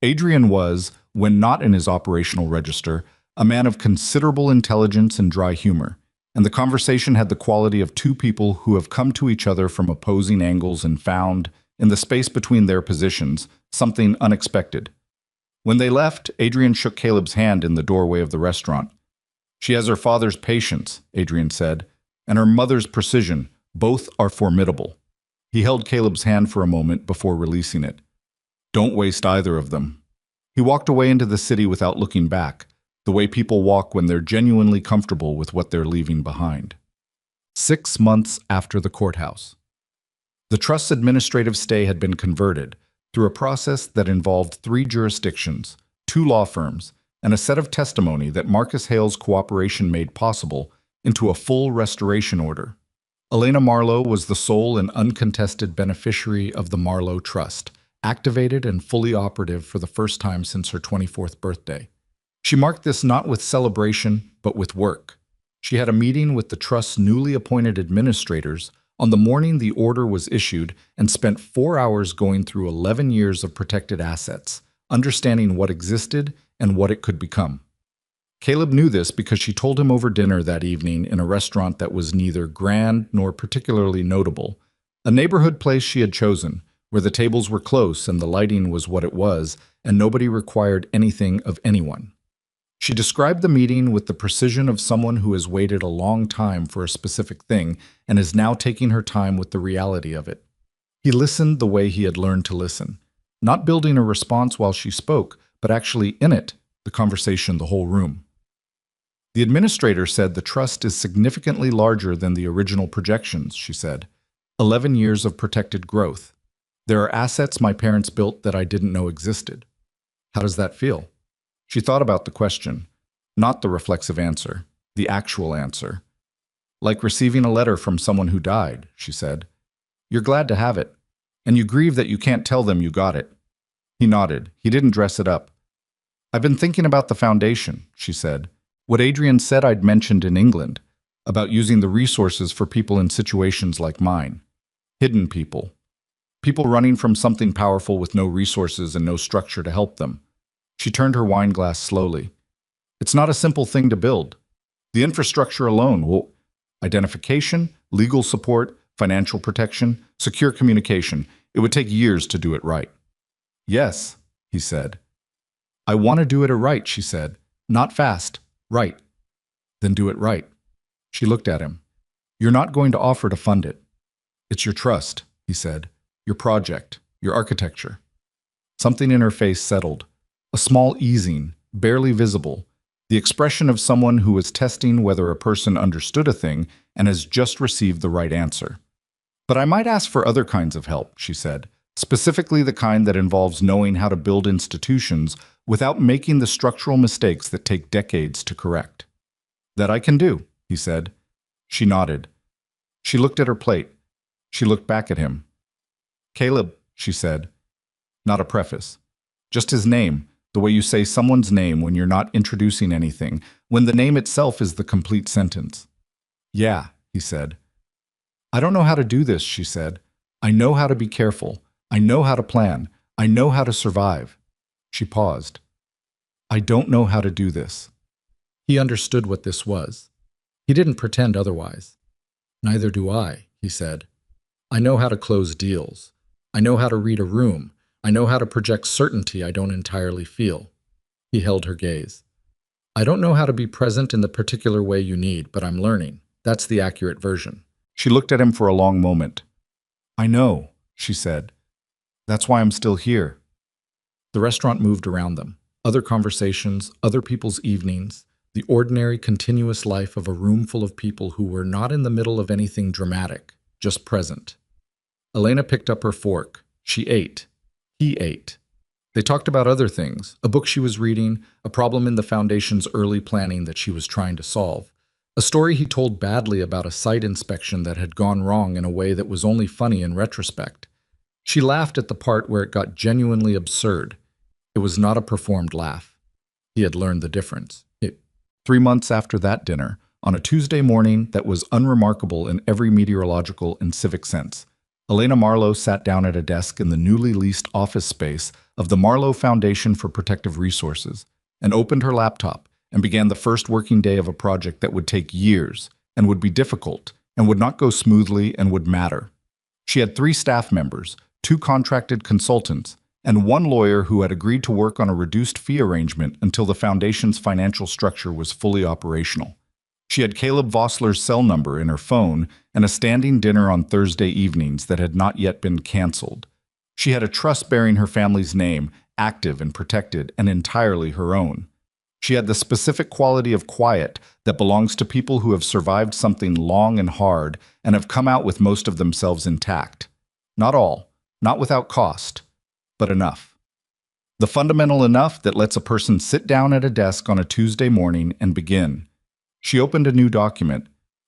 Adrian was, when not in his operational register, a man of considerable intelligence and dry humor, and the conversation had the quality of two people who have come to each other from opposing angles and found, in the space between their positions, something unexpected. When they left, Adrian shook Caleb's hand in the doorway of the restaurant. She has her father's patience, Adrian said, and her mother's precision. Both are formidable. He held Caleb's hand for a moment before releasing it. Don't waste either of them. He walked away into the city without looking back, the way people walk when they're genuinely comfortable with what they're leaving behind. 6 months after the courthouse. The trust's administrative stay had been converted, through a process that involved 3 jurisdictions, 2 law firms, and a set of testimony that Marcus Hale's cooperation made possible, into a full restoration order. Elena Marlowe was the sole and uncontested beneficiary of the Marlowe Trust, activated and fully operative for the first time since her 24th birthday. She marked this not with celebration, but with work. She had a meeting with the Trust's newly appointed administrators on the morning the order was issued and spent 4 hours going through 11 years of protected assets, understanding what existed and what it could become. Caleb knew this because she told him over dinner that evening in a restaurant that was neither grand nor particularly notable, a neighborhood place she had chosen, where the tables were close and the lighting was what it was, and nobody required anything of anyone. She described the meeting with the precision of someone who has waited a long time for a specific thing and is now taking her time with the reality of it. He listened the way he had learned to listen, not building a response while she spoke, but actually in it, the conversation, the whole room. The administrator said the trust is significantly larger than the original projections, she said. 11 years of protected growth. There are assets my parents built that I didn't know existed. How does that feel? She thought about the question, not the reflexive answer, the actual answer. Like receiving a letter from someone who died, she said. You're glad to have it, and you grieve that you can't tell them you got it. He nodded. He didn't dress it up. I've been thinking about the foundation, she said. What Adrian said I'd mentioned in England, about using the resources for people in situations like mine. Hidden people. People running from something powerful with no resources and no structure to help them. She turned her wine glass slowly. It's not a simple thing to build. The infrastructure alone will... Identification, legal support, financial protection, secure communication. It would take years to do it right. Yes, he said. I want to do it right, she said. Not fast. Right. Then do it right. She looked at him. You're not going to offer to fund it. It's your trust, he said. Your project, your architecture. Something in her face settled. A small easing, barely visible, the expression of someone who is testing whether a person understood a thing and has just received the right answer. "But I might ask for other kinds of help," she said, "specifically the kind that involves knowing how to build institutions without making the structural mistakes that take decades to correct." "That I can do," he said. She nodded. She looked at her plate. She looked back at him. "Caleb," she said. Not a preface. Just his name, the way you say someone's name when you're not introducing anything, when the name itself is the complete sentence. "Yeah," he said. "I don't know how to do this," she said. "I know how to be careful. I know how to plan. I know how to survive." She paused. "I don't know how to do this." He understood what this was. He didn't pretend otherwise. "Neither do I," he said. "I know how to close deals. I know how to read a room. I know how to project certainty I don't entirely feel." He held her gaze. "I don't know how to be present in the particular way you need, but I'm learning. That's the accurate version." She looked at him for a long moment. "I know," she said. "That's why I'm still here." The restaurant moved around them. Other conversations, other people's evenings, the ordinary, continuous life of a room full of people who were not in the middle of anything dramatic, just present. Elena picked up her fork. She ate. He ate. They talked about other things, a book she was reading, a problem in the Foundation's early planning that she was trying to solve, a story he told badly about a site inspection that had gone wrong in a way that was only funny in retrospect. She laughed at the part where it got genuinely absurd. It was not a performed laugh. He had learned the difference. 3 months after that dinner, on a Tuesday morning that was unremarkable in every meteorological and civic sense, Elena Marlowe sat down at a desk in the newly leased office space of the Marlowe Foundation for Protective Resources and opened her laptop and began the first working day of a project that would take years and would be difficult and would not go smoothly and would matter. She had 3 staff members, 2 contracted consultants, and 1 lawyer who had agreed to work on a reduced fee arrangement until the Foundation's financial structure was fully operational. She had Caleb Vossler's cell number in her phone and a standing dinner on Thursday evenings that had not yet been canceled. She had a trust bearing her family's name, active and protected, and entirely her own. She had the specific quality of quiet that belongs to people who have survived something long and hard and have come out with most of themselves intact. Not all, not without cost, but enough. The fundamental enough that lets a person sit down at a desk on a Tuesday morning and begin. She opened a new document.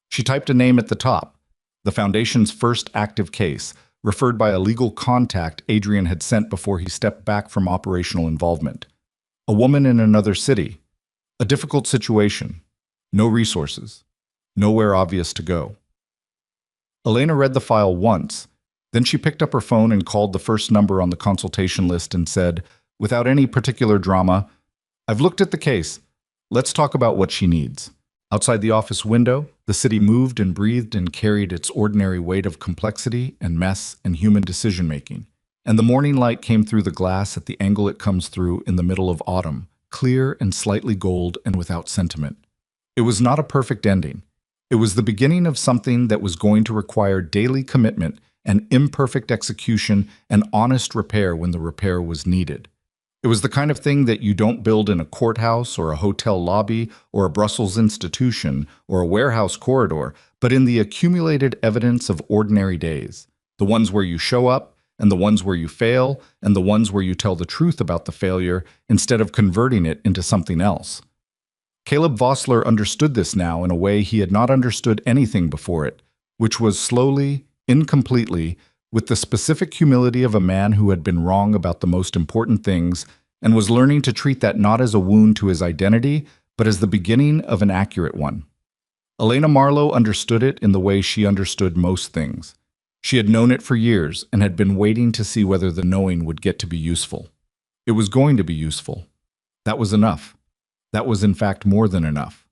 She typed a name at the top, the Foundation's first active case, referred by a legal contact Adrian had sent before he stepped back from operational involvement. A woman in another city. A difficult situation. No resources. Nowhere obvious to go. Elena read the file once. Then she picked up her phone and called the first number on the consultation list and said, without any particular drama, "I've looked at the case. Let's talk about what she needs." Outside the office window, the city moved and breathed and carried its ordinary weight of complexity and mess and human decision-making. And the morning light came through the glass at the angle it comes through in the middle of autumn, clear and slightly gold and without sentiment. It was not a perfect ending. It was the beginning of something that was going to require daily commitment and imperfect execution and honest repair when the repair was needed. It was the kind of thing that you don't build in a courthouse or a hotel lobby or a Brussels institution or a warehouse corridor, but in the accumulated evidence of ordinary days, the ones where you show up and the ones where you fail and the ones where you tell the truth about the failure instead of converting it into something else. Caleb Vossler understood this now in a way he had not understood anything before it, which was slowly, incompletely, with the specific humility of a man who had been wrong about the most important things and was learning to treat that not as a wound to his identity, but as the beginning of an accurate one. Elena Marlowe understood it in the way she understood most things. She had known it for years and had been waiting to see whether the knowing would get to be useful. It was going to be useful. That was enough. That was in fact more than enough.